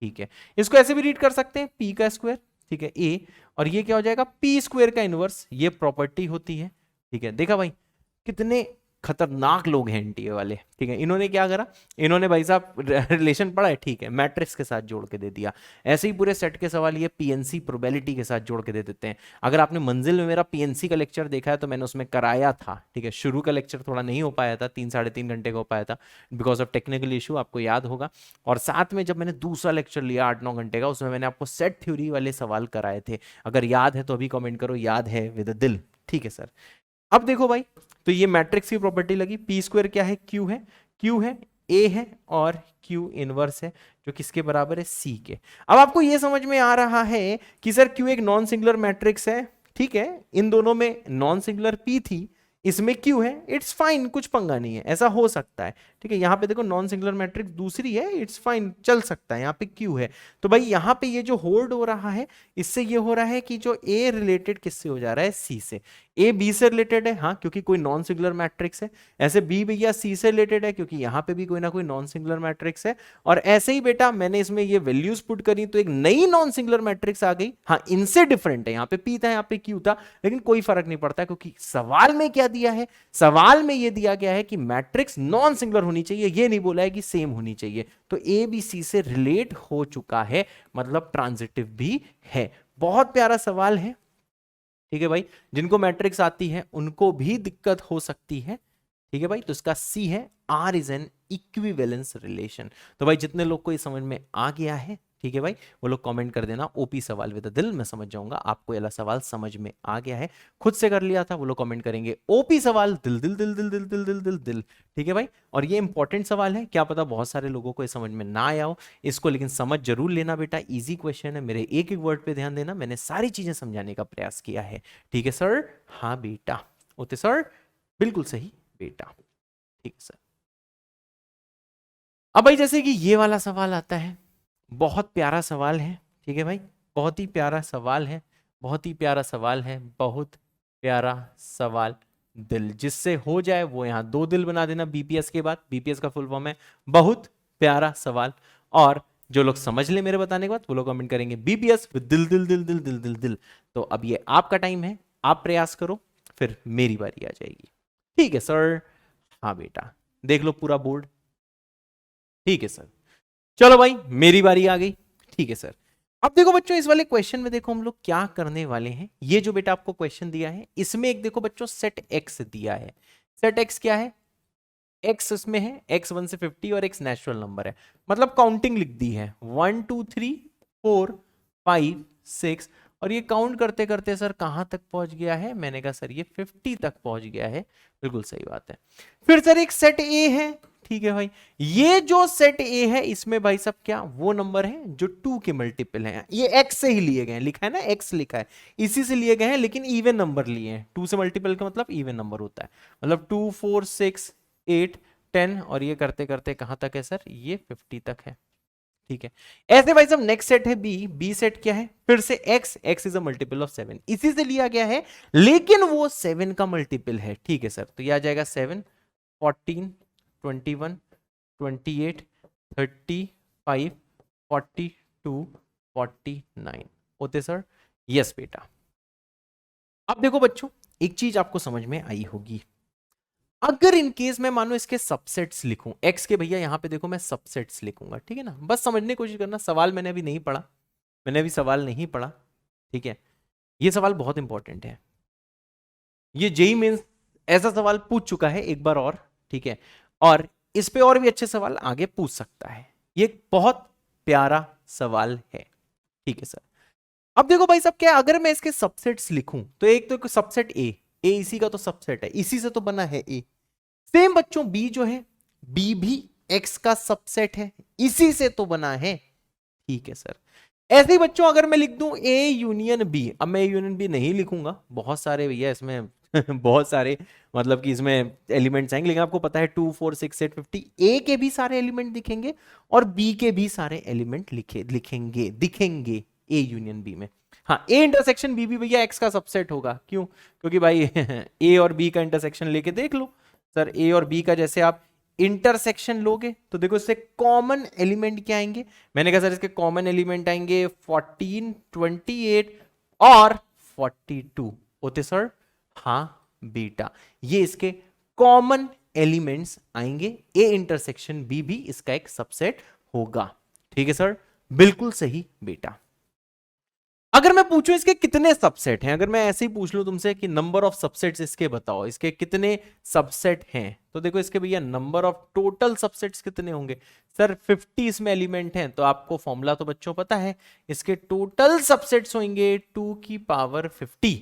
ठीक है, इसको ऐसे भी रीड कर सकते हैं p का स्क्वायर, ठीक है a, और ये क्या हो जाएगा p स्क्वायर का इनवर्स, ये प्रॉपर्टी होती है। ठीक है, देखा भाई कितने खतरनाक लोग हैं एनटीए वाले। ठीक है, इन्होंने क्या करा, इन्होंने भाई साहब रिलेशन पढ़ा है, ठीक है, मैट्रिक्स के साथ जोड़ के दे दिया। ऐसे ही पूरे सेट के सवाल ये पीएनसी प्रोबेबिलिटी के साथ जोड़ के दे देते हैं। अगर आपने मंजिल में मेरा पीएनसी का लेक्चर देखा है तो मैंने उसमें कराया था। ठीक है, शुरू का लेक्चर थोड़ा नहीं हो पाया था, 3-3.5 घंटे का हो पाया था बिकॉज ऑफ टेक्निकल इशू, आपको याद होगा। और साथ में जब मैंने दूसरा लेक्चर लिया 8-9 घंटे का, उसमें मैंने आपको सेट थ्योरी वाले सवाल कराए थे। अगर याद है तो अभी कॉमेंट करो, याद है विद दिल। ठीक है सर, अब देखो भाई, तो ये मैट्रिक्स की प्रॉपर्टी लगी, पी स्क्वायर क्या है, क्यू है, क्यू है, ए है, और क्यू इनवर्स है जो किसके बराबर है, सी के। अब आपको ये समझ में आ रहा है कि सर क्यू एक नॉन सिंगुलर मैट्रिक्स है। ठीक है, इन दोनों में नॉन सिंगुलर पी थी, इसमें क्यू है, इट्स फाइन, कुछ पंगा नहीं है, ऐसा हो सकता है। ठीक है। यहाँ पे देखो नॉन सिंगुलर मैट्रिक्स दूसरी है, इट्स फाइन, चल सकता है। यहाँ पे क्यू है, तो भाई यहाँ पे ये जो होल्ड हो रहा है इससे ये हो रहा है कि जो ए रिलेटेड किससे हो जा रहा है, सी से। ए बी से रिलेटेड है, हाँ, क्योंकि कोई नॉन सिंगुलर मैट्रिक्स है। ऐसे बी भैया सी से रिलेटेड है, क्योंकि यहाँ पे भी कोई ना कोई नॉन सिंगुलर मैट्रिक्स है। और ऐसे ही बेटा मैंने इसमें ये वैल्यूज पुट करी तो एक नई नॉन सिंगुलर मैट्रिक्स आ गई। हाँ, इनसे डिफरेंट है, यहाँ पे पी था, यहाँ पे क्यू था, लेकिन कोई फर्क नहीं पड़ता, क्योंकि सवाल में क्या दिया है, सवाल में ये दिया गया है कि मैट्रिक्स नॉन सिंगुलर होनी चाहिए, ये नहीं बोला है कि सेम होनी चाहिए। तो ए बी सी से रिलेट हो चुका है, मतलब ट्रांजिटिव भी है। बहुत प्यारा सवाल है, ठीक है भाई। जिनको मैट्रिक्स आती है उनको भी दिक्कत हो सकती है, ठीक है भाई। तो इसका सी है, R is an equivalence relation. तो भाई जितने लोग को ये समझ में आ गया है, ठीक है भाई, वो लोग कमेंट कर देना ओपी सवाल विद दिल, मैं समझ जाऊंगा आपको ये सवाल समझ में आ गया है। खुद से कर लिया था वो लोग कमेंट करेंगे ओपी सवाल दिल दिल दिल दिल दिल दिल दिल दिल दिल, ठीक है भाई। और ये इंपॉर्टेंट सवाल है, क्या पता बहुत सारे लोगों को ये समझ में ना आया हो इसको, लेकिन समझ जरूर लेना बेटा, इजी क्वेश्चन है। मेरे एक एक वर्ड पे ध्यान देना, मैंने सारी चीजें समझाने का प्रयास किया है, ठीक है सर। हाँ बेटा, ओते सर, बिल्कुल सही बेटा, ठीक है सर। अब भाई जैसे कि ये वाला सवाल आता है, बहुत प्यारा सवाल है, ठीक है भाई, बहुत ही प्यारा सवाल है, बहुत ही प्यारा सवाल है, बहुत प्यारा सवाल। दिल जिससे हो जाए वो यहां 2 दिल बना देना बीपीएस के बाद, बीपीएस का फुल फॉर्म है बहुत प्यारा सवाल। और जो लोग समझ ले मेरे बताने के बाद वो लोग कमेंट करेंगे बीपीएस विद दिल दिल दिल दिल दिल दिल दिल। तो अब ये आपका टाइम है, आप प्रयास करो, फिर मेरी बारी आ जाएगी, ठीक है सर। हाँ बेटा, देख लो पूरा बोर्ड, ठीक है सर। चलो भाई मेरी बारी आ गई, ठीक है सर। अब देखो बच्चों इस वाले क्वेश्चन में देखो हम लोग क्या करने वाले हैं। ये जो बेटा आपको क्वेश्चन दिया है इसमें एक देखो बच्चों सेट एक्स दिया है। सेट एक्स क्या है, एक्स इसमें है, एक्स 1 से 50 और एक्स नेचुरल नंबर है, मतलब काउंटिंग लिख दी है 1 2 3 4 5 6। और ये काउंट करते करते सर कहां तक पहुंच गया है, मैंने कहा सर ये 50 तक पहुंच गया है, बिल्कुल सही बात है। फिर सर एक सेट ए है, ठीक है भाई। ये जो सेट ए है इसमें भाई सब क्या वो नंबर है जो 2 के मल्टीपल हैं, ये एक्स से ही लिए गए हैं, लिखा है ना एक्स लिखा है, इसी से लिए गए हैं, लेकिन इवन नंबर लिए हैं। 2 से मल्टीपल का मतलब इवन नंबर होता है, मतलब 2 4 6 8 10, और ये करते करते कहां तक है सर, ये 50 तक है, ठीक है। ऐसे भाई सब नेक्स्ट सेट है बी, बी सेट क्या है, फिर से x, x is a multiple of 7, इसी से लिया गया है, लेकिन वो 7 का मल्टीपल है, ठीक है सर। तो ये आ जाएगा 7 14 21 28 35 42 49 होते सर, यस बेटा। अब देखो बच्चों एक चीज आपको समझ में आई होगी, अगर इन केस मैं मानो इसके सबसेट्स लिखूं, एक्स के भैया यहां पे देखो मैं सबसेट्स लिखूंगा, ठीक है ना, बस समझने की कोशिश करना, सवाल मैंने अभी नहीं पढ़ा, मैंने अभी सवाल नहीं पढ़ा, ठीक है। ये सवाल बहुत इंपॉर्टेंट है, ये जेईई मेंस ऐसा सवाल पूछ चुका है एक बार और, ठीक है, और इस पे और भी अच्छे सवाल आगे पूछ सकता है, ये बहुत प्यारा सवाल है, ठीक है सर। अब देखो भाई साहब क्या है, अगर मैं इसके सबसेट्स लिखूं तो एक तो सबसेट ए, ए इसी का तो सबसेट है, इसी से तो बना है ए। सेम बच्चों बी जो है, बी भी एक्स का सबसेट है, इसी से तो बना है, ठीक है सर। ऐसे ही बच्चों अगर मैं लिख दूं ए यूनियन बी, अब मैं यूनियन बी नहीं लिखूंगा, बहुत सारे भैया इसमें बहुत सारे मतलब कि इसमें एलिमेंट्स आएंगे, लेकिन आपको पता है 2 4 6 8 50 ए के भी सारे एलिमेंट दिखेंगे और बी के भी सारे एलिमेंट दिखेंगे ए यूनियन बी में। हाँ, ए इंटरसेक्शन बी भी भैया एक्स का सबसेट होगा, क्यों, क्योंकि भाई ए और बी का इंटरसेक्शन लेके देख लो सर, ए और बी का जैसे आप इंटरसेक्शन लोगे तो देखो इससे कॉमन एलिमेंट क्या आएंगे, मैंने कहा सर इसके कॉमन एलिमेंट आएंगे 14 28 और 42 होते सर, हाँ बीटा, ये इसके कॉमन एलिमेंट्स आएंगे, ए इंटरसेक्शन बी भी इसका एक सबसेट होगा, ठीक है सर, बिल्कुल सही बेटा। अगर मैं पूछूं इसके कितने सबसेट हैं, अगर मैं ऐसे ही पूछ लूं तुमसे कि नंबर ऑफ सबसेट्स इसके बताओ, इसके कितने सबसेट हैं, तो देखो इसके भैया नंबर ऑफ टोटल सबसेट्स कितने होंगे सर, 50 इसमें एलिमेंट हैं, तो आपको फॉर्मूला तो बच्चों पता है, इसके टोटल सबसेट्स होंगे 2 की पावर 50,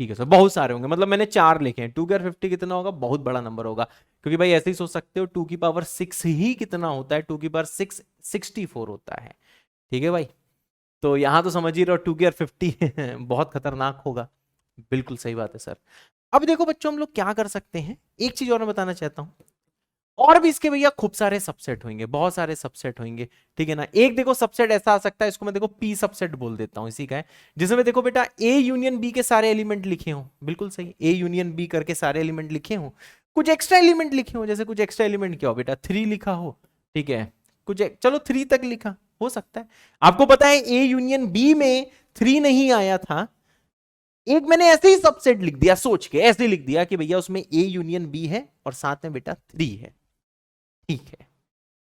ठीक है सर, बहुत सारे होंगे, मतलब मैंने 4 लिखे हैं, 2 की पावर 50 कितना होगा, बहुत बड़ा नंबर होगा, क्योंकि भाई ऐसे ही सोच सकते हो 2 की पावर 6 ही कितना होता है, 2 की पावर 6 64 होता है, ठीक है भाई। तो यहां तो समझ ही रहो 2 की पावर 50 बहुत खतरनाक होगा, बिल्कुल सही बात है सर। अब देखो बच्चों हम लोग क्या कर सकते हैं, एक चीज और मैं बताना चाहता हूं, और भी इसके भैया खूब सारे सबसेट होंगे, बहुत सारे सबसेट होंगे, ठीक है ना। एक देखो सबसेट ऐसा आ सकता है, इसको मैं देखो पी सबसेट बोल देता हूं, इसी का है, जिसमें देखो बेटा ए यूनियन बी के सारे एलिमेंट लिखे हो, बिल्कुल सही, ए यूनियन बी करके सारे एलिमेंट लिखे हो, कुछ एक्स्ट्रा एलिमेंट लिखे हो, जैसे कुछ एक्स्ट्रा एलिमेंट क्या हो बेटा, 3 लिखा हो, ठीक है, कुछ चलो 3 तक लिखा हो सकता है। आपको पता है ए यूनियन बी में 3 नहीं आया था, एक मैंने ऐसे ही सबसेट लिख दिया, सोच के ऐसे ही लिख दिया कि भैया उसमें ए यूनियन बी है और साथ में बेटा 3 है, ठीक है।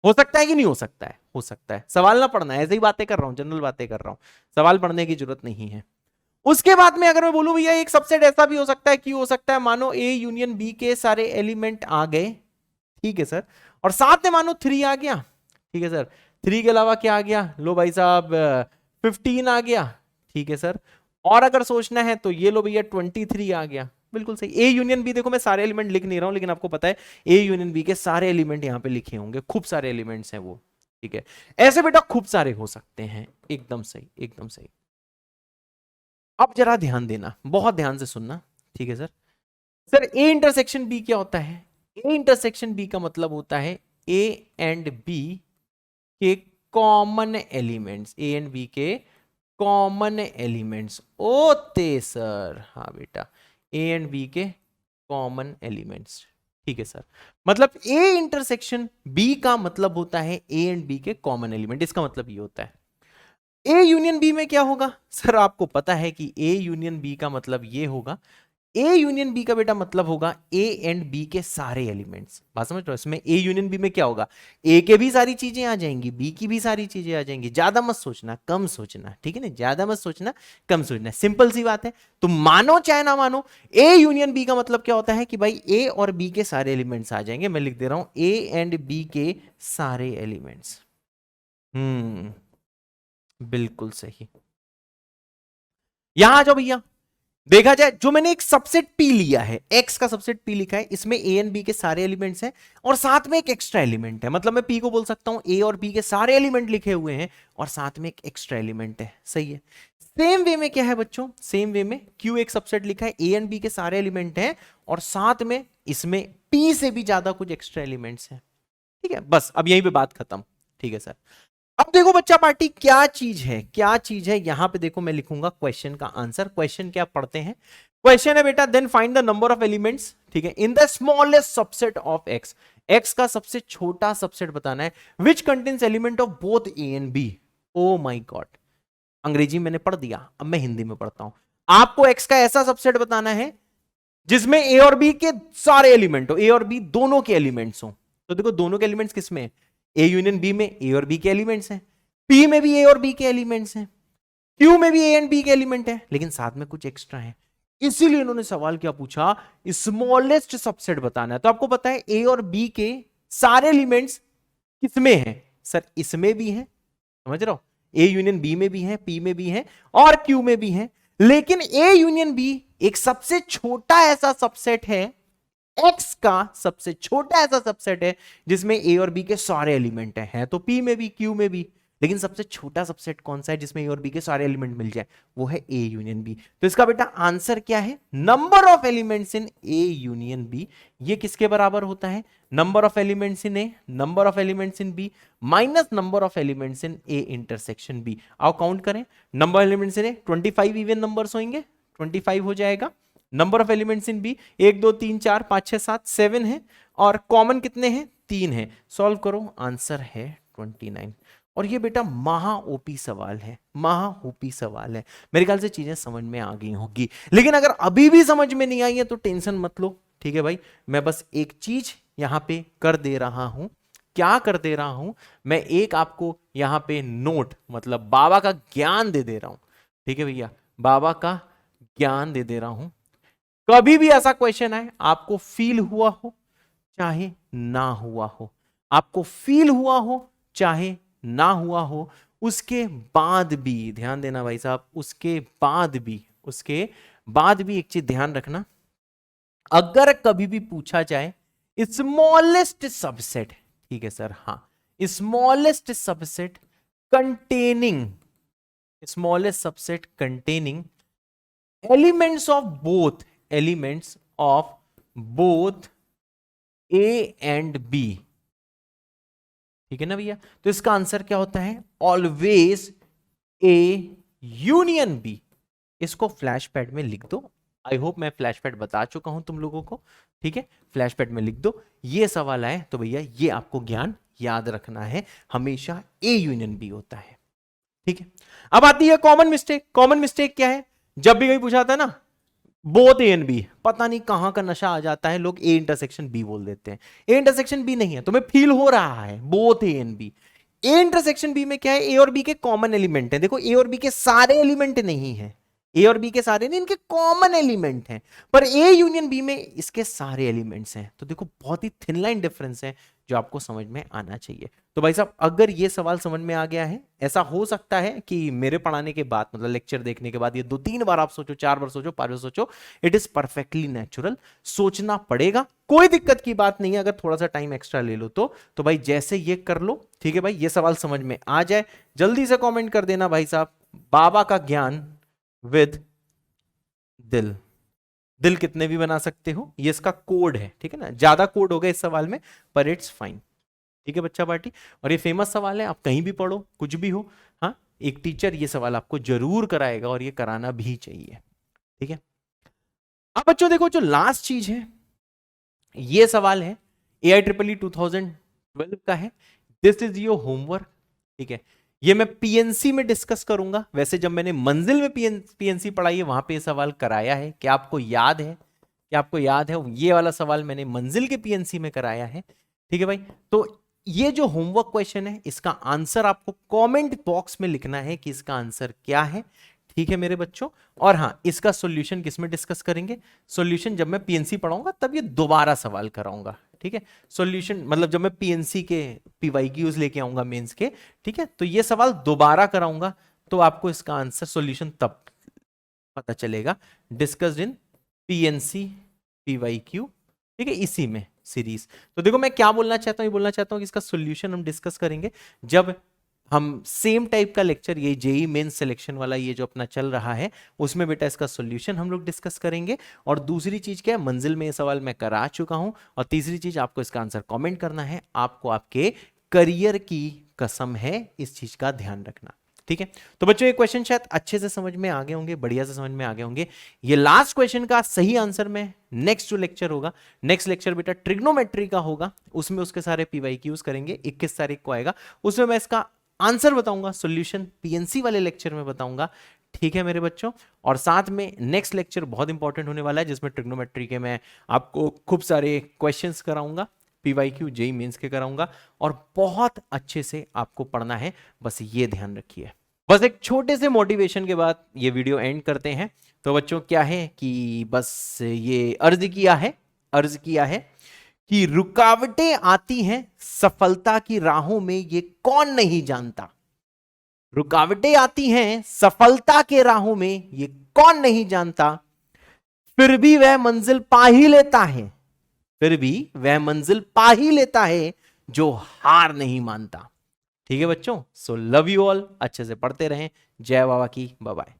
हो सकता है कि नहीं हो सकता है, हो सकता है, सवाल ना पढ़ना है, ऐसे ही बातें कर रहा हूं, जनरल बातें कर रहा हूं, सवाल पढ़ने की जरूरत नहीं है। उसके बाद में अगर मैं बोलूं भैया एक सबसेट ऐसा भी हो सकता है, कि हो सकता है मानो ए यूनियन बी के सारे एलिमेंट आ गए, ठीक है सर, और साथ में मानो 3 आ गया, ठीक है सर, 3 के अलावा क्या आ गया, लो भाई साहब 15 आ गया, ठीक है सर, और अगर सोचना है तो ये लो भैया 23 आ गया, बिल्कुल सही। ए यूनियन बी, देखो मैं सारे एलिमेंट लिख नहीं रहा हूं, लेकिन आपको पता है ए यूनियन बी के सारे एलिमेंट यहां पे लिखे होंगे, खूब सारे एलिमेंट्स हैं वो, ठीक है। ऐसे बेटा खूब सारे हो सकते हैं, एकदम सही, एकदम सही। अब जरा ध्यान देना, बहुत ध्यान से सुनना, ठीक है sir. Sir A intersection B क्या होता है, ए इंटरसेक्शन बी का मतलब होता है ए एंड बी के common elements, A and B के कॉमन एलिमेंट्स होते सर, हाँ बेटा, ए एंड बी के कॉमन एलिमेंट्स, ठीक है सर। मतलब ए इंटरसेक्शन बी का मतलब होता है ए एंड बी के कॉमन एलिमेंट, इसका मतलब ये होता है। ए यूनियन बी में क्या होगा सर, आपको पता है कि ए यूनियन बी का मतलब ये होगा, ए यूनियन बी का बेटा मतलब होगा ए एंड बी के सारे एलिमेंट्स, बात समझ रहे हो। इसमें ए यूनियन बी में क्या होगा, ए के भी सारी चीजें आ जाएंगी, बी की भी सारी चीजें आ जाएंगी, ज्यादा मत सोचना कम सोचना, ठीक है ना, ज्यादा मत सोचना कम सोचना, सिंपल सी बात है। तो मानो चाहे ना मानो, ए यूनियन बी का मतलब क्या होता है कि भाई ए और बी के सारे एलिमेंट्स आ जाएंगे, मैं लिख दे रहा हूं ए एंड बी के सारे एलिमेंट्स, बिल्कुल सही। यहां आ जाओ भैया, देखा जाए जो मैंने एक सबसेट पी लिया है, एक्स का सबसेट पी लिखा है, इसमें ए एंड बी के सारे एलिमेंट्स हैं और साथ में एक एक्स्ट्रा एलिमेंट है, मतलब मैं पी को बोल सकता हूं ए और बी के सारे एलिमेंट लिखे हुए हैं और साथ में एक एक्स्ट्रा एलिमेंट है, सही है। सेम वे में क्या है बच्चों, सेम वे में क्यू एक सबसेट लिखा है, ए एंड बी के सारे एलिमेंट हैं और साथ में इसमें पी से भी ज्यादा कुछ एक्स्ट्रा एलिमेंट्स हैं, ठीक है। बस अब यहीं पे बात खत्म, ठीक है सर। अब देखो बच्चा पार्टी क्या चीज है, क्या चीज है, यहां पे देखो मैं लिखूंगा क्वेश्चन का आंसर। क्वेश्चन क्या पढ़ते हैं, क्वेश्चन है बेटा then find the number of elements, ठीक है, in the smallest subset of X, X का सबसे छोटा सबसेट बताना है, which contains element of both A and B. Oh my god, अंग्रेजी मैंने पढ़ दिया, अब मैं हिंदी में पढ़ता हूं। आपको एक्स का ऐसा सबसेट बताना है जिसमें ए और बी के सारे एलिमेंट हो, ए और बी दोनों के एलिमेंट्स हो। तो देखो दोनों के एलिमेंट्स किसमें है, ए यूनियन बी में ए और बी के एलिमेंट्स हैं, पी में भी ए और बी के एलिमेंट्स हैं, क्यू में भी ए एंड बी के एलिमेंट है, लेकिन साथ में कुछ एक्स्ट्रा है। इसीलिए इन्होंने सवाल क्या पूछा, स्मॉलेस्ट सबसेट बताना है। तो आपको पता है ए और बी के सारे एलिमेंट्स किसमें हैं सर, इसमें भी है, समझ रहे हो, ए यूनियन बी में भी है, पी में भी है और क्यू में भी है, लेकिन ए यूनियन बी एक सबसे छोटा ऐसा सबसेट है, एक्स का सबसे छोटा ऐसा सबसेट है जिसमें ए और बी के सारे एलिमेंट हैं, तो पी में भी क्यू में भी, लेकिन सबसे छोटा सबसेट कौन सा है जिसमें ए और बी के सारे एलिमेंट मिल जाए, वो है ए यूनियन बी। तो इसका बेटा आंसर क्या है, number of elements in A union B, ये किसके बराबर होता है, number of elements in A, number of elements in B minus number of elements in A intersection B. आओ काउंट करें, number of elements in A 25 even numbers होंगे, 25 हो जाएगा। Number of elements in B 1 2 3 4 5 6 7 7 है और common कितने हैं, 3 है। सॉल्व करो, आंसर है 29। और ये बेटा महा ओपी सवाल है, महा ओपी सवाल है, मेरे ख्याल से चीजें समझ में आ गई होगी, लेकिन अगर अभी भी समझ में नहीं आई है तो टेंशन मत लो, ठीक है भाई। मैं बस एक चीज यहां पे कर दे रहा हूं, क्या कर दे रहा हूं, मैं एक आपको यहां पे नोट मतलब बाबा का ज्ञान दे रहा हूं, ठीक है भैया, बाबा का ज्ञान दे रहा हूं। कभी भी ऐसा क्वेश्चन आए, आपको फील हुआ हो चाहे ना हुआ हो, आपको फील हुआ हो चाहे ना हुआ हो, उसके बाद भी ध्यान देना भाई साहब, उसके बाद भी एक चीज ध्यान रखना, अगर कभी भी पूछा जाए स्मॉलेस्ट सबसेट, ठीक है सर, हाँ, smallest subset containing, smallest subset containing elements of both A and B, ठीक है ना भैया। तो इसका आंसर क्या होता है, ऑलवेज ए यूनियन बी। इसको फ्लैश पैड में लिख दो। आई होप मैं फ्लैश पैड बता चुका हूं तुम लोगों को, ठीक है। फ्लैश पैड में लिख दो, ये सवाल आए तो भैया ये आपको ज्ञान याद रखना है, हमेशा ए यूनियन बी होता है, ठीक है। अब आती है कॉमन मिस्टेक। कॉमन मिस्टेक क्या है, जब भी कहीं पूछा था ना बोथ ए एंड बी, पता नहीं कहां का नशा आ जाता है, लोग ए इंटरसेक्शन बी बोल देते हैं। ए इंटरसेक्शन बी नहीं है, तुम्हें फील हो रहा है both A and B. A intersection B में क्या है, ए और बी के कॉमन एलिमेंट है। देखो ए और बी के सारे एलिमेंट नहीं है, ए और बी के सारे नहीं, इनके कॉमन एलिमेंट हैं, पर ए यूनियन बी में इसके सारे एलिमेंट्स हैं। तो देखो बहुत ही थिन लाइन डिफरेंस है जो आपको समझ में आना चाहिए। तो भाई साहब अगर ये सवाल समझ में आ गया है, ऐसा हो सकता है कि मेरे पढ़ाने के बाद, मतलब लेक्चर देखने के बाद ये 2-3 बार आप सोचो, 4 बार सोचो, 5 बार सोचो, इट इज परफेक्टली नेचुरल, सोचना पड़ेगा, कोई दिक्कत की बात नहीं है। अगर थोड़ा सा टाइम एक्स्ट्रा ले लो तो भाई जैसे ये कर लो, ठीक है भाई। ये सवाल समझ में आ जाए जल्दी से कॉमेंट कर देना भाई साहब, बाबा का ज्ञान विद दिल। दिल कितने भी बना सकते हो, ये इसका कोड है, ठीक है ना। ज्यादा कोड होगा इस सवाल में, पर इट्स फाइन, ठीक है बच्चा पार्टी। और ये फेमस सवाल है, आप कहीं भी पढ़ो, कुछ भी हो, हाँ, एक टीचर ये सवाल आपको जरूर कराएगा और ये कराना भी चाहिए, ठीक है। अब बच्चों देखो जो लास्ट चीज है, ये सवाल है AIEEE 2012 का है। दिस इज योर होमवर्क, ठीक है। ये मैं पीएनसी में डिस्कस करूंगा। वैसे जब मैंने मंजिल में पीएनसी पढ़ाई है वहां पे ये सवाल कराया है, क्या आपको याद है? क्या आपको याद है? ये वाला सवाल मैंने मंजिल के पीएनसी में कराया है, ठीक है भाई। तो ये जो होमवर्क क्वेश्चन है, इसका आंसर आपको कमेंट बॉक्स में लिखना है कि इसका आंसर क्या है, ठीक है मेरे बच्चों। और हाँ, इसका सॉल्यूशन किसमें डिस्कस करेंगे? सॉल्यूशन जब मैं पीएनसी पढ़ाऊंगा तब ये दोबारा सवाल कराऊंगा, ठीक है। सॉल्यूशन मतलब जब मैं पीएनसी के पीवाईक्यूज लेके आऊंगा मेंस के, ठीक है, तो ये सवाल दोबारा कराऊंगा, तो आपको इसका आंसर सॉल्यूशन तब पता चलेगा। डिस्कस्ड इन पीएनसी पीवाईक्यू, ठीक है, इसी में सीरीज। तो देखो मैं क्या बोलना चाहता हूं, ये बोलना चाहता हूं कि इसका सॉल्यूशन हम डिस्कस करेंगे जब हम सेम टाइप का लेक्चर, ये जेई मेन सिलेक्शन वाला ये जो अपना चल रहा है, उसमें बेटा इसका सॉल्यूशन हम लोग डिस्कस करेंगे। और दूसरी चीज क्या है, मंजिल में ये सवाल मैं करा चुका हूं। और तीसरी चीज, आपको इसका आंसर कमेंट करना है, आपको आपके करियर की कसम है, इस चीज का ध्यान रखना, ठीक है। तो बच्चों ये क्वेश्चन शायद अच्छे से समझ में आ गए होंगे, बढ़िया से समझ में आ गए होंगे। ये लास्ट क्वेश्चन का सही आंसर में नेक्स्ट जो लेक्चर होगा, नेक्स्ट लेक्चर बेटा ट्रिग्नोमेट्री का होगा, उसमें उसके सारे पीवाईक्यूज करेंगे। 21 तारीख को आएगा, उसमें मैं इसका आंसर बताऊंगा, सॉल्यूशन पीएनसी वाले लेक्चर में बताऊंगा, ठीक है मेरे बच्चों। और साथ में नेक्स्ट लेक्चर बहुत इंपॉर्टेंट होने वाला है, जिसमें ट्रिग्नोमेट्री के मैं आपको खूब सारे क्वेश्चंस कराऊंगा, पीवाईक्यू जेई मेंस के कराऊंगा, और बहुत अच्छे से आपको पढ़ना है, बस ये ध्यान रखिए। बस एक छोटे से मोटिवेशन के बाद ये वीडियो एंड करते हैं। तो बच्चों क्या है कि बस ये अर्ज किया है कि रुकावटें आती हैं सफलता की राहों में, ये कौन नहीं जानता। रुकावटें आती हैं सफलता के राहों में, ये कौन नहीं जानता, फिर भी वह मंजिल पा ही लेता है, फिर भी वह मंजिल पा ही लेता है जो हार नहीं मानता, ठीक है बच्चों। सो लव यू ऑल, अच्छे से पढ़ते रहें। जय बाबा की, बाय बाय।